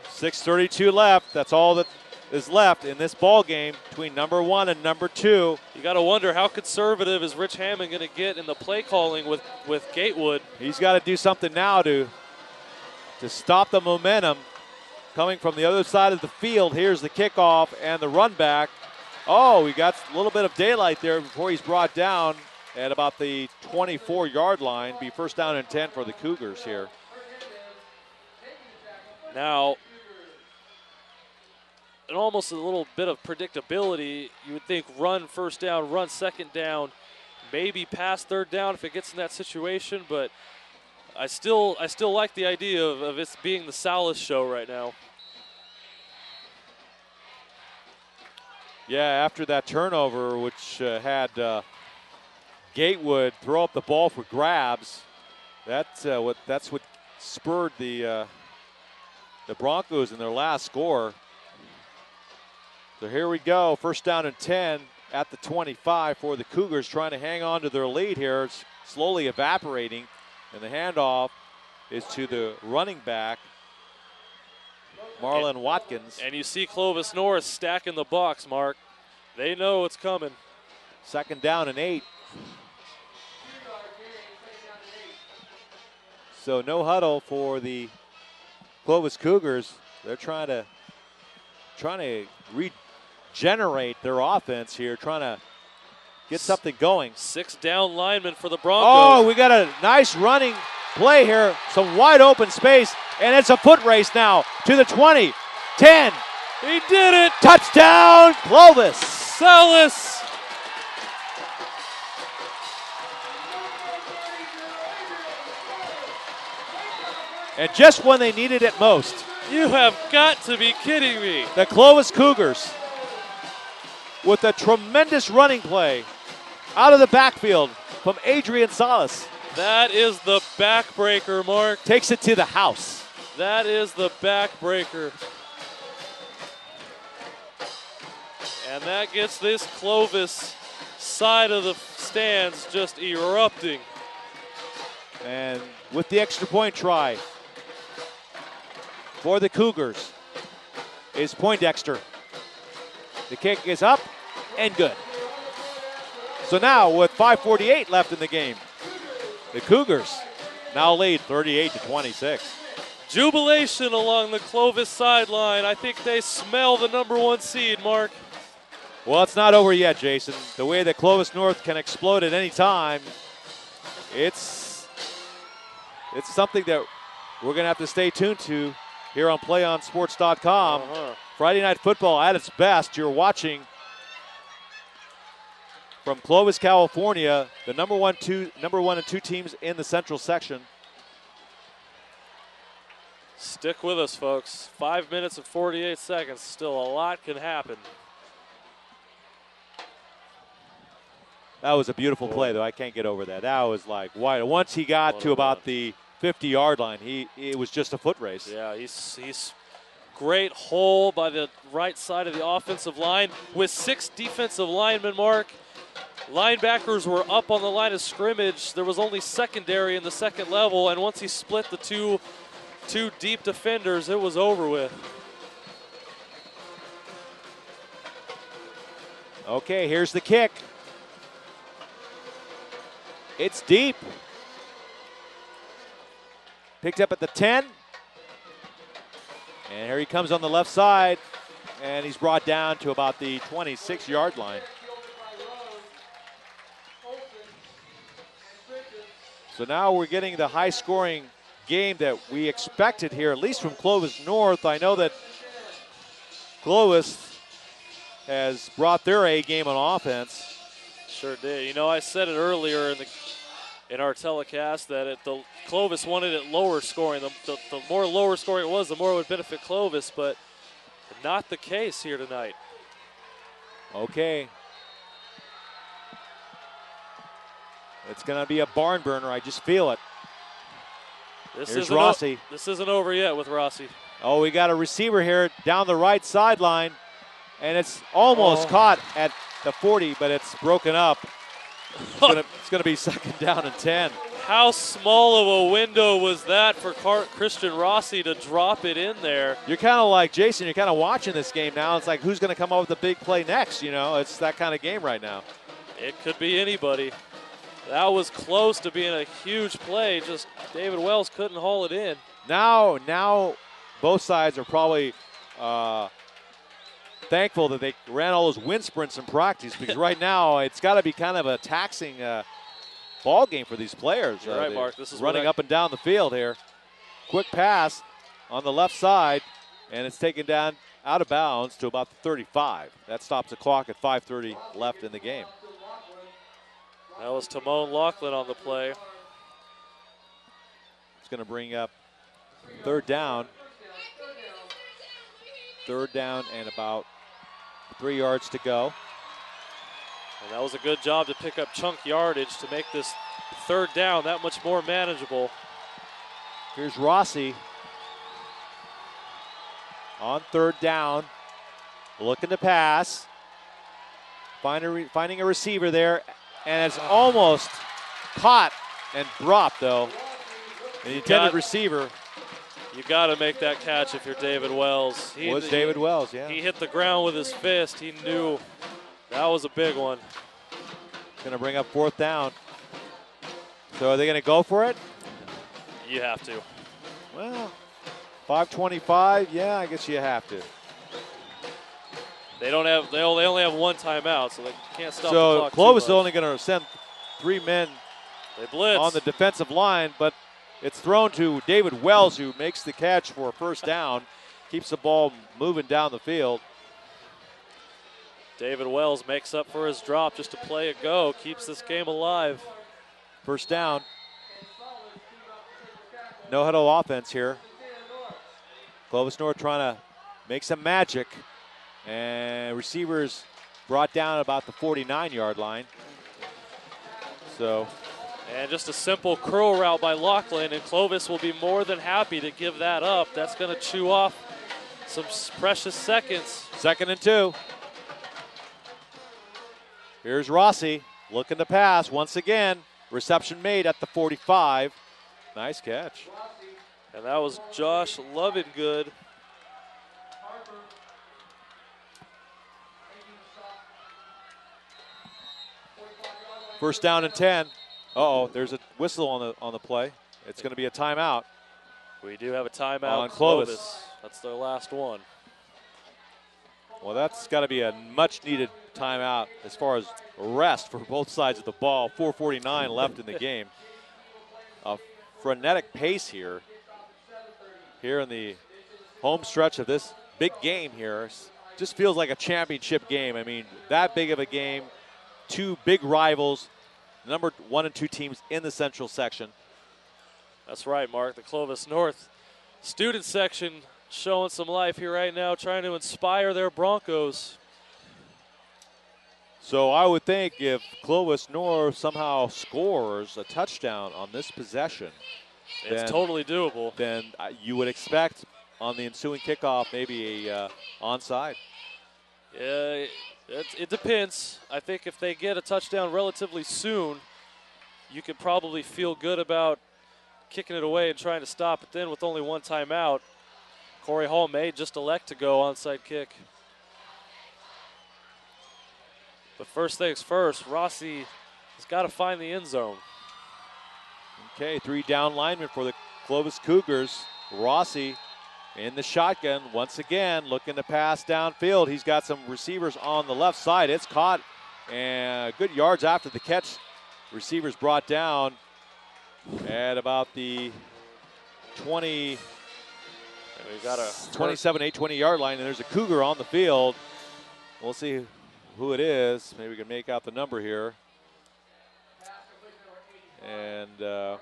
Speaker 7: 6:32 left. That's all that is left in this ball game between number 1 and number 2.
Speaker 2: You got to wonder, how conservative is Rich Hammond going to get in the play calling with Gatewood?
Speaker 7: He's got to do something now to stop the momentum coming from the other side of the field. Here's the kickoff and the run back. Oh, we got a little bit of daylight there before he's brought down at about the 24-yard line. Be first down and 10 for the Cougars here.
Speaker 2: Now, and almost a little bit of predictability. You would think run first down, run second down, maybe pass third down if it gets in that situation, but I still like the idea of it being the Salas show right now.
Speaker 7: Yeah, after that turnover, which had Gatewood throw up the ball for grabs, that's what spurred the Broncos in their last score. So here we go, first down and 10 at the 25 for the Cougars, trying to hang on to their lead here. It's slowly evaporating, and the handoff is to the running back, Marlon Watkins.
Speaker 2: And you see Clovis North stacking the box, Mark. They know it's coming.
Speaker 7: Second down and 8. So no huddle for the Clovis Cougars. They're trying to regenerate their offense here, trying to get something going.
Speaker 2: 6 down linemen for the Broncos.
Speaker 7: Oh, we got a nice running play here. Some wide open space, and it's a foot race now to the 20, 10.
Speaker 2: He did it.
Speaker 7: Touchdown, Clovis.
Speaker 2: Salas.
Speaker 7: And just when they needed it most,
Speaker 2: You have got to be kidding me.
Speaker 7: the Clovis Cougars with a tremendous running play out of the backfield from Adrian Salas.
Speaker 2: That is the backbreaker, Mark.
Speaker 7: Takes it to the house.
Speaker 2: That is the backbreaker. And that gets this Clovis side of the stands just erupting.
Speaker 7: And with the extra point try for the Cougars is Poindexter. The kick is up and good. So now with 5:48 left in the game, the Cougars now lead 38-26.
Speaker 2: Jubilation along the Clovis sideline. I think they smell the #1 seed, Mark.
Speaker 7: Well, it's not over yet, Jason. The way that Clovis North can explode at any time, it's something that we're going to have to stay tuned to here on PlayOnSports.com. Friday Night Football at its best. You're watching from Clovis, California, the number one and two teams in the Central section.
Speaker 2: Stick with us, folks. 5 minutes and 48 seconds. Still a lot can happen.
Speaker 7: That was a beautiful play, though. I can't get over that. That was like wide. Once he got to about the 50-yard line, it was just a foot race.
Speaker 2: Yeah, he's great hole by the right side of the offensive line with 6 defensive linemen, Mark. Linebackers were up on the line of scrimmage. There was only secondary in the second level, and once he split the two deep defenders, it was over with.
Speaker 7: Okay, here's the kick. It's deep. Picked up at the 10. And here he comes on the left side, and he's brought down to about the 26-yard line. So now we're getting the high-scoring game that we expected here, at least from Clovis North. I know that Clovis has brought their A game on offense.
Speaker 2: Sure did. You know, I said it earlier in our telecast that the Clovis wanted it lower scoring. The more lower scoring it was, the more it would benefit Clovis, but not the case here tonight.
Speaker 7: Okay. It's going to be a barn burner. I just feel it. Here's Rossi.
Speaker 2: This isn't over yet with Rossi.
Speaker 7: Oh, we got a receiver here down the right sideline, and it's almost caught at the 40, but it's broken up. It's going to be second down and 10.
Speaker 2: How small of a window was that for Christian Rossi to drop it in there?
Speaker 7: You're kind of like, Jason, you're kind of watching this game now. It's like, who's going to come up with the big play next? You know, it's that kind of game right now.
Speaker 2: It could be anybody. That was close to being a huge play. Just David Wells couldn't haul it in.
Speaker 7: Now both sides are probably thankful that they ran all those wind sprints in practice, because right now it's got to be kind of a taxing ball game for these players.
Speaker 2: You're right, Mark. This is
Speaker 7: running up and down the field here. Quick pass on the left side, and it's taken down out of bounds to about the 35. That stops the clock at 5:30 left in the game.
Speaker 2: That was Timon Laughlin on the play.
Speaker 7: It's going to bring up third down. Third down and about 3 yards to go.
Speaker 2: And that was a good job to pick up chunk yardage to make this third down that much more manageable.
Speaker 7: Here's Rossi on third down, looking to pass. Finding a receiver there, and it's almost caught and dropped, though. The intended receiver.
Speaker 2: You got to make that catch if you're David Wells.
Speaker 7: David Wells, yeah.
Speaker 2: He hit the ground with his fist. He knew that was a big one.
Speaker 7: Going to bring up fourth down. So are they going to go for it?
Speaker 2: You have to.
Speaker 7: Well, 5:25, yeah, I guess you have to.
Speaker 2: They only have one timeout, so they can't stop the clock.
Speaker 7: So Clovis is only going to send 3 men
Speaker 2: They blitz
Speaker 7: on the defensive line, but it's thrown to David Wells, who makes the catch for a first down, keeps the ball moving down the field.
Speaker 2: David Wells makes up for his drop just to play a go, keeps this game alive.
Speaker 7: First down. No huddle offense here. Clovis North trying to make some magic, and receivers brought down about the 49-yard line. So.
Speaker 2: And just a simple curl route by Laughlin, and Clovis will be more than happy to give that up. That's going to chew off some precious seconds.
Speaker 7: 2nd and 2. Here's Rossi looking to pass once again. Reception made at the 45. Nice catch.
Speaker 2: And that was Josh Lovingood.
Speaker 7: First down and 10. Uh-oh, there's a whistle on the play. It's going to be a timeout.
Speaker 2: We do have a timeout
Speaker 7: on Clovis.
Speaker 2: That's their last one.
Speaker 7: Well, that's got to be a much-needed timeout as far as rest for both sides of the ball. 4:49 left in the game. A frenetic pace here in the home stretch of this big game here. Just feels like a championship game. I mean, that big of a game. 2 big rivals. Number 1 and 2 teams in the Central section.
Speaker 2: That's right, Mark. The Clovis North student section showing some life here right now, trying to inspire their Broncos.
Speaker 7: So I would think if Clovis North somehow scores a touchdown on this possession,
Speaker 2: it's totally doable.
Speaker 7: Then you would expect on the ensuing kickoff maybe a onside.
Speaker 2: Yeah. It depends. I think if they get a touchdown relatively soon, you could probably feel good about kicking it away and trying to stop it. Then with only one timeout, Corey Hall may just elect to go onside kick. But first things first, Rossi has got to find the end zone.
Speaker 7: Okay, 3 down linemen for the Clovis Cougars. Rossi in the shotgun, once again, looking to pass downfield. He's got some receivers on the left side. It's caught, and good yards after the catch. Receivers brought down at about the 20.
Speaker 2: We got a
Speaker 7: 27, 20 yard line, and there's a Cougar on the field. We'll see who it is. Maybe we can make out the number here. And trying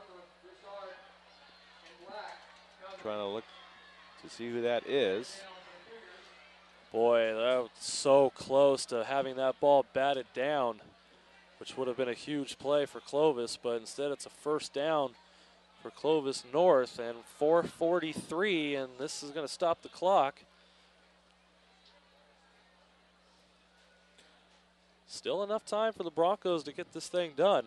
Speaker 7: to look to see who that is.
Speaker 2: Boy, that was so close to having that ball batted down, which would have been a huge play for Clovis, but instead it's a first down for Clovis North, and 4:43, and this is going to stop the clock. Still enough time for the Broncos to get this thing done.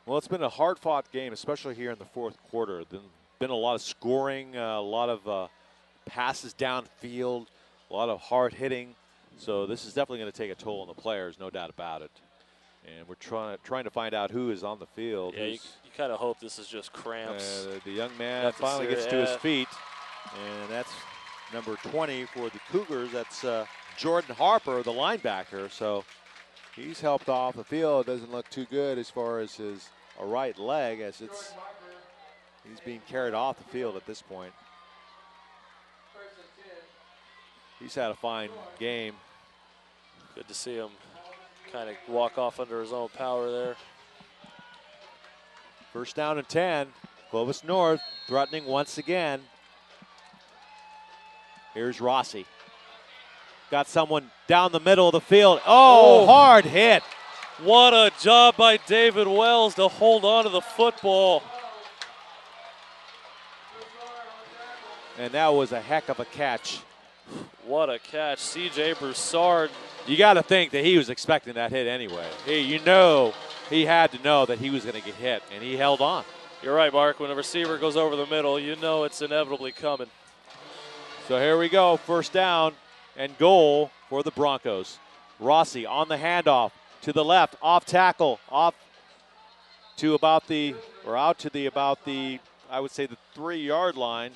Speaker 7: Well, it's been a hard-fought game, especially here in the fourth quarter. There's been a lot of scoring, a lot of passes downfield, a lot of hard hitting. So this is definitely going to take a toll on the players, no doubt about it. And we're trying to find out who is on the field.
Speaker 2: Yeah, you kind of hope this is just cramps.
Speaker 7: The young man finally gets to his feet, and that's number 20 for the Cougars. That's Jordan Harper, the linebacker. So he's helped off the field. Doesn't look too good as far as his right leg, as he's being carried off the field at this point. He's had a fine game.
Speaker 2: Good to see him kind of walk off under his own power there.
Speaker 7: First down and 10. Clovis North threatening once again. Here's Rossi. Got someone down the middle of the field. Oh, hard hit.
Speaker 2: What a job by David Wells to hold on to the football.
Speaker 7: And that was a heck of a catch.
Speaker 2: What a catch. C.J. Broussard.
Speaker 7: You got to think that he was expecting that hit anyway. He had to know that he was going to get hit, and he held on.
Speaker 2: You're right, Mark. When a receiver goes over the middle, you know it's inevitably coming.
Speaker 7: So here we go. First down and goal for the Broncos. Rossi on the handoff to the left, off tackle, off to about the, I would say the 3-yard line.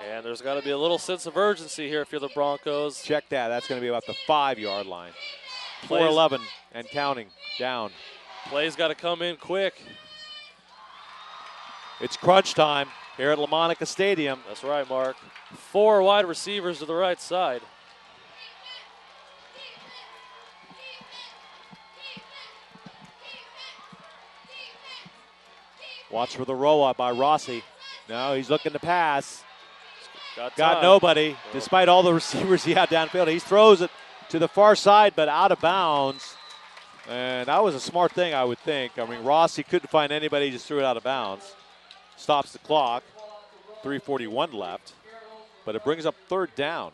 Speaker 2: And there's got to be a little sense of urgency here if you're the Broncos.
Speaker 7: Check that. That's going to be about the 5-yard line. 4:11 and counting down.
Speaker 2: Plays got to come in quick.
Speaker 7: It's crunch time here at Lamonica Stadium.
Speaker 2: That's right, Mark. 4 wide receivers to the right side.
Speaker 7: Watch for the roll-up by Rossi. No, he's looking to pass.
Speaker 2: Got
Speaker 7: nobody, despite all the receivers he had downfield. He throws it to the far side, but out of bounds. And that was a smart thing, I would think. I mean, Rossi couldn't find anybody, he just threw it out of bounds. Stops the clock. 3:41 left. But it brings up third down.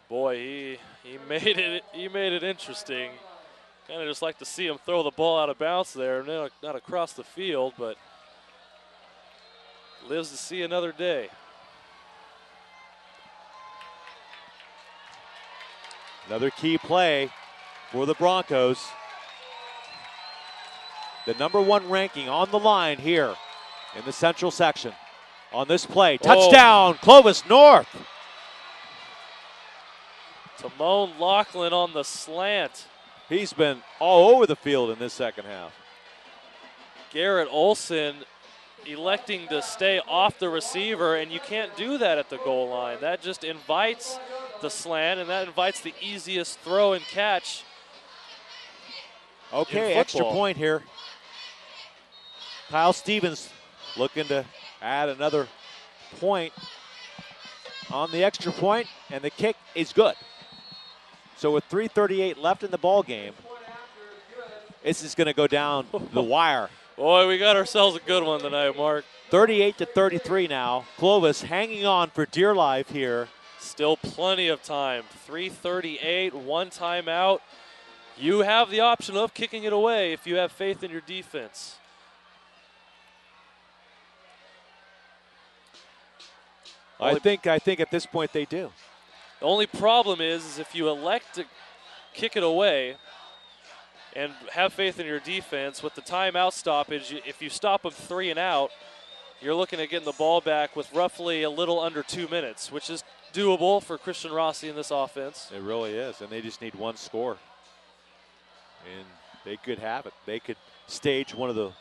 Speaker 2: Boy, he made it interesting. Kind of just like to see him throw the ball out of bounds there, not across the field, but lives to see another day.
Speaker 7: Another key play for the Broncos. The #1 ranking on the line here in the Central section. On this play, touchdown, Clovis North.
Speaker 2: Timon Laughlin on the slant.
Speaker 7: He's been all over the field in this second half.
Speaker 2: Garrett Olson electing to stay off the receiver, and you can't do that at the goal line. That just invites the slant, and that invites the easiest throw and catch.
Speaker 7: Okay, extra point here. Kyle Stevens looking to add another point on the extra point, and the kick is good. So with 3:38 left in the ball game, this is going to go down the wire.
Speaker 2: Boy, we got ourselves a good one tonight, Mark.
Speaker 7: 38-33 now. Clovis hanging on for dear life here.
Speaker 2: Still plenty of time. 3:38, 1 timeout. You have the option of kicking it away if you have faith in your defense.
Speaker 7: I think at this point they do.
Speaker 2: The only problem is if you elect to kick it away and have faith in your defense, with the timeout stoppage, if you stop them 3 and out, you're looking at getting the ball back with roughly a little under 2 minutes, which is doable for Christian Rossi in this offense.
Speaker 7: It really is, and they just need one score. And they could have it. They could stage one of the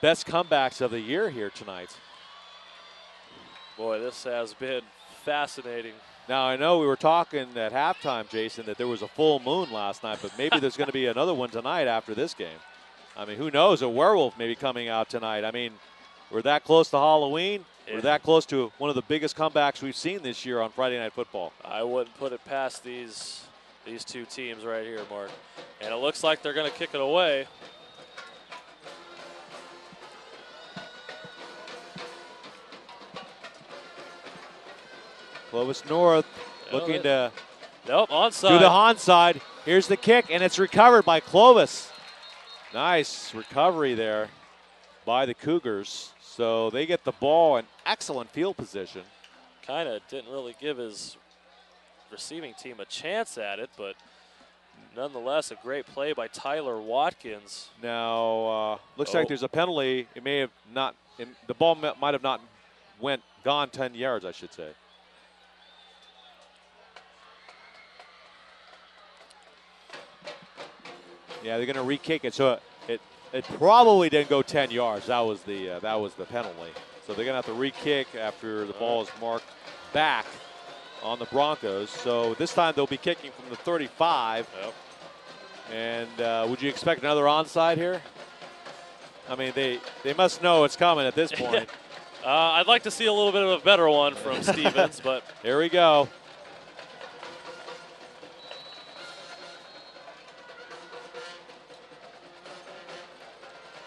Speaker 7: best comebacks of the year here tonight.
Speaker 2: Boy, this has been fascinating.
Speaker 7: Now, I know we were talking at halftime, Jason, that there was a full moon last night, but maybe there's going to be another one tonight after this game. I mean, who knows? A werewolf may be coming out tonight. I mean, we're that close to Halloween.
Speaker 2: Yeah.
Speaker 7: We're that close to one of the biggest comebacks we've seen this year on Friday Night Football.
Speaker 2: I wouldn't put it past these two teams right here, Mark. And it looks like they're going to kick it away.
Speaker 7: Clovis North looking to
Speaker 2: nope, onside.
Speaker 7: do the onside. Here's the kick, and it's recovered by Clovis. Nice recovery there by the Cougars. So they get the ball in excellent field position.
Speaker 2: Kind of didn't really give his receiving team a chance at it, but nonetheless, a great play by Tyler Watkins.
Speaker 7: Now, looks like there's a penalty. It may have not, the ball might have not gone 10 yards, I should say. Yeah, they're going to re-kick it. So it probably didn't go 10 yards. That was the penalty. So they're going to have to re-kick after the ball is marked back on the Broncos. So this time they'll be kicking from the 35.
Speaker 2: Yep.
Speaker 7: And would you expect another onside here? I mean, they must know it's coming at this point.
Speaker 2: I'd like to see a little bit of a better one from Stevens, but
Speaker 7: here we go.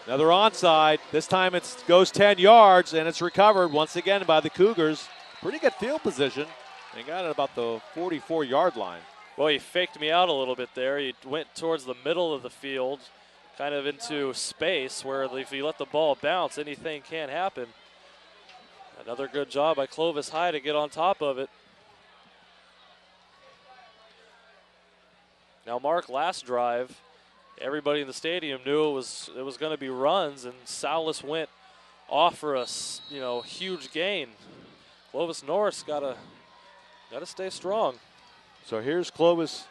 Speaker 7: Another onside. This time it goes 10 yards, and it's recovered once again by the Cougars. Pretty good field position. They got it about the 44-yard line.
Speaker 2: Well, he faked me out a little bit there. He went towards the middle of the field, kind of into space, where if you let the ball bounce, anything can happen. Another good job by Clovis High to get on top of it. Now, Mark, last drive, everybody in the stadium knew it was going to be runs, and Salas went off for a huge gain. Clovis North's got to stay strong.
Speaker 7: So here's Clovis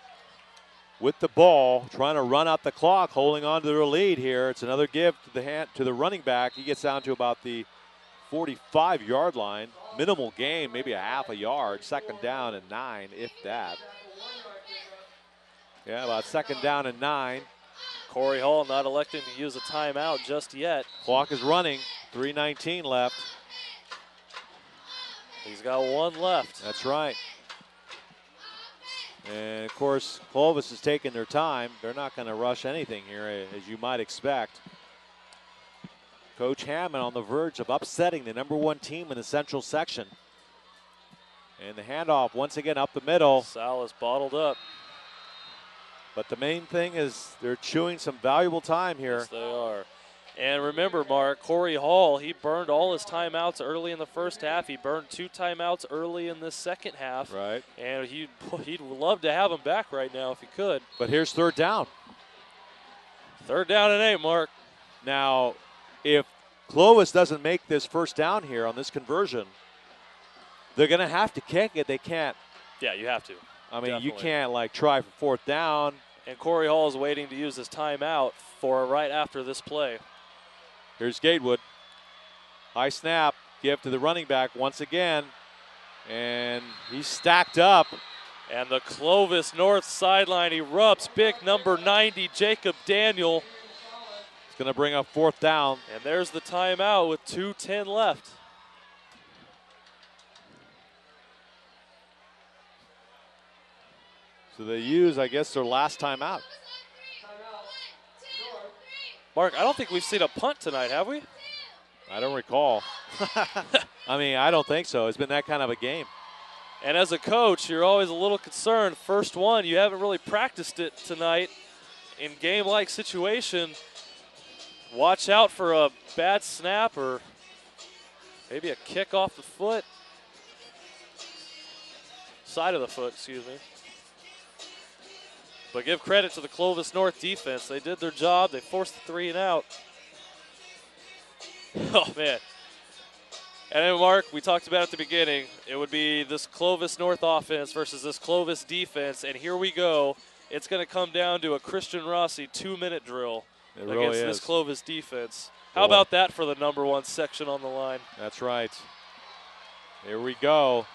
Speaker 7: with the ball, trying to run out the clock, holding on to their lead here. It's another give to the running back. He gets down to about the 45-yard line. Minimal gain, maybe a half a yard. Second down and 9, if that. Yeah, about second down and 9.
Speaker 2: Corey Hall not electing to use a timeout just yet.
Speaker 7: Clock is running. 3:19 left.
Speaker 2: He's got one left.
Speaker 7: That's right. And, of course, Clovis is taking their time. They're not going to rush anything here, as you might expect. Coach Hammond on the verge of upsetting the #1 team in the Central section. And the handoff once again up the middle.
Speaker 2: Salas bottled up.
Speaker 7: But the main thing is they're chewing some valuable time here.
Speaker 2: Yes, they are. And remember, Mark, Corey Hall, he burned all his timeouts early in the first half. He burned 2 timeouts early in the second half.
Speaker 7: Right.
Speaker 2: And he'd love to have him back right now if he could.
Speaker 7: But here's third down.
Speaker 2: 3rd down and 8, Mark.
Speaker 7: Now, if Clovis doesn't make this first down here on this conversion, they're going to have to kick it. They can't.
Speaker 2: Yeah, you have to.
Speaker 7: I mean,
Speaker 2: Definitely.
Speaker 7: You can't, try for 4th down.
Speaker 2: And Corey Hall is waiting to use his timeout for right after this play.
Speaker 7: Here's Gatewood. High snap. Give to the running back once again. And he's stacked up.
Speaker 2: And the Clovis North sideline erupts. Big number 90, Jacob Daniel.
Speaker 7: It's going to bring up 4th down.
Speaker 2: And there's the timeout with 2:10 left.
Speaker 7: So they use, I guess, their last timeout.
Speaker 2: Mark, I don't think we've seen a punt tonight, have we?
Speaker 7: I don't recall. I mean, I don't think so. It's been that kind of a game.
Speaker 2: And as a coach, you're always a little concerned. First one, you haven't really practiced it tonight in game-like situation. Watch out for a bad snap or maybe a kick off the foot. Side of the foot, excuse me. But give credit to the Clovis North defense. They did their job. They forced the 3 and out. Oh, man. And then, Mark, we talked about at the beginning, it would be this Clovis North offense versus this Clovis defense. And here we go. It's going to come down to a Christian Rossi 2-minute drill.
Speaker 7: It really
Speaker 2: against
Speaker 7: is.
Speaker 2: this Clovis defense. How about that for the number 1 section on the line?
Speaker 7: That's right. Here we go.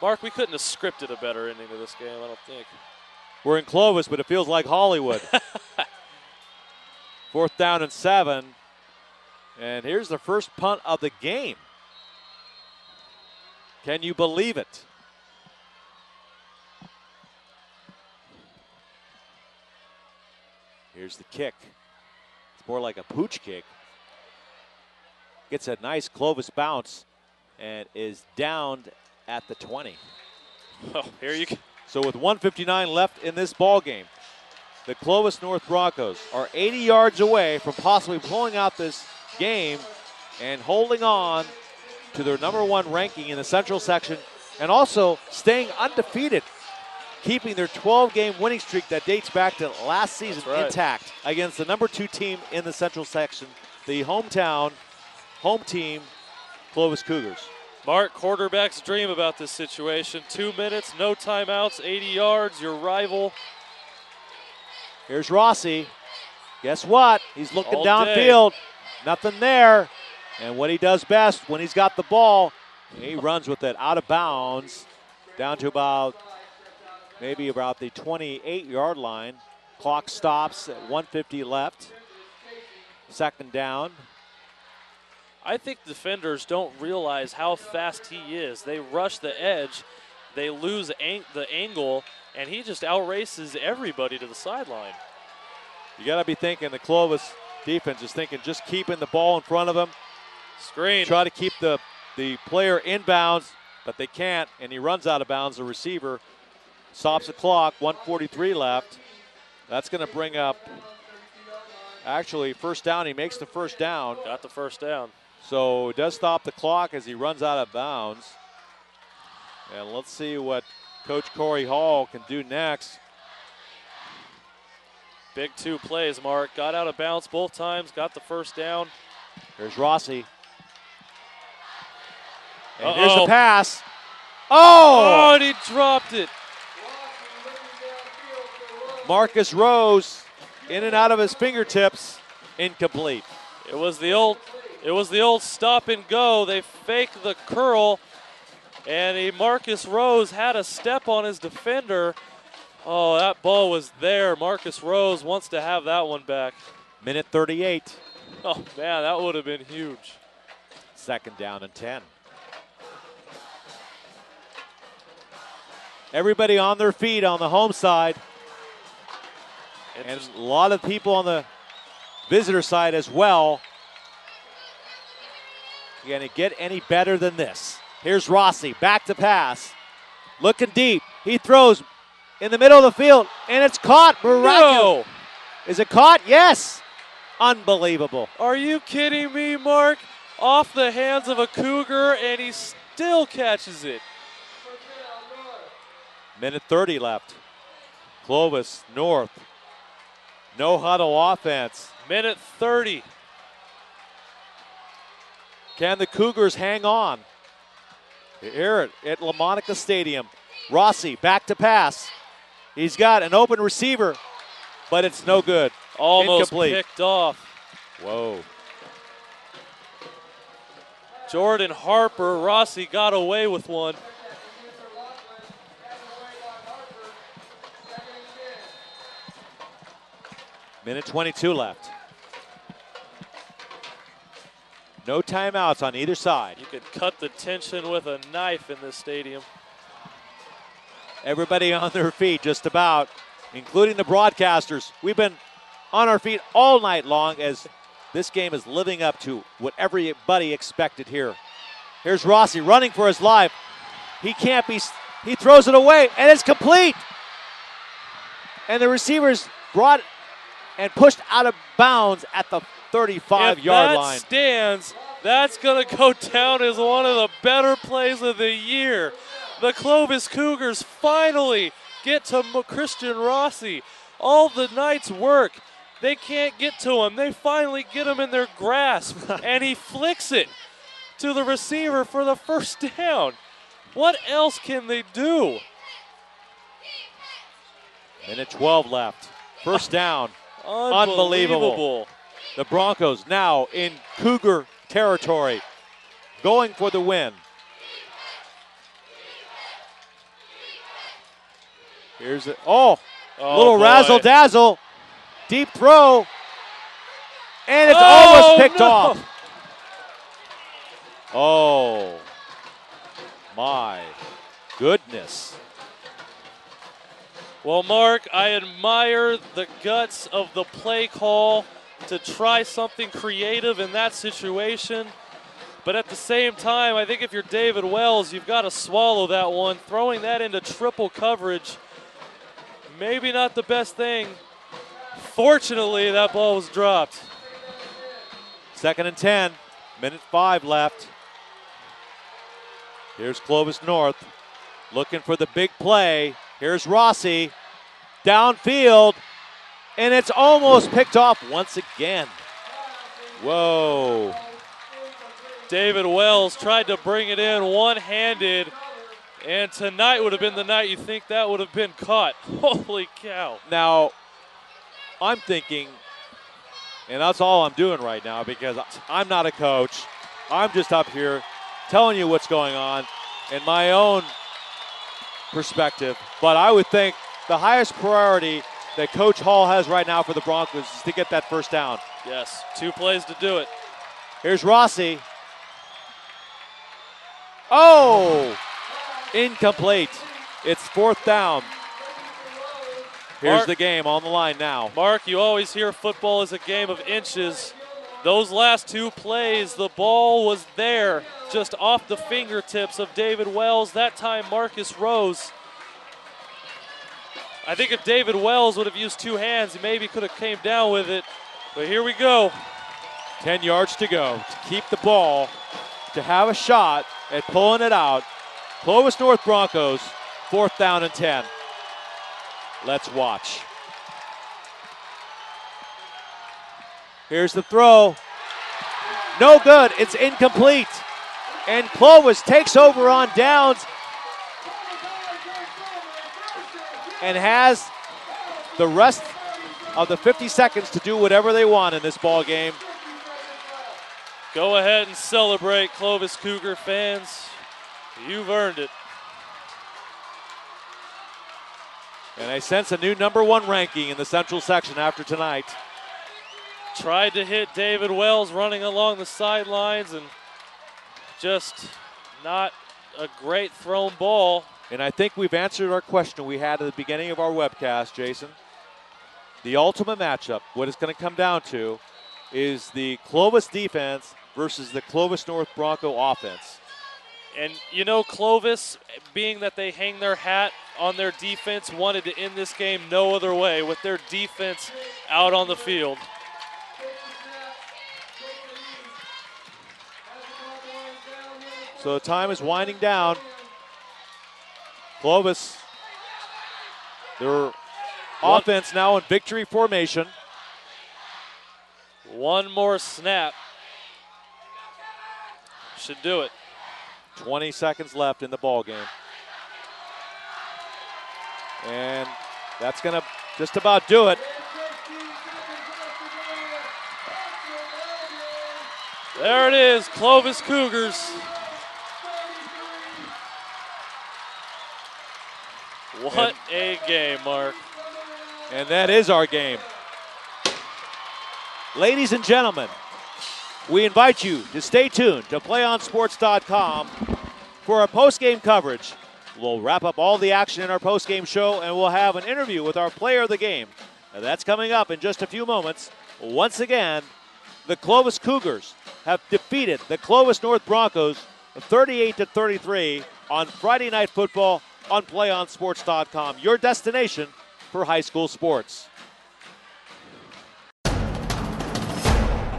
Speaker 2: Mark, we couldn't have scripted a better ending to this game, I don't think.
Speaker 7: We're in Clovis, but it feels like Hollywood. 4th down and 7. And here's the first punt of the game. Can you believe it? Here's the kick. It's more like a pooch kick. Gets a nice Clovis bounce and is downed at the 20.
Speaker 2: Oh, here you go.
Speaker 7: So with 1:59 left in this ball game, the Clovis North Broncos are 80 yards away from possibly pulling out this game and holding on to their number 1 ranking in the Central section, and also staying undefeated, keeping their 12-game winning streak that dates back to last season intact against the number 2 team in the Central section, the home team, Clovis Cougars.
Speaker 2: Mark, quarterback's dream about this situation. 2 minutes, no timeouts, 80 yards, your rival.
Speaker 7: Here's Rossi. Guess what? He's looking
Speaker 2: All
Speaker 7: downfield. Nothing there. And what he does best when he's got the ball, he runs with it out of bounds down to maybe about the 28-yard line. Clock stops at 1:50 left. 2nd down.
Speaker 2: I think defenders don't realize how fast he is. They rush the edge, they lose the angle, and he just outraces everybody to the sideline.
Speaker 7: You got to be thinking the Clovis defense is thinking just keeping the ball in front of him.
Speaker 2: Screen.
Speaker 7: Try to keep the player inbounds, but they can't, and he runs out of bounds. The receiver stops the clock, 1:43 left. That's going to bring up, actually, 1st down. He makes the 1st down.
Speaker 2: Got the 1st down.
Speaker 7: So it does stop the clock as he runs out of bounds. And let's see what Coach Corey Hall can do next.
Speaker 2: Big 2 plays, Mark. Got out of bounds both times, got the 1st down.
Speaker 7: Here's Rossi. And here's the pass. Oh!
Speaker 2: And he dropped it.
Speaker 7: Marcus Rose in and out of his fingertips, incomplete.
Speaker 2: It was the old stop and go. They faked the curl, and Marcus Rose had a step on his defender. Oh, that ball was there. Marcus Rose wants to have that one back.
Speaker 7: Minute 38.
Speaker 2: Oh, man, that would have been huge.
Speaker 7: 2nd down and 10. Everybody on their feet on the home side. And a lot of people on the visitor side as well. Can it get any better than this? Here's Rossi, back to pass. Looking deep. He throws in the middle of the field, and it's caught. Miraculous.
Speaker 2: No.
Speaker 7: Is it caught? Yes. Unbelievable.
Speaker 2: Are you kidding me, Mark? Off the hands of a Cougar, and he still catches it.
Speaker 7: Minute 30 left. Clovis North. No huddle offense.
Speaker 2: Minute 30.
Speaker 7: Can the Cougars hang on? Here at Lamonica Stadium. Rossi back to pass. He's got an open receiver, but it's no good.
Speaker 2: Almost
Speaker 7: Incomplete.
Speaker 2: picked off.
Speaker 7: Whoa.
Speaker 2: Jordan Harper, Rossi got away with one.
Speaker 7: Minute 22 left. No timeouts on either side.
Speaker 2: You could cut the tension with a knife in this stadium.
Speaker 7: Everybody on their feet just about, including the broadcasters. We've been on our feet all night long as this game is living up to what everybody expected here. Here's Rossi running for his life. He throws it away, and it's complete. And the receivers brought and pushed out of bounds at the 35-yard line.
Speaker 2: If that stands, that's going to go down as one of the better plays of the year. The Clovis Cougars finally get to Christian Rossi. All the night's work, they can't get to him. They finally get him in their grasp, and he flicks it to the receiver for the 1st down. What else can they do?
Speaker 7: Minute 12 left. 1st down.
Speaker 2: Unbelievable.
Speaker 7: The Broncos now in Cougar territory, going for the win. Here's it. Little
Speaker 2: boy.
Speaker 7: razzle-dazzle. Deep throw. And it's almost picked off. Oh, my goodness.
Speaker 2: Well, Mark, I admire the guts of the play call to try something creative in that situation. But at the same time, I think if you're David Wells, you've got to swallow that one. Throwing that into triple coverage, maybe not the best thing. Fortunately, that ball was dropped.
Speaker 7: 2nd and 10, minute 5 left. Here's Clovis North looking for the big play. Here's Rossi downfield, and it's almost picked off once again. Whoa.
Speaker 2: David Wells tried to bring it in one-handed, and tonight would have been the night you think that would have been caught. Holy cow.
Speaker 7: Now, I'm thinking, and that's all I'm doing right now because I'm not a coach. I'm just up here telling you what's going on in my own perspective. But I would think the highest priority that Coach Hall has right now for the Broncos is to get that first down.
Speaker 2: Yes, 2 plays to do it.
Speaker 7: Here's Rossi. Oh, incomplete. It's 4th down. Here's the game on the line now.
Speaker 2: Mark, you always hear football is a game of inches. Those last 2 plays, the ball was there, just off the fingertips of David Wells. That time, Marcus Rose. I think if David Wells would have used 2 hands, he maybe could have came down with it. But here we go.
Speaker 7: 10 yards to go to keep the ball, to have a shot at pulling it out. Clovis North Broncos, 4th down and 10. Let's watch. Here's the throw. No good. It's incomplete. And Clovis takes over on downs and has the rest of the 50 seconds to do whatever they want in this ball game.
Speaker 2: Go ahead and celebrate, Clovis Cougar fans. You've earned it.
Speaker 7: And I sense a new #1 ranking in the Central section after tonight.
Speaker 2: Tried to hit David Wells running along the sidelines and just not a great thrown ball.
Speaker 7: And I think we've answered our question we had at the beginning of our webcast, Jason. The ultimate matchup, what it's going to come down to, is the Clovis defense versus the Clovis North Bronco offense.
Speaker 2: And you know, Clovis, being that they hang their hat on their defense, wanted to end this game no other way with their defense out on the field.
Speaker 7: So the time is winding down. Clovis, their offense now in victory formation.
Speaker 2: One more snap should do it.
Speaker 7: 20 seconds left in the ball game. And that's going to just about do it.
Speaker 2: There it is, Clovis Cougars. What a game, Mark.
Speaker 7: And that is our game. Ladies and gentlemen, we invite you to stay tuned to PlayOnSports.com for our post-game coverage. We'll wrap up all the action in our post-game show, and we'll have an interview with our player of the game. And that's coming up in just a few moments. Once again, the Clovis Cougars have defeated the Clovis North Broncos 38-33 on Friday Night Football on PlayOnSports.com, your destination for high school sports.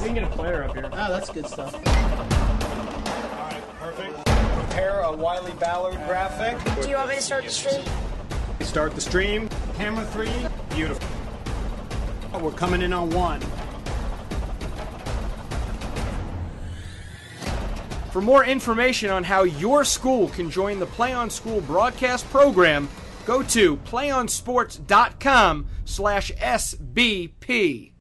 Speaker 3: We can get a player up here.
Speaker 8: Oh, that's good stuff.
Speaker 9: All right, perfect. Prepare a Wiley Ballard graphic.
Speaker 10: Do you want me to start the stream?
Speaker 3: Start the stream.
Speaker 9: Camera 3.
Speaker 3: Beautiful. We're coming in on 1. For more information on how your school can join the Play On School broadcast program, go to playonsports.com/SBP.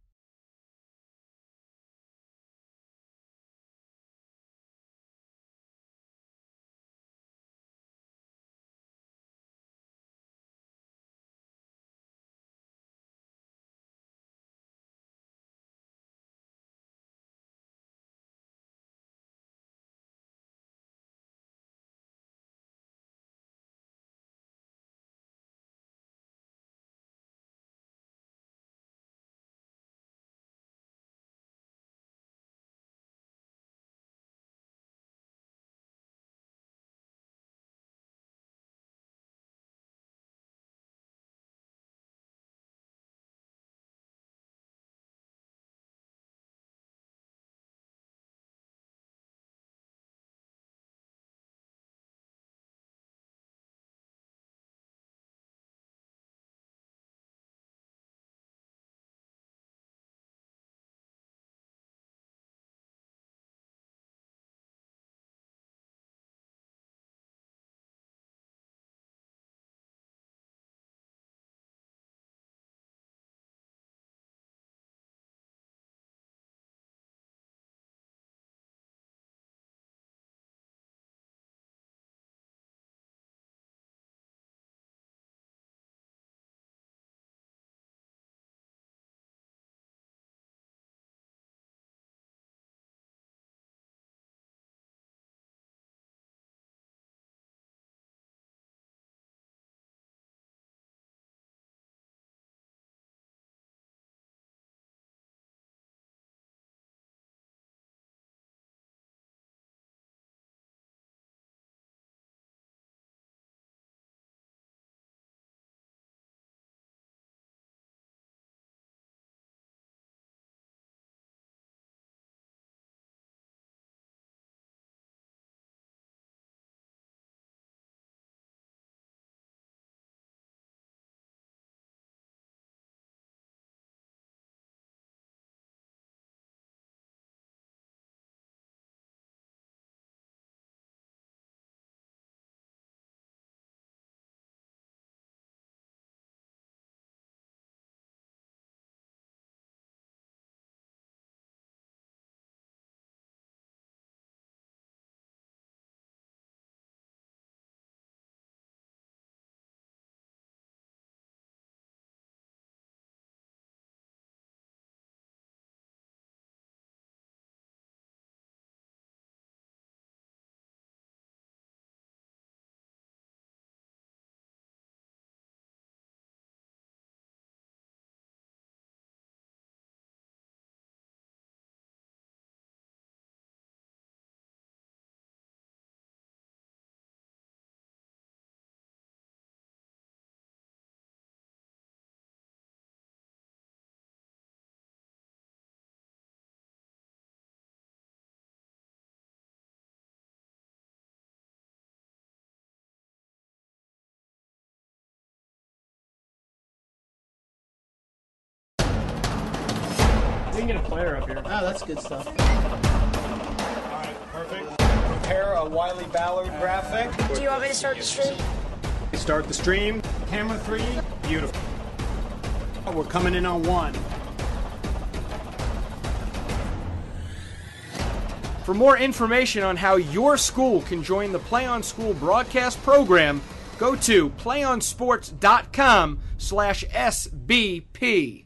Speaker 3: can get a player up here.
Speaker 8: Oh, that's good stuff.
Speaker 9: All right, perfect. Prepare a Wiley Ballard graphic.
Speaker 10: Do you want me to start the stream?
Speaker 3: Start the stream.
Speaker 9: Camera 3.
Speaker 3: Beautiful. We're coming in on 1. For more information on how your school can join the Play On School broadcast program, go to playonsports.com/SBP.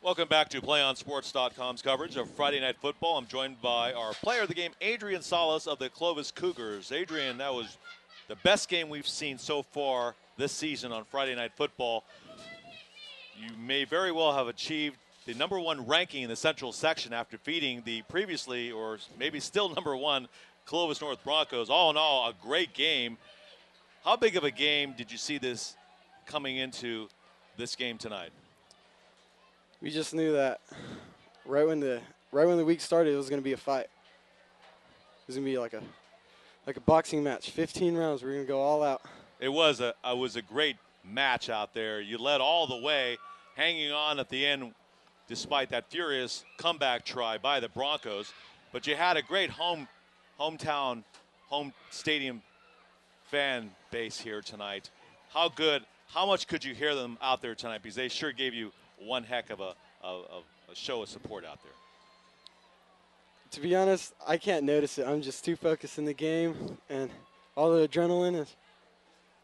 Speaker 1: Welcome back to PlayOnSports.com's coverage of Friday Night Football. I'm joined by our player of the game, Adrian Salas of the Clovis Cougars. Adrian, that was the best game we've seen so far this season on Friday Night Football. You may very well have achieved the #1 ranking in the Central section after defeating the previously, or maybe still #1, Clovis North Broncos. All in all, a great game. How big of a game did you see this coming into this game tonight?
Speaker 8: We just knew that right when the week started, it was going to be a fight. It was going to be like a boxing match, 15 rounds. We're going to go all out.
Speaker 1: It was a great match out there. You led all the way, hanging on at the end, despite that furious comeback try by the Broncos. But you had a great home stadium fan base here tonight. How much could you hear them out there tonight? Because they sure gave you one heck of a show of support out there.
Speaker 8: To be honest, I can't notice it. I'm just too focused in the game, and all the adrenaline is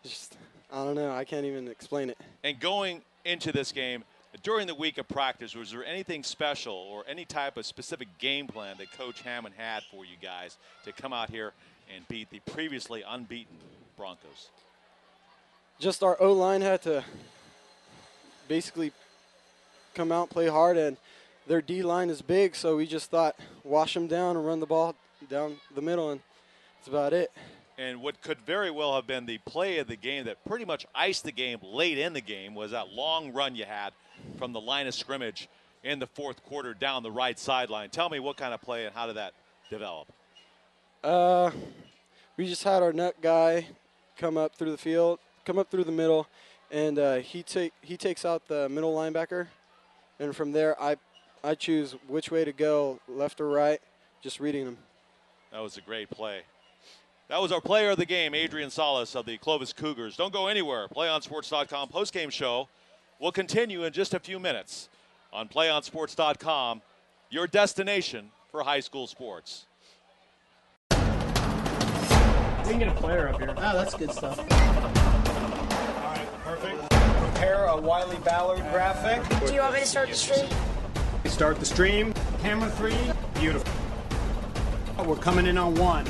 Speaker 8: just, I don't know. I can't even explain it.
Speaker 1: And going into this game, during the week of practice, was there anything special or any type of specific game plan that Coach Hammond had for you guys to come out here and beat the previously unbeaten Broncos?
Speaker 8: Just our O-line had to basically come out, play hard, and their D-line is big, so we just thought wash them down and run the ball down the middle, and that's about it.
Speaker 1: And what could very well have been the play of the game that pretty much iced the game late in the game was that long run you had from the line of scrimmage in the fourth quarter down the right sideline. Tell me what kind of play and how did that develop?
Speaker 8: We just had our nut guy come up through the middle, and he takes out the middle linebacker. And from there, I choose which way to go, left or right, just reading them.
Speaker 1: That was a great play. That was our player of the game, Adrian Salas of the Clovis Cougars. Don't go anywhere. PlayOnSports.com postgame show will continue in just a few minutes on PlayOnSports.com, your destination for high school sports.
Speaker 3: We can get a player up here.
Speaker 10: Oh, that's good stuff.
Speaker 9: All right, perfect. Prepare a Wiley Ballard graphic.
Speaker 11: Do you want me to start the stream?
Speaker 3: Start the stream.
Speaker 9: Camera 3.
Speaker 3: Beautiful. We're coming in on 1.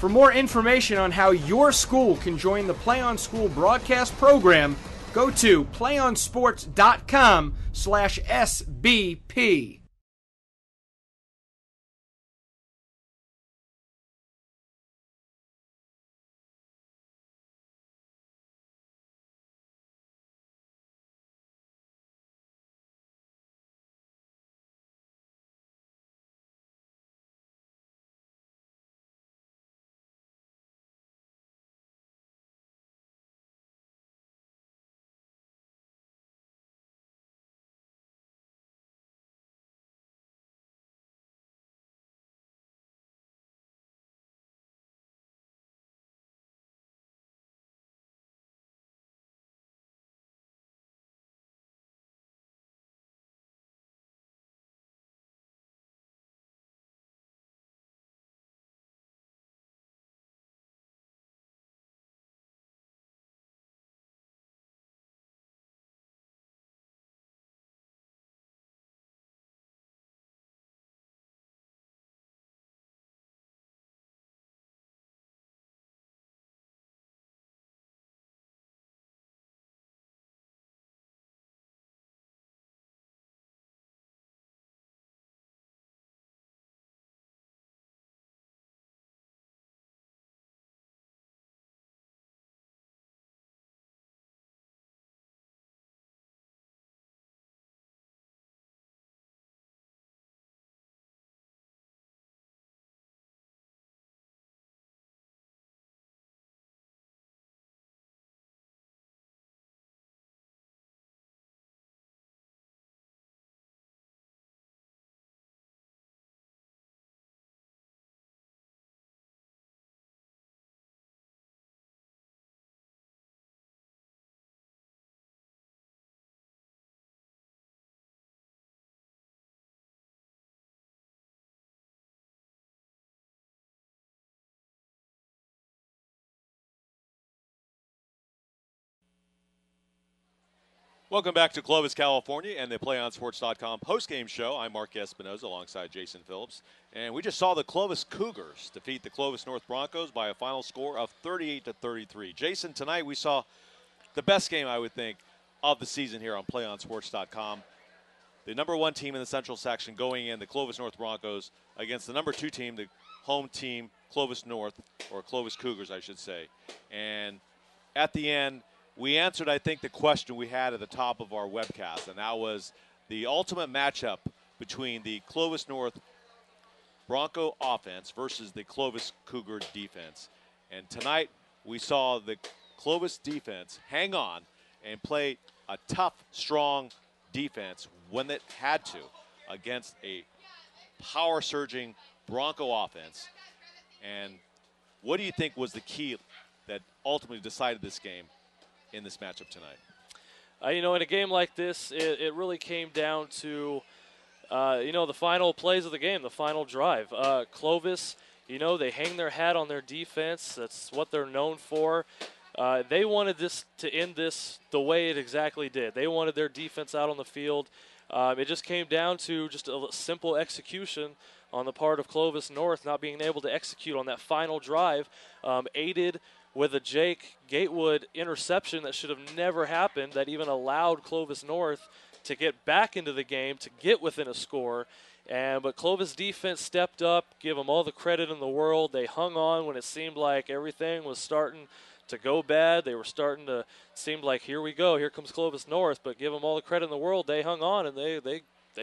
Speaker 3: For more information on how your school can join the Play On School broadcast program, go to playonsports.com/SBP.
Speaker 1: Welcome back to Clovis, California, and the PlayOnSports.com postgame show. I'm Mark Espinoza alongside Jason Phillips. And we just saw the Clovis Cougars defeat the Clovis North Broncos by a final score of 38-33. Jason, tonight we saw the best game, I would think, of the season here on PlayOnSports.com. The number 1 team in the Central section going in, the Clovis North Broncos, against the number 2 team, the home team, Clovis North, or Clovis Cougars, I should say. And at the end, we answered, I think, the question we had at the top of our webcast, and that was the ultimate matchup between the Clovis North Bronco offense versus the Clovis Cougar defense. And tonight, we saw the Clovis defense hang on and play a tough, strong defense when it had to against a power-surging Bronco offense. And what do you think was the key that ultimately decided this game in this matchup tonight?
Speaker 2: You know, in a game like this, it really came down to, the final plays of the game, the final drive. Clovis, they hang their hat on their defense. That's what they're known for. They wanted this to end this the way it exactly did. They wanted their defense out on the field. It just came down to just a simple execution on the part of Clovis North, not being able to execute on that final drive, aided with a Jake Gatewood interception that should have never happened, that even allowed Clovis North to get back into the game, to get within a score. But Clovis defense stepped up, give them all the credit in the world. They hung on when it seemed like everything was starting to go bad. They were starting to seem like, here we go, here comes Clovis North. But give them all the credit in the world. They hung on, and they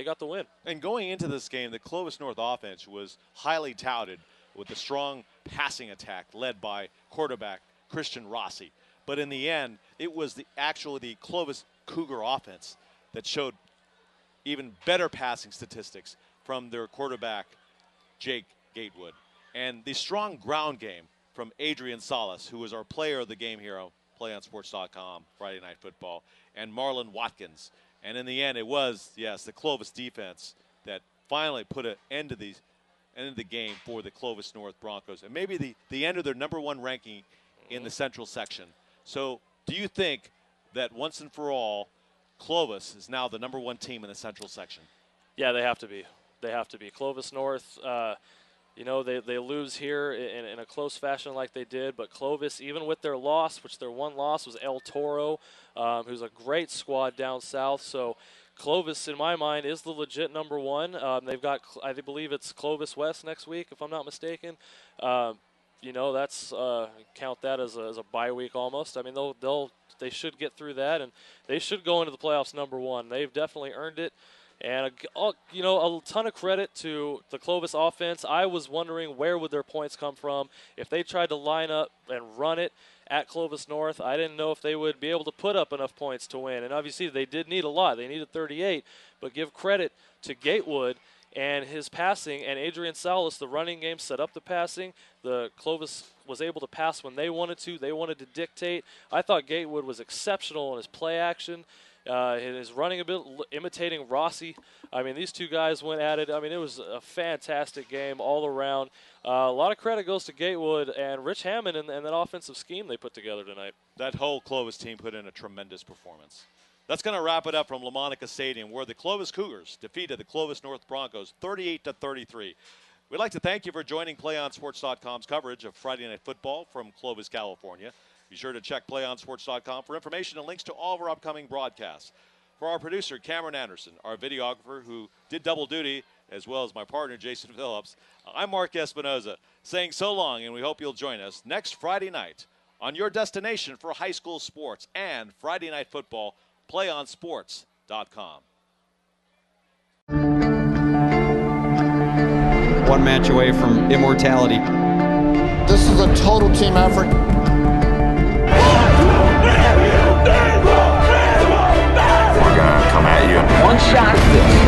Speaker 2: got the win.
Speaker 1: And going into this game, the Clovis North offense was highly touted with a strong passing attack led by quarterback Christian Rossi. But in the end, it was the Clovis Cougar offense that showed even better passing statistics from their quarterback, Jake Gatewood. And the strong ground game from Adrian Salas, who was our player of the game here on PlayOnSports.com, Friday Night Football, and Marlon Watkins. And in the end, it was, yes, the Clovis defense that finally put an end to the game for the Clovis North Broncos, and maybe the end of their number 1 ranking in the Central section. So do you think that once and for all, Clovis is now the number 1 team in the Central section?
Speaker 2: Yeah, they have to be. They have to be. Clovis North, they lose here in a close fashion like they did, but Clovis, even with their loss, which their one loss was El Toro, who's a great squad down south. So Clovis, in my mind, is the legit number 1. They've got, I believe it's Clovis West next week, if I'm not mistaken. That's count that as a bye week almost. I mean, they should get through that, and they should go into the playoffs number 1. They've definitely earned it. And, a ton of credit to the Clovis offense. I was wondering where would their points come from. If they tried to line up and run it at Clovis North, I didn't know if they would be able to put up enough points to win. And obviously they did need a lot. They needed 38. But give credit to Gatewood and his passing, and Adrian Salas, the running game, set up the passing. The Clovis was able to pass when they wanted to. They wanted to dictate. I thought Gatewood was exceptional in his play action. In his running a bit, imitating Rossi. I mean, these two guys went at it. I mean, it was a fantastic game all around. A lot of credit goes to Gatewood and Rich Hammond and that offensive scheme they put together tonight.
Speaker 1: That whole Clovis team put in a tremendous performance. That's going to wrap it up from Lamonica Stadium, where the Clovis Cougars defeated the Clovis North Broncos 38-33. We'd like to thank you for joining PlayOnSports.com's coverage of Friday Night Football from Clovis, California. Be sure to check PlayOnSports.com for information and links to all of our upcoming broadcasts. For our producer, Cameron Anderson, our videographer who did double duty, as well as my partner, Jason Phillips, I'm Mark Espinoza, saying so long, and we hope you'll join us next Friday night on your destination for high school sports and Friday Night Football, PlayOnSports.com.
Speaker 4: One match away from immortality.
Speaker 5: This is a total team effort.
Speaker 6: We're gonna come at you.
Speaker 10: One shot at this.